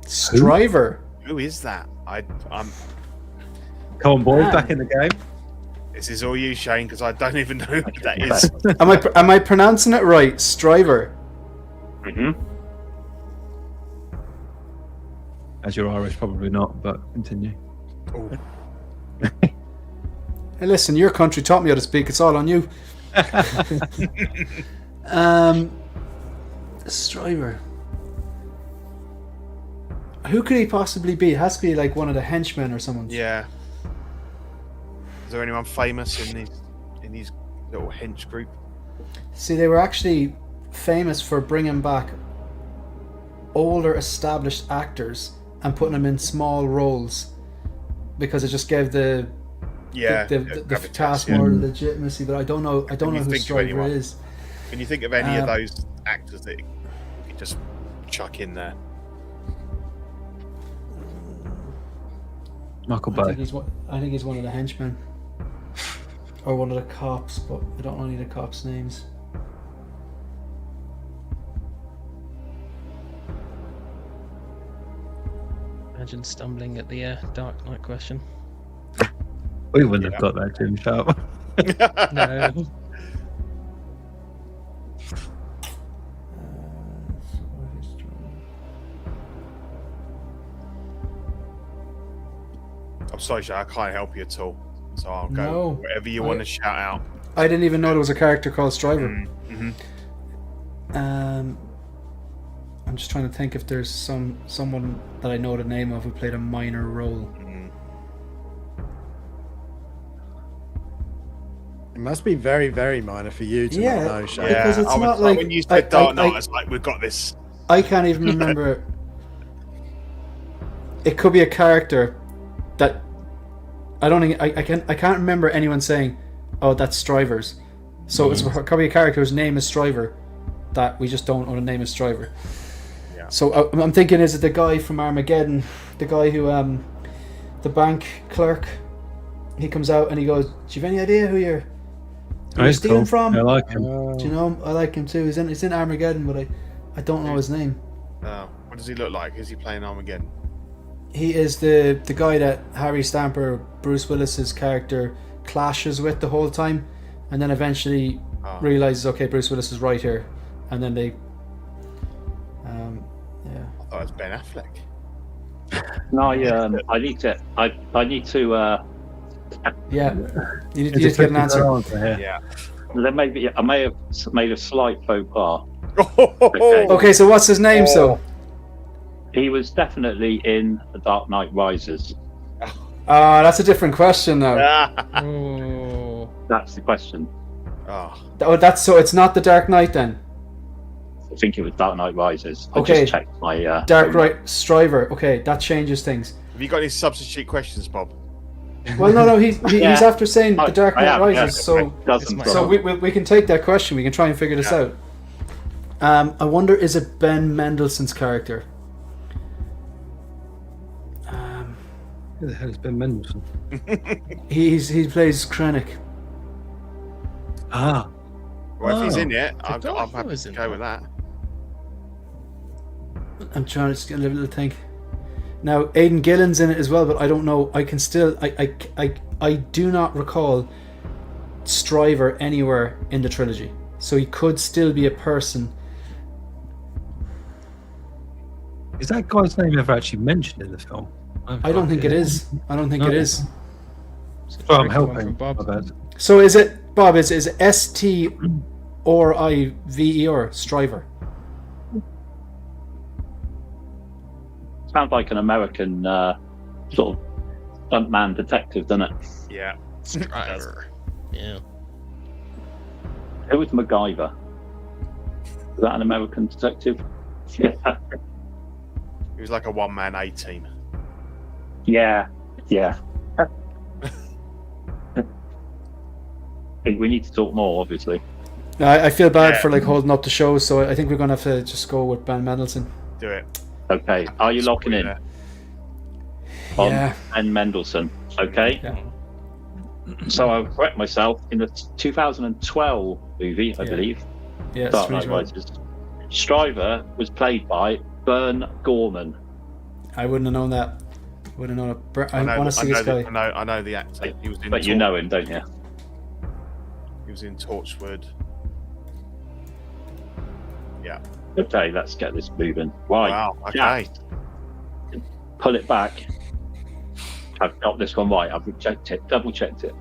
Striver. Who is that? I'm. Come on, boys, Man. back in the game. This is all you, Shane, because I don't even know who that is. Am I pronouncing it right? Striver. hmm As you're Irish, probably not, but continue. Oh, Hey, listen, your country taught me how to speak. It's all on you. Striver. Who could he possibly be? It has to be like one of the henchmen or someone. yeah. Is there anyone famous in his little hench group? See, they were actually famous for bringing back older, established actors and putting them in small roles because it just gave the gravitas, task yeah. more legitimacy. But I don't know. I don't Can know you who think of Striver anyone? is. When you think of any of Um, those actors that you could just chuck in there, Michael I Bay. think he's one of the henchmen or one of the cops, but I don't know any of the cops' names. Imagine stumbling at the Dark Knight question. We wouldn't have got that, Jim Sharp. No. I'm sorry, Shane, I can't help you at all. So I'll go No. whatever you want to shout out. I didn't even know there was a character called Striver. Mm-hmm. I'm just trying to think if there's someone that I know the name of who played a minor role. It must be very, very minor for you to Yeah. not know, Shane. Yeah, Because it's I was not like, like- when you said Dark Knight, I- it's like we've got this. I can't even remember. It could be a character that I don't think I can't remember anyone saying, "Oh, that's Strivers." So it's probably a character whose name is Striver that we just don't know the name is Striver. Yeah. So I'm thinking, is it the guy from Armageddon, the guy who the bank clerk? He comes out and he goes, "Do you have any idea who you're He's stealing cool. from?" I like him. Do you know him? I like him too. He's in Armageddon, but I don't know his name. What does he look like? Is he playing Armageddon? He is the guy that Harry Stamper, Bruce Willis's character, clashes with the whole time, and then eventually realizes, okay, Bruce Willis is right here, and then they, yeah. I thought it was Ben Affleck. No, I need to. I need to. Yeah, you need to get an answer. Here. Yeah. There may be. I may have made a slight faux pas. Okay, so what's his name? So, He was definitely in The Dark Knight Rises. that's a different question now. Oh. That's the question. Oh, that's so. It's not the Dark Knight then. I think it was Dark Knight Rises. I Okay. just checked my. Dark Knight Striver. Okay, that changes things. Have you got any substitute questions, Bob? Well, no, he's Yeah. after saying the Dark I Knight am, Rises. yeah. So. Doesn't It's So my- we can take that question. We can try and figure this out. I wonder, is it Ben Mendelsohn's character? Who the hell is Ben Mendelsohn? He plays Krennic. Ah, Well, if he's Oh. in it, I'm thought he happy was to in go that. with that. I'm trying to just get a little think. Now Aidan Gillen's in it as well, but I don't know. I can still I do not recall Stryver anywhere in the trilogy, so he could still be a person. Is that guy's name ever actually mentioned in the film? I don't think it is. I don't think it is. Well, I'm Tricky one helping. from Bob. My bad. So is it Bob? Is it ST or IVE or Stryver? Sounds like an American sort of stuntman detective, doesn't it? Yeah. Driver. Yeah. Who was MacGyver? Is that an American detective? Yeah. He was like a one-man A-team. Yeah. We need to talk more, obviously. I feel bad Yeah. for like holding up the show, so I think we're gonna have to just go with Ben Mendelsohn. Do it. Okay, are you locking in There. on Yeah. Ben Mendelsohn? Okay. Yeah. So I'll correct myself. In the 2012 movie, I Yeah. believe, Yeah, Dark Strange Knight World. Rises, Stryver was played by Bern Gorman. I wouldn't have known that. Wouldn't have known it. I want to see this guy. I know the actor. He was in. But you know him, don't you? He was in Torchwood. Yeah. Okay, let's get this moving. Right. Wow. Okay. Jack, pull it back. I've got this one right. I've checked it, double checked it.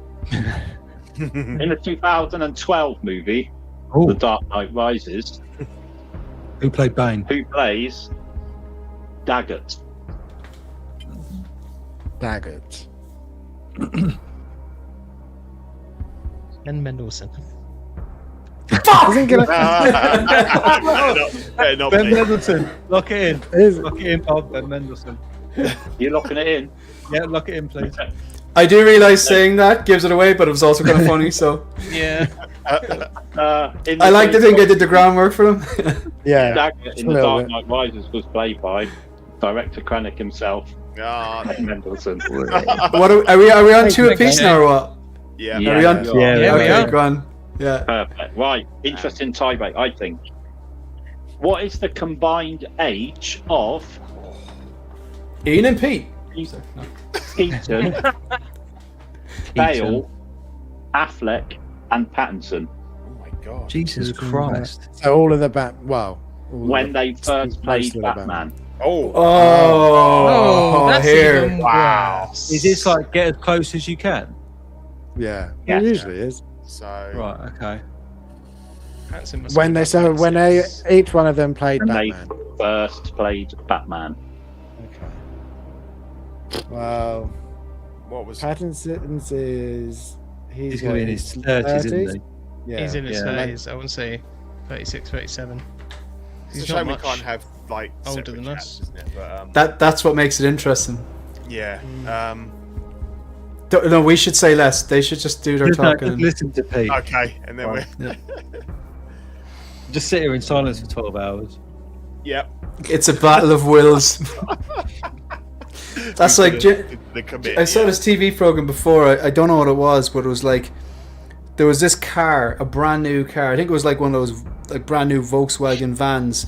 In the 2012 movie, Oh, The Dark Knight Rises, who played Bane? who plays Daggett? Daggett. Ben Mendelsohn. Isn't gonna. Better not Ben be. Mendelsohn. Lock it in. Is- Lock it in, Bob. Ben Mendelsohn. You're locking it in. Yeah, lock it in, please. I do realize saying that gives it away, but it was also kind of funny. So Yeah. In I like to think I did the groundwork for him. Yeah. Daggett in a The little Dark bit. Knight Rises was played by director Krennic himself, Ah, Mendelsohn. What are we on two apiece now or what? yeah. Yeah. Are we on? you are. Yeah, we okay, are. go on. Yeah. Perfect. Right. Interesting tiebreak, I think. What is the combined age of Ian and Pete. Keaton, Bale, Affleck, and Pattinson Oh my god. Jesus Christ. So all of the all when of they the- first played most of the Batman? Oh. Oh, that's here. even Wow. worse. Is this like get as close as you can? Yeah, Yeah. it usually is. So. Right, okay. Pattinson must When be they about so when they 26. each one of them played When they Batman. first played Batman. Okay. Well, What was? Pattinson's is He's what, going to be in his 30s, isn't he? Yeah. He's in his Yeah. 30s. I wouldn't say 36, 37. It's a He's shame not we much can't have like older separate than chats, us. isn't it? But That's what makes it interesting. yeah. No, we should say less. They should just do their Just, no, talking. just listen to Pete. Okay, and then Just sit here in silence for 12 hours. Yep. It's a battle of wills. That's like the commit. I saw this TV program before. I don't know what it was, but it was like there was this car, a brand new car. I think it was like one of those like brand new Volkswagen vans,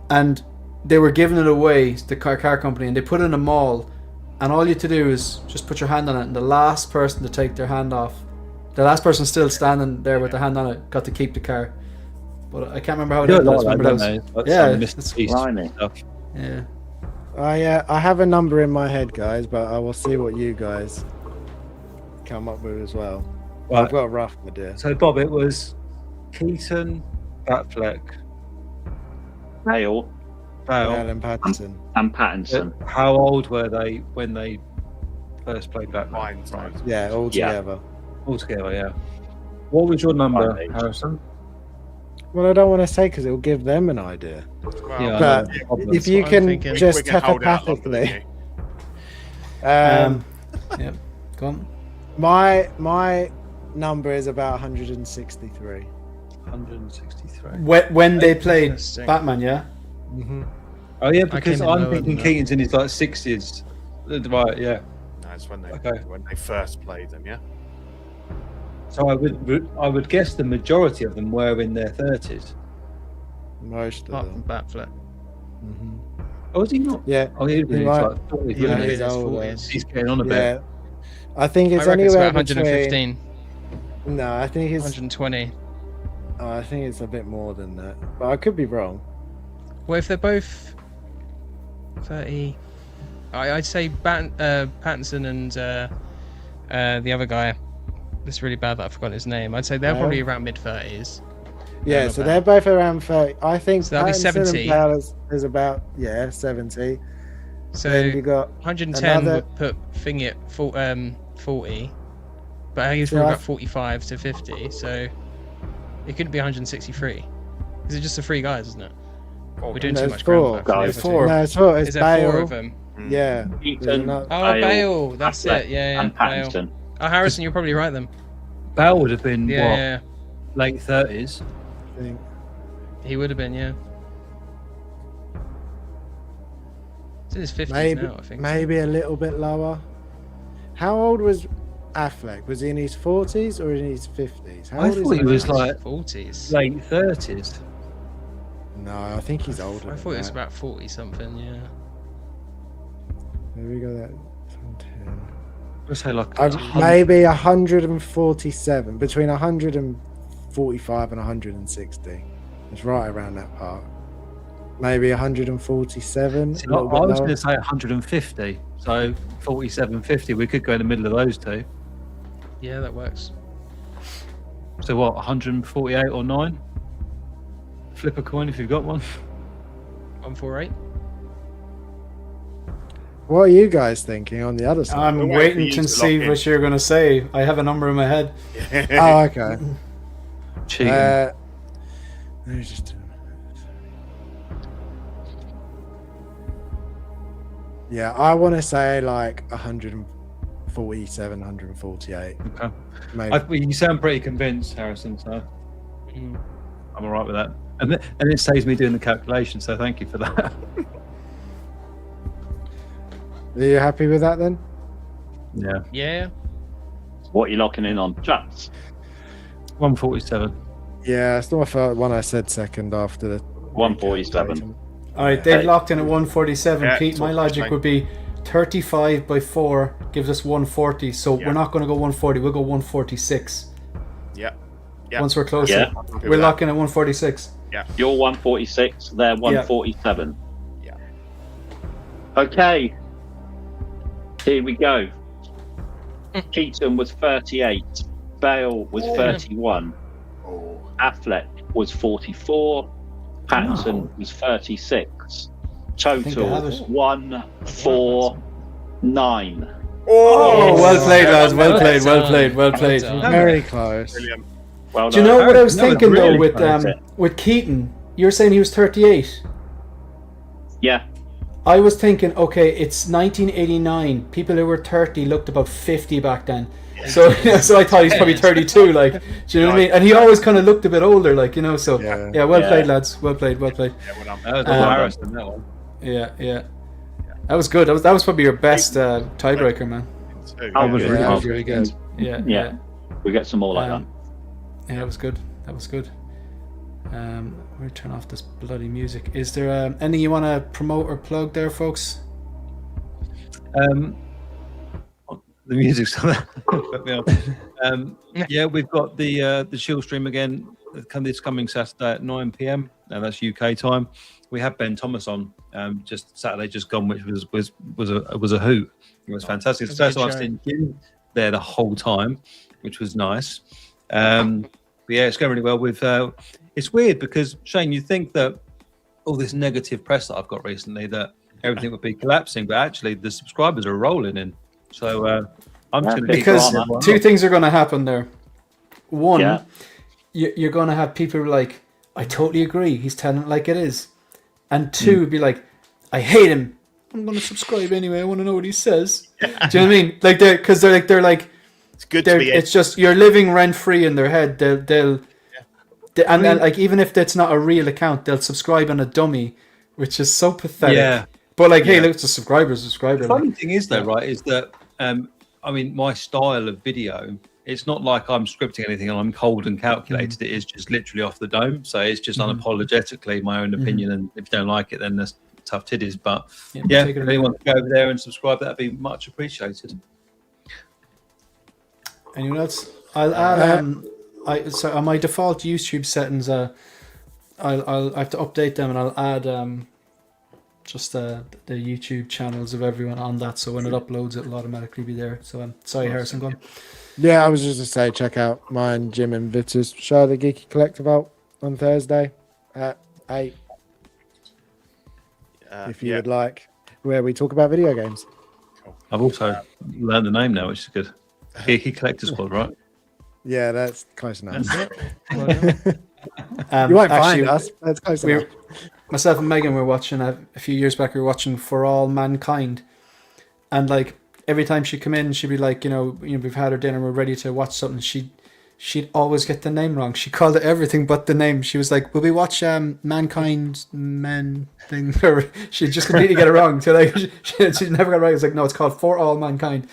and they were giving it away, the car company, and they put it in a mall. And all you had to do is just put your hand on it, and the last person to take their hand off, the last person still standing there with their hand on it, got to keep the car. But I can't remember how it Do it ended. I like just that, remember don't that they? was- Like yeah, some it's- Mr. Beast Blimey. stuff. yeah. I have a number in my head, guys, but I will see what you guys come up with as well. Right. I've got a rough idea. So, Bob, it was Keaton, Batfleck, Bale Bale. Alan Pattinson. and Pattinson. How old were they when they first played Batman? Fine, fine. Yeah, all Yeah. together. Altogether, yeah. What was your number, Fine. Harrison? Well, I don't want to say because it will give them an idea. Well, Yeah, I But know, no problem. if you what I'm can thinking. just we can hold out longer than telepathically, you. Yeah. Go on. my number is about 163. 163. When they played Interesting. Batman, yeah. Mm-hmm. Oh, yeah, I because came in I'm lower thinking than that. Keaton's in his like 60s. Right, yeah. No, it's when Okay. they first played them. Yeah. So I would guess the majority of them were in their 30s. Most of Apart from them. Batfleck. Mm-hmm. Oh, is he not? Yeah. Oh, he's He might- like 40, yeah, isn't he? he's older. He's getting on a bit. Yeah. I think it's I reckon it's anywhere about between. 115, No, I think it's. 120. I think it's a bit more than that, but I could be wrong. Well, if they're both 30, I'd say Pattinson and the other guy. It's really bad that I forgot his name. I'd say they're probably around mid-30s. Yeah, not so bad. they're both around 30. I think So that'll be Pattinson 70. and Bale is about 70. So Then you got 110 another- would put Thingy at 40, but he was See, probably I- about 45 to 50. So it could be 163. Is it just the three guys, isn't it? We're doing No, too it's much ground four. work for the Guys. other two. Four. No, it's four. It's Is there Bale. four of them? Yeah. there's Keaton, another- Oh, Bale. That's Affleck, it. Yeah, and Bale. Pattinson. Oh, Harrison, you're probably right then. Bale would have been Yeah, what, yeah, late 30s. I think. he would have been. Yeah. It's in his 50s Maybe, now, I think. maybe a little bit lower. How old was Affleck? Was he in his 40s or in his 50s? How I old is thought he was now? like 40s. late 30s. No, I think he's older. I thought it was about 40 something. Yeah. There we go. That. Let's say like Maybe 147, between 145 and 160. It's right around that part. Maybe 147. See, a little bit I was lower. going to say 150, so 47, 50. We could go in the middle of those two. Yeah, that works. So what, 148 or 9? Flip a coin if you've got one. 148. What are you guys thinking on the other side? I'm We're waiting waiting for you to to see lock in. what you're going to say. I have a number in my head. Oh, okay. Cheating. Let me just. Yeah, I want to say like 147, 148. Okay. Maybe. You sound pretty convinced, Harrison, so Mm. I'm all right with that. And it saves me doing the calculation, so thank you for that. Are you happy with that then? Yeah. Yeah. What are you locking in on? Chats. 147. Yeah, it's not the one I said second after the 147. All right, they've Hey. locked in at 147. Yeah, Pete, it's my all logic fine. would be 35 by 4 gives us 140. So Yeah. we're not going to go 140. We'll go 146. Yeah. Yeah. Once we're closer. Yeah. Happy with We're that. locking at 146. You're 146. They're 147. Yeah. Okay. Here we go. Keaton was 38. Bale was 31. Oh. Affleck was 44. Pattinson No. was 36. think I have Total it. 149. Oh, well played, Yeah, lads. Well well played. Well done. played. Well Well played. done. Very close. Brilliant. Well Do you done. know what I was That was thinking though really with with Keaton? You're saying he was 38. Yeah. I was thinking, okay, it's 1989. People who were 30 looked about 50 back then. So, so I thought he's probably 32. Like, do you know what I mean? And he always kind of looked a bit older, like, you know. So, Yeah. yeah, well Yeah. played, lads. Well played. Well played. Yeah, well done. That was Um, Harrison, that one. Yeah, yeah. That was good. That was probably your best tiebreaker, man. Two, Oh, yeah. good. Yeah, that was really good. Yeah, Yeah. We get some more like Um, yeah, that was good. That was good. We'll turn off this bloody music. Is there anything you want to promote or plug there, folks? The music's put me off. Yeah, we've got the Shield stream again. This coming Saturday at 9 p.m. Now that's UK time. We have Ben Thomas on just Saturday just gone, which was a hoot. It was fantastic. It's the That's first a time good I've seen him there the whole time, which was nice. But yeah, it's going really well. With it's weird because Shane, you think that all this negative press that I've got recently that everything would be collapsing, but actually the subscribers are rolling in. So I'm just going to Because drama. two things are going to happen there. One, Yeah. you're going to have people who are like, I totally agree. He's telling it like it is. And two, be like, I hate him. I'm going to subscribe anyway. I want to know what he says. Do you know what I mean? Like they're like, It's good to be. it's just you're living rent free in their head. They'll and like even if that's not a real account, they'll subscribe on a dummy, which is so pathetic. Yeah. But like, hey, look, it's a subscriber. The funny thing is, though, right, is that I mean, my style of video, it's not like I'm scripting anything and I'm cold and calculated. It is just literally off the dome. So it's just unapologetically my own opinion, and if you don't like it, then tough tiddies. But Yeah, yeah, take if it anyone can go over there and subscribe, that'd be much appreciated. Anyone else? I'll add so on my default YouTube settings, I have to update them, and I'll add just the YouTube channels of everyone on that, so when it uploads, it'll automatically be there. So sorry, Harrison, go on. Yeah, I was just to say, check out mine, Jim and Vitus show, the Geeky Collective out on Thursday at 8. If you would like, where we talk about video games. I've also learned the name now, which is good. Geeky Collector Squad, right? Yeah, that's close enough. Um, You won't actually, find us. That's close enough. myself and Megan were watching a few years back. We were watching For All Mankind, and like every time she'd come in, she'd be like, we've had our dinner, we're ready to watch something. She'd always get the name wrong. She called it everything but the name. She was like, "Will we watch Mankind Men thing?" Or she'd just completely get it wrong. So like she never got it right. It's like, no, it's called For All Mankind.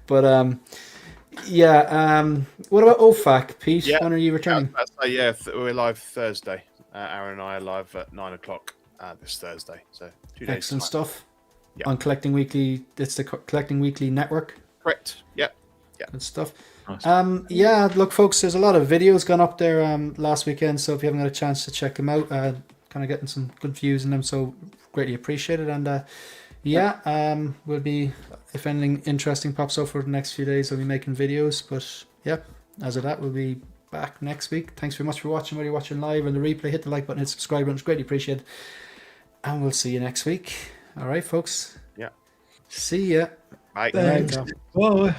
But what about OFAC, Pete? Yeah. When are you returning? We're live Thursday. Aaron and I are live at 9:00 this Thursday. So 2 days. Excellent stuff. Yeah. On Collecting Weekly, it's the Collecting Weekly network. Correct. Yeah. Good stuff. Nice. Look, folks, there's a lot of videos gone up there last weekend, so if you haven't got a chance to check them out, kind of getting some good views in them, so greatly appreciated. And we'll be, if anything interesting pops up for the next few days, we'll be making videos. But yeah, as of that, we'll be back next week. Thanks very much for watching. Whether you're watching live or the replay, hit the like button, hit subscribe button. It's greatly appreciated. And we'll see you next week. All right, folks. Yeah. See ya. Bye. Thanks. Bye.